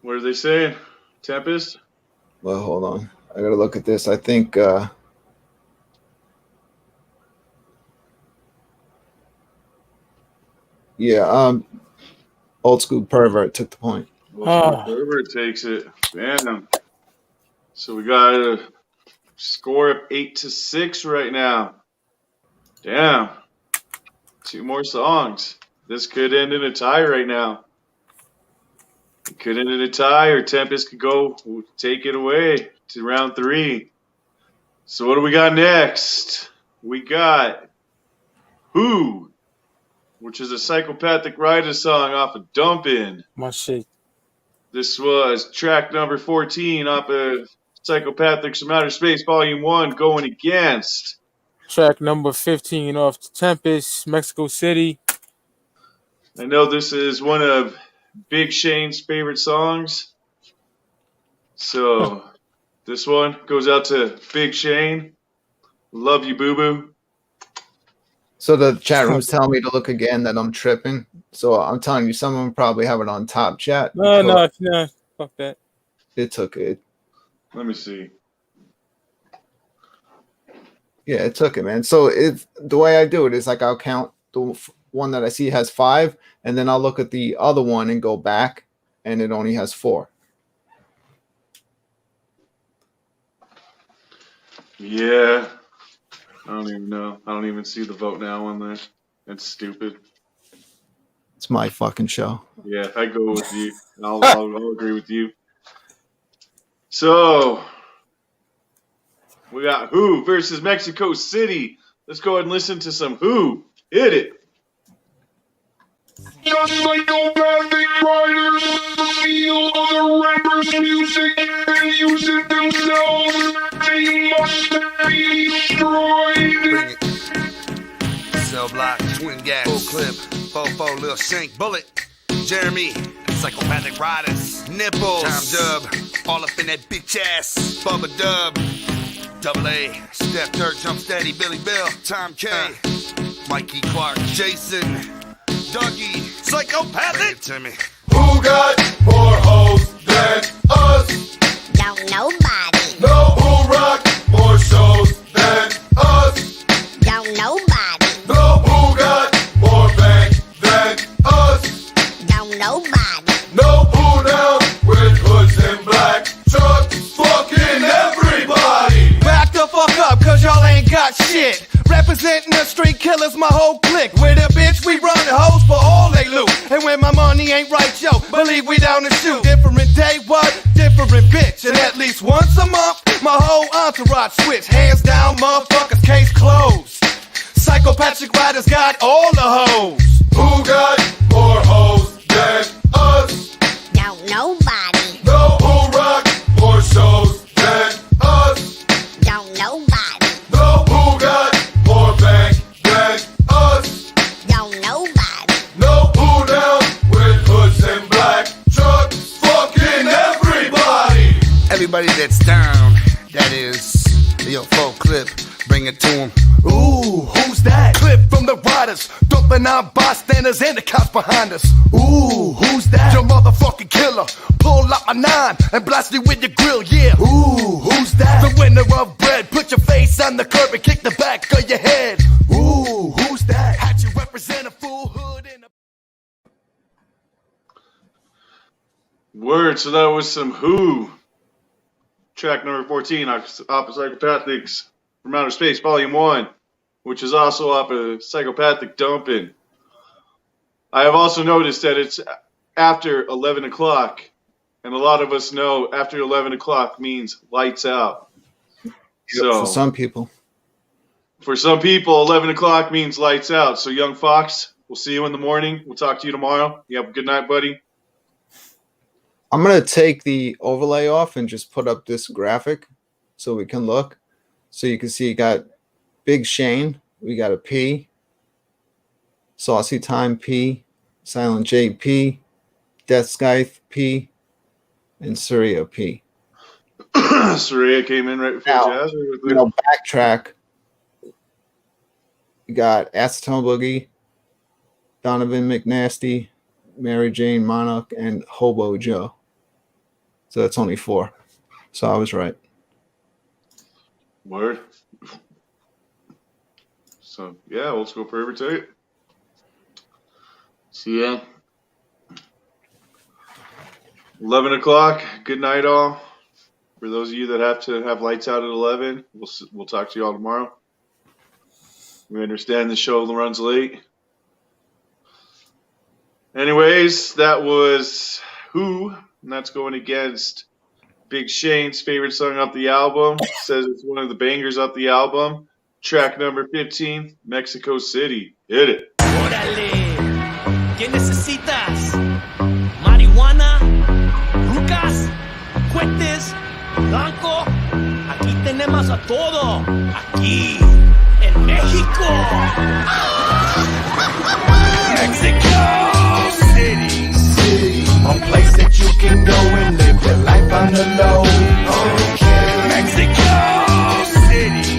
What are they saying? Tempest? Well, hold on. I gotta look at this. I think Old School Pervert took the point. Old School Pervert takes it. Damn. So we got a score of 8-6 right now. Damn. 2 more songs. This could end in a tie right now. It could end in a tie, or Tempest could go take it away to round 3. So what do we got next? We got Who, which is a Psychopathic Rider song off of Dumpin'. My shit. This was track number 14 off of Psychopathics from Outer Space, Volume 1, going against track number 15 off the Tempest, Mexico City. I know this is one of Big Shane's favorite songs. So this one goes out to Big Shane. Love you, boo-boo. So the chat room's telling me to look again that I'm tripping. So I'm telling you, someone probably have it on top chat. No, fuck that. It took it. Let me see. Yeah, it took it, man. So the way I do it is like I'll count the one that I see has 5, and then I'll look at the other one and go back, and it only has 4. Yeah. I don't even know. I don't even see the vote now on there. That's stupid. It's my fucking show. Yeah, if I go with you, I'll agree with you. So we got Who versus Mexico City. Let's go ahead and listen to some Who. Hit it. The psychopathic writers feel other rappers' music and use it themselves. They must be destroyed. Bring it. Cell block, twin gas, full clip, 4-4, Lil Shank, bullet. Jeremy, psychopathic riders, nipples, Tom Dub, all up in that bitch ass, Bubba Dub, Double A, Steph Dirt, Jump Steady, Billy Bill, Tom K, Mikey Clark, Jason, Dougie, psychopathic. To me. Who got more hoes than us? Don't nobody. No, who rock more shows than us? Don't nobody. No, who got more bank than us? Don't nobody. No, who down with hoods and black trucks? Fucking everybody. Back the fuck up, cause y'all ain't got shit. Representing the street killers, my whole clique. With a bitch, we run the hoes for all they loot. And when my money ain't right, yo, believe we down to shoot. Different day, what? Different bitch. And at least once a month, my whole entourage switch. Hands down, motherfuckers, case closed. Psychopathic riders got all the hoes. Who got more hoes than us? Don't nobody. No, who rock more shows than us? Don't nobody. No, who got more bank than us? Don't nobody. No, who down with hoods and black trucks? Fucking everybody. Everybody that's down, that is, yo, full clip, bring it to him. Ooh, who's that? Clip from the riders, dumping on bystanders and the cops behind us. Ooh, who's that? Your motherfucking killer. Pull out my 9 and blast you with your grill, yeah. Ooh, who's that? The winner of bread. Put your face on the curb and kick the back of your head. Ooh, who's that? Had you represent a full hood in a... Word, so that was some Who. Track number 14, off Psychopathics from Outer Space, Volume 1, which is also off of Psychopathic Dumpin'. I have also noticed that it's after 11 o'clock, and a lot of us know after 11 o'clock means lights out. So For some people. For some people, 11 o'clock means lights out. So, Young Fox, we'll see you in the morning. We'll talk to you tomorrow. You have a good night, buddy. I'm going to take the overlay off and just put up this graphic so we can look. So you can see you got Big Shane. We got a P. Saucy Time P. Silent J P. Death Scythe P. And Surya P. Surya came in right before Jazz. Backtrack. You got Acetone Boogie, Donovan McNasty, Mary Jane Monarch, and Hobo Joe. So that's only 4. So I was right. Word. So, yeah, let's go for every tape. See ya. 11 o'clock. Good night, all. For those of you that have to have lights out at 11, we'll talk to you all tomorrow. We understand the show runs late. Anyways, that was Who, and that's going against Big Shane's favorite song off the album. Says it's one of the bangers off the album. Track number 15, Mexico City. Hit it. Órale, ¿qué necesitas? Marihuana, rucas, cohetes, blanco. Aquí tenemos a todo. Aquí, en México. Mexico City, a place that you can go and live your life on the low. Okay. Mexico City,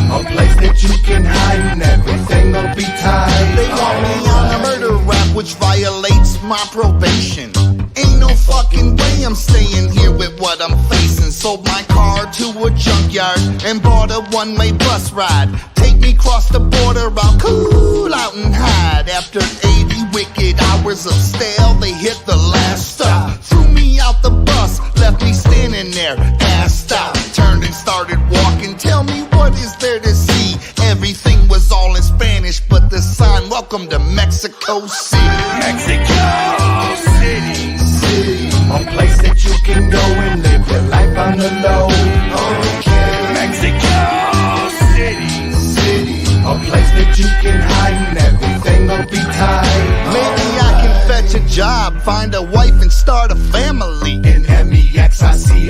a place that you can hide and everything will be tight. They want me on a murder rap, which violates my probation. Ain't no fucking way I'm staying here with what I'm facing. Sold my car to a junkyard and bought a one-way bus ride. Take me cross the border, I'll cool out and hide. After 80 wicked hours of stale, they hit the last stop. Threw me out the bus, left me standing there, assed out. Turned and started walking, tell me what is there to see? Everything was all in Spanish, but the sign, welcome to Mexico City. Mexico City, a place that you can go and live your life on the low. Okay. Mexico City, a place that you can hide and everything will be tight. Maybe I can fetch a job, find a wife and start a family. In MEXICOCITY.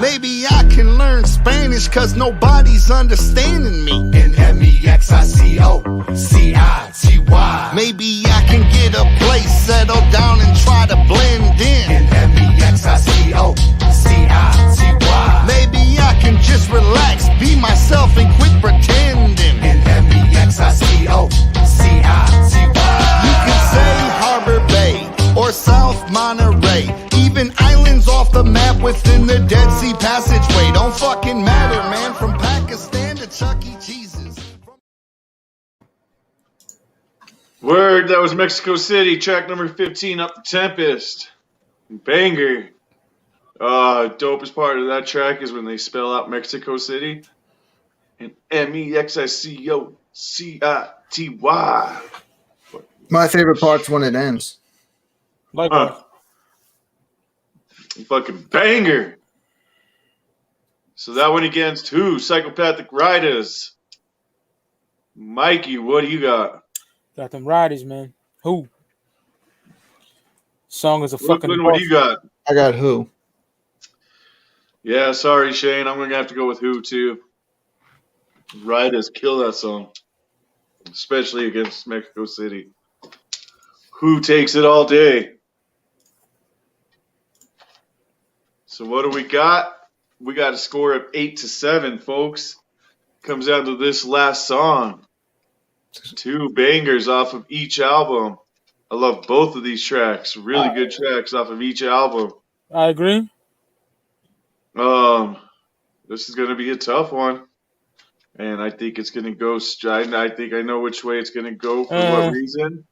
Maybe I can learn Spanish English cause nobody's understanding me. N-M-E-X-I-C-O-C-I-T-Y. Maybe I can get a place, settle down and try to blend in. N-M-E-X-I-C-O-C-I-T-Y. Maybe I can just relax, be myself and quit pretending. N-M-E-X-I-C-O-C-I-T-Y. You can say Harbor Bay or South Monterey, even islands off the map within the Dead Sea Passageway. Don't fucking matter, man, from Pakistan to Chuck E. Cheese's. Word, that was Mexico City, track number 15, Up the Tempest. Banger. Dopest part of that track is when they spell out Mexico City. And M-E-X-I-C-O-C-I-T-Y. My favorite part's when it ends. Fucking banger. So that went against who? Psychopathic Riders. Mikey, what do you got? Got them Riders, man. Who? Song is a fucking. Brooklyn, what do you got? I got Who. Yeah, sorry, Shane. I'm gonna have to go with Who too. Riders kill that song, especially against Mexico City. Who takes it all day? So what do we got? We got a score of 8-7, folks. Comes down to this last song. 2 bangers off of each album. I love both of these tracks. Really good tracks off of each album. I agree. This is going to be a tough one. And I think it's going to go straight. I think I know which way it's going to go for what reason.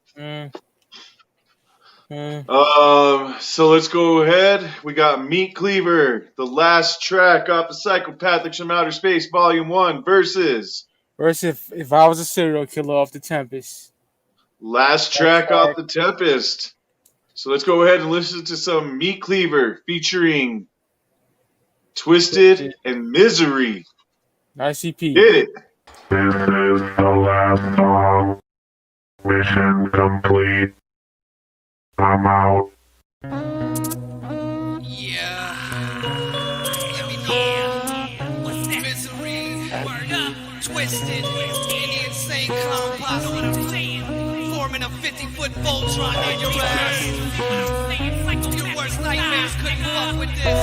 So let's go ahead. We got Meat Cleaver, the last track off the Psychopathics from Outer Space, Volume 1, versus if I was a serial killer off the Tempest. Last track off the Tempest. So let's go ahead and listen to some Meat Cleaver featuring Twisted and Misery. ICP. Hit it. This is the last song. Mission complete. I'm out. Twisted, any insane clown posse, forming a 50-foot Voltron in your ass. Your worst nightmares couldn't fuck with this.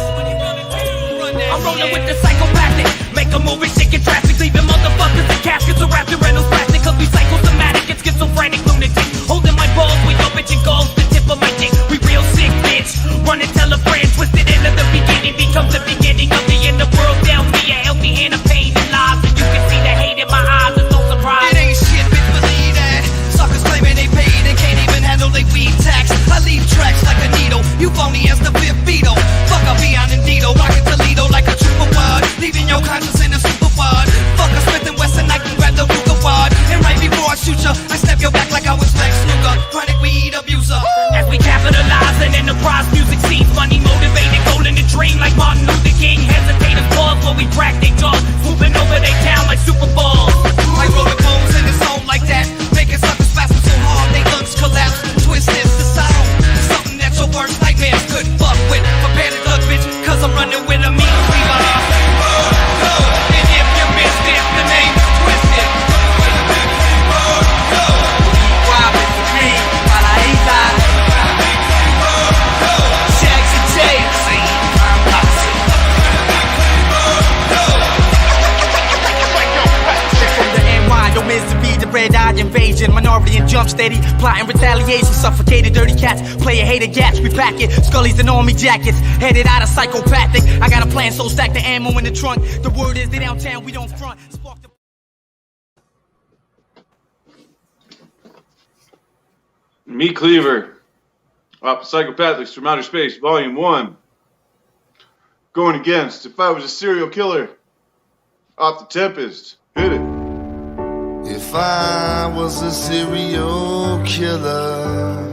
I'm rolling with the psychopathic, make a movie, shaking traffic, leaving motherfuckers in caskets or wrapped in rentals plastic. Cause we psychosomatic and schizophrenic lunatics, holding my balls with your bitch and goals, the tip of my dick. We real sick, bitch. Run and tell a friend, twisted into the beginning becomes the beginning of the end of world. Down me a healthy hand of pain and lies, and you can see the hate in my eyes. It's no surprise. It ain't shit, bitch, believe that. Suckers claiming they paid and can't even handle they weed tax. I leave tracks like a needle. You phony as the fifth Beatle. Fuck a Beyond and Dito, rockin' Toledo like a trooper wad, leaving your conscience in a super wad. Fuck a Smith and Wesson, I can grab the Ruger wad. And right before I shoot ya, I snap your back like I was Lex Luger, chronic weed abuser. As we capitalize and enterprise music scenes, money motivated, golden to dream like Martin Luther King. Hesitative pause while we crack they jaws, swooping over they town like Super Balls. Like rolling bones in the zone like that, making suckers spasm so hard they lungs collapse. Twisted the sound, something that your worst nightmares could fuck with. Prepare to duck, bitch, cause I'm running with a meat cleaver. And if you missed it, the name's Twisted. Robbing for me, while I ain't lying. Shags and J's, I'm posse. From the NY, don't miss the beat, the red-eyed invasion. Minority and jump steady, plotting retaliation. Suffocated dirty cats, player hated gats. We pack it, Scully's and army jackets. Headed out of psychopathic. I got a plan, so stack the ammo in the trunk. The word is they downtown, we don't front. Spark the Meat Cleaver off Psychopathics from Outer Space, Volume 1. Going against If I Was a Serial Killer off the Tempest. Hit it. If I was a serial killer,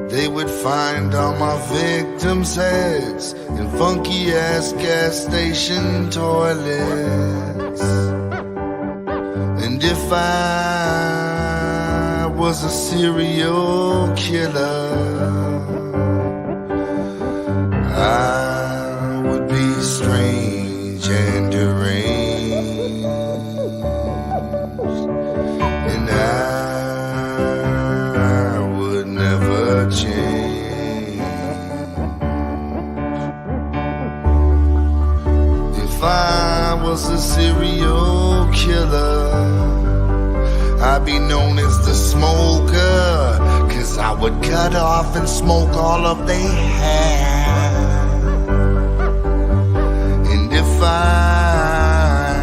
they would find all my victims' heads in funky ass gas station toilets. And if I was a serial killer, I would be strange and deranged. was a serial killer, I'd be known as the smoker, 'cause I would cut off and smoke all of their hair. And if I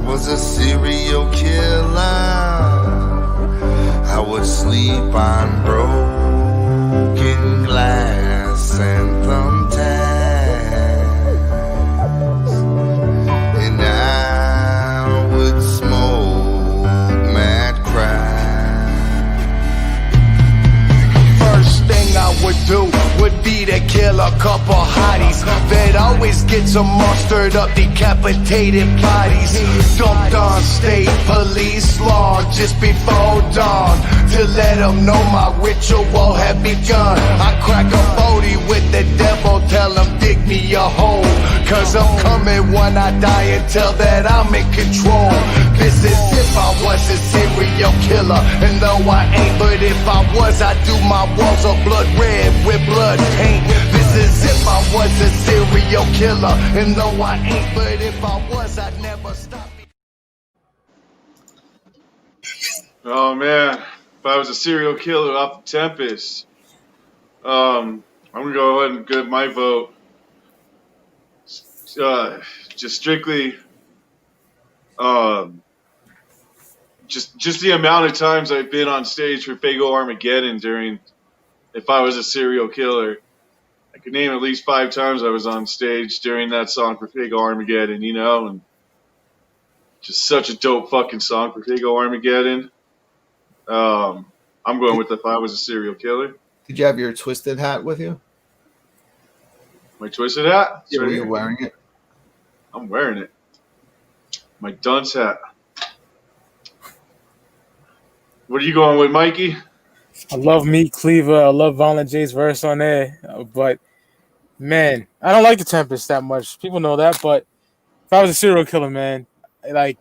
was a serial killer, I would sleep on broken glass and thumbtacks, and I would smoke mad crack. First thing I would do would be to kill a couple hotties that always gets them all stirred up, decapitated bodies dumped on state police lawn just before dawn, to let them know my ritual had begun. I crack a 40 with the devil, tell him dig me a hole, 'cause I'm coming when I die and tell that I'm in control. This is if I was a serial killer, and though I ain't, but if I was, I'd do my walls of blood red with blood paint. This is if I was a serial killer, and though I ain't, but if I was, I'd never stop. Oh man, if I was a serial killer off the Tempest, I'm gonna go ahead and give my vote. Just strictly, just the amount of times I've been on stage for Fago Armageddon during. If I was a serial killer, I could name at least 5 times I was on stage during that song for Fago Armageddon, you know, and just such a dope fucking song for Fago Armageddon. I'm going with if I was a serial killer. Did you have your twisted hat with you? My twisted hat? Yeah, were you wearing it? I'm wearing it. My dunce hat. What are you going with, Mikey? I love Meat Cleaver. I love Violent J's verse on there. But, man, I don't like the Tempest that much. People know that. But if I was a serial killer, man, like,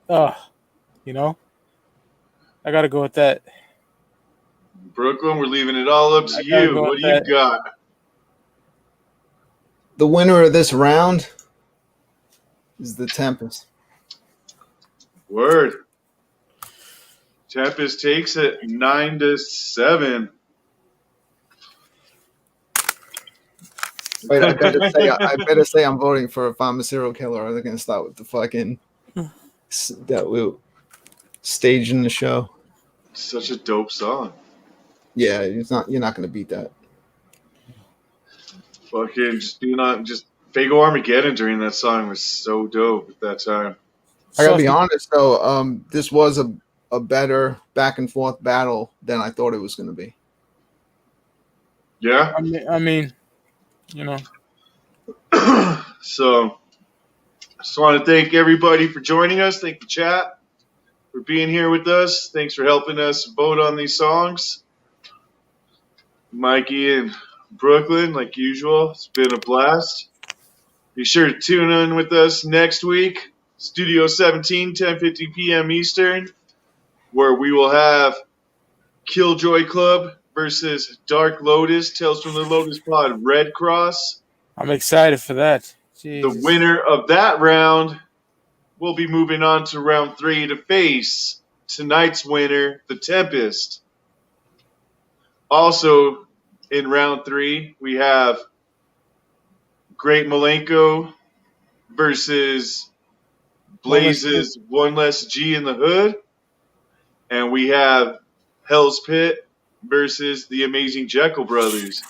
you know, I got to go with that. Brooklyn, we're leaving it all up to you. What do you got? The winner of this round is the Tempest. Word. Tempest takes it 9-7. Wait, I better say I'm voting for if I'm a serial killer, or they're gonna start with the fucking that we staging the show. Such a dope song. Yeah, you're not gonna beat that. Fucking just being on Fago Armageddon during that song was so dope at that time. I gotta be honest though, this was a better back and forth battle than I thought it was gonna be. Yeah? I mean, you know. So I just want to thank everybody for joining us. Thank you, chat, for being here with us. Thanks for helping us vote on these songs. Mikey and Brooklyn, like usual, it's been a blast. Be sure to tune in with us next week, Studio 17, 10:50 p.m. Eastern, where we will have Killjoy Club versus Dark Lotus, Tales from the Lotus Pod, Red Cross. I'm excited for that. Jesus. The winner of that round will be moving on to round 3 to face tonight's winner, the Tempest. Also, in round 3, we have Great Malenko versus Blaze's One Less G in the Hood. And we have Hell's Pit versus the Amazing Jekyll Brothers.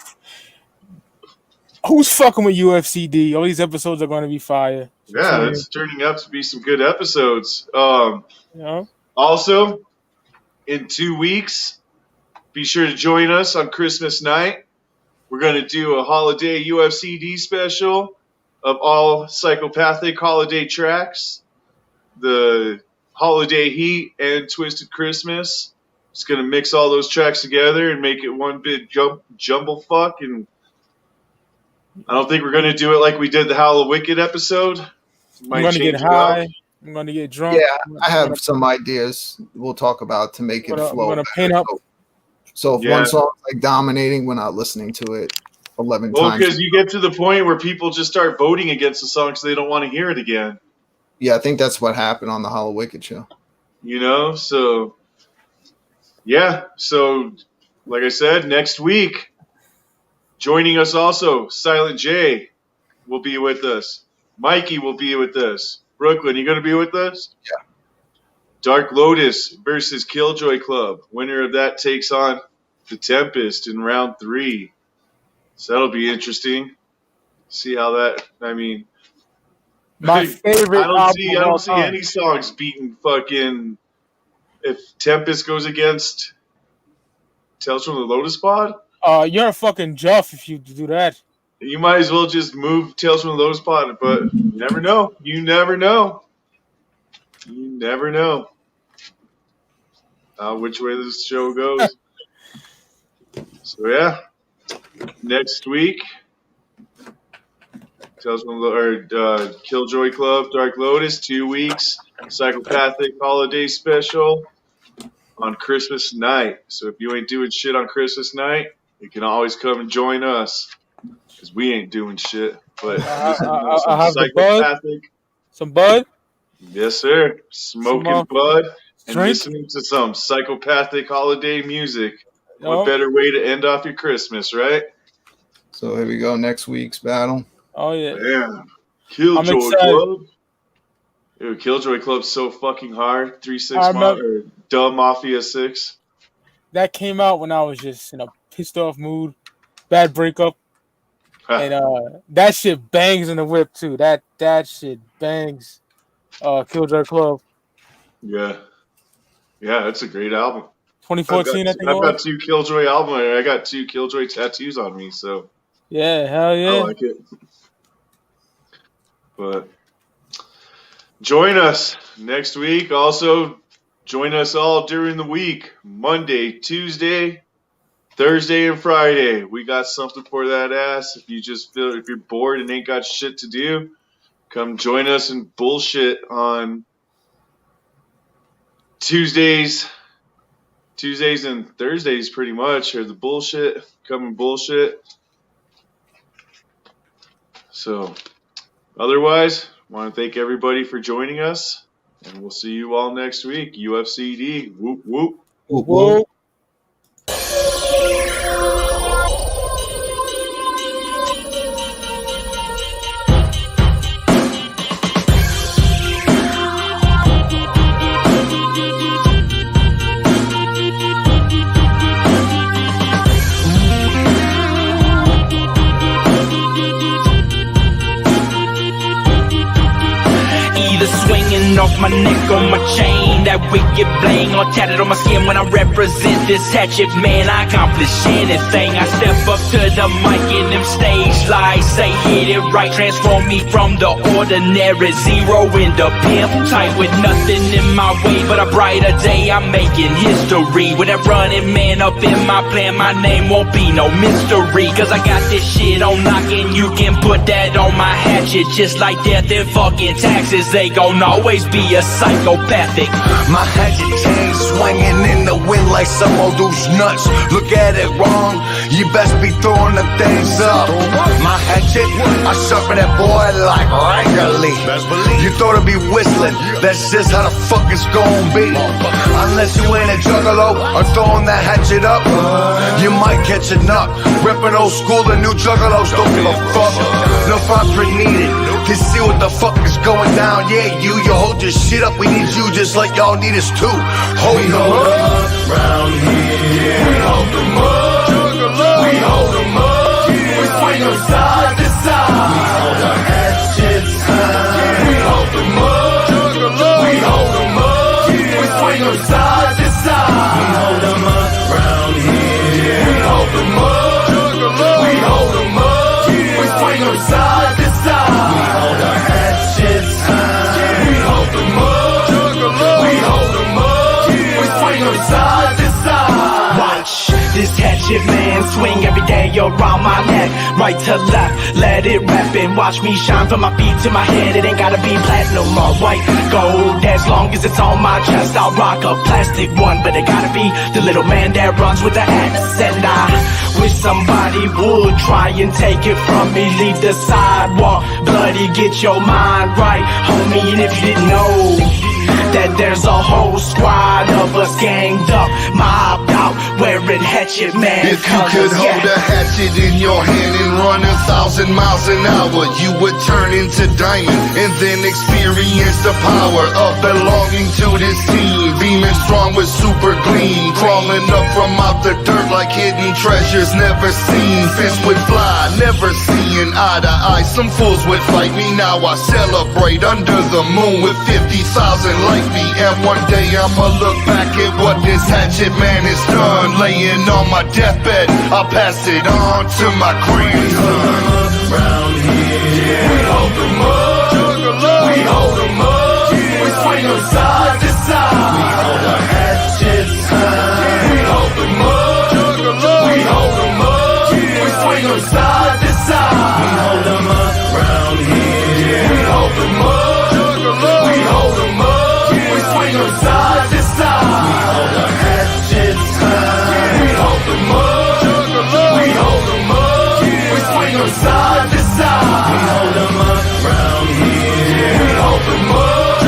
Who's fucking with UFCD? All these episodes are going to be fire. Yeah, it's turning out to be some good episodes. Yeah. Also, in 2 weeks, be sure to join us on Christmas night. We're going to do a holiday UFCD special of all psychopathic holiday tracks. The Holiday Heat and Twisted Christmas. Just going to mix all those tracks together and make it one big jumble fuck. And I don't think we're going to do it like we did the Howl of Wicked episode. I'm going to get high. I'm going to get drunk. Yeah, I have some ideas we'll talk about to make it flow. I'm going to paint up. So if one song's like dominating, we're not listening to it 11 times. Well, because you get to the point where people just start voting against the song because they don't want to hear it again. Yeah, I think that's what happened on the Hollow Wicked show. You know, so yeah. So like I said, next week, joining us also, Silent J will be with us. Mikey will be with us. Brooklyn, you going to be with us? Yeah. Dark Lotus versus Killjoy Club. Winner of that takes on the Tempest in round 3. So that'll be interesting. See how that, I mean, my favorite. I don't see any songs beating fucking, if Tempest goes against Tales from the Lotus Pod. You're a fucking Juff if you do that. You might as well just move Tales from the Lotus Pod, but you never know. You never know. You never know which way this show goes. So yeah, next week, Tales from the Killjoy Club, Dark Lotus, 2 weeks, Psychopathic Holiday Special on Christmas night. So if you ain't doing shit on Christmas night, you can always come and join us. Because we ain't doing shit. But I have the bud. Some bud? Yes, sir. Smoking bud and drink? listening to some psychopathic holiday music. What better way to end off your Christmas, right? So here we go. Next week's battle. Oh, yeah. Damn. Killjoy Club. Dude, Killjoy Club's so fucking hard. 3-6 or Dumb Mafia 6. That came out when I was just in a pissed off mood. Bad breakup. And that shit bangs in the whip too. That shit bangs. Killjoy Club. Yeah. Yeah, that's a great album. 2014, I think. I've got 2 Killjoy albums. I got 2 Killjoy tattoos on me, so. Yeah, hell yeah. I like it. But join us next week. Also, join us all during the week. Monday, Tuesday, Thursday, and Friday. We got something for that ass. If you're bored and ain't got shit to do, come join us and bullshit on Tuesdays and Thursdays pretty much, or the bullshit. Come and bullshit. So, otherwise, want to thank everybody for joining us, and we'll see you all next week. UFCD. Whoop, whoop. Whoop, whoop. Swinging off my neck on my chain, that wicked bling all tatted on my skin when I represent this hatchet man. I accomplish anything. I step up to the mic in them stage lights, say hit it right, transform me from the ordinary zero into pimp type with nothing in my way but a brighter day. I'm making history with that running man up in my plan. My name won't be no mystery, cause I got this shit on knocking. You can put that on my hatchet, just like death and fucking taxes. They gon' always be a psychopathic. My hatchet chain swinging in the wind like some old dude's nuts. Look at it wrong, you best be throwing the things up. My hatchet, I sharpen that boy like regularly. You thought it'd be whistling, that's just how the fuck it's gon' be. Unless you ain't a juggalo or throwing that hatchet up, you might catch a nut. Ripping old school and new juggalos, don't give a fuck. No proper needed to see what the fuck is going down. Yeah, you hold your shit up. We need you just like y'all need us too. Hold them up round here. We hold them up. We hold them up. We swing them side to side. We hold our hatchets high. We hold them up. We hold them up. We swing them side to side. We hold them up round here. We hold them up. We hold them up. We swing them side to side. We hold our hatchets high. We hold them up. We hold them up. We swing them side to side. Watch this hatchet man swing every day around my neck, right to left, let it rap and watch me shine from my feet to my head. It ain't gotta be platinum or white gold, as long as it's on my chest. I'll rock a plastic one, but it gotta be the little man that runs with the axe. And I wish somebody would try and take it from me. Leave the sidewalk bloody, get your mind right, homie. And if you didn't know that there's a whole squad of us ganged up, mobbed out, wearing hatchet man If you could hold a hatchet in your hand and run 1,000 miles an hour, you would turn into diamond and then experience the power of belonging to this team. Beaming strong with super gleam, crawling up from out the dirt like hidden treasures never seen. Fists would fly, never seeing eye to eye. Some fools would fight me, now I celebrate under the moon with 50,000 like me. And one day I'ma look back at what this hatchet man has done. Laying on my deathbed, I'll pass it on to my grandson. Round here, we hold them up, we hold them up, we swing them side to side, we hold our hatchets high, we hold them up, we hold them up, we swing them side to side, we hold them up. Round here, we hold them up, we hold them up, we swing them side to side, we hold our hatchets high, we hold them up, we hold them up, we swing them side to side, we hold them up. Round here, we hold them up,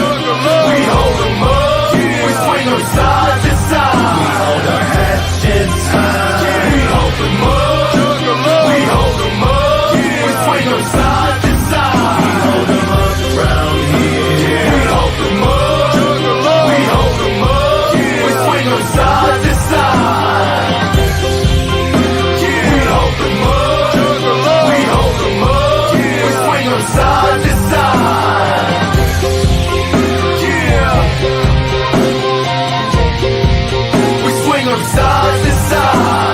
we hold them up, we swing them side to side, we hold our hatchets high, we hold them up, we hold them up, we swing them side to side, we hold them up. Round here, we hold them up, we hold them up, we swing them side to side. We hold them up, we hold them up, we swing them side to side. Yeah, we swing them side to side.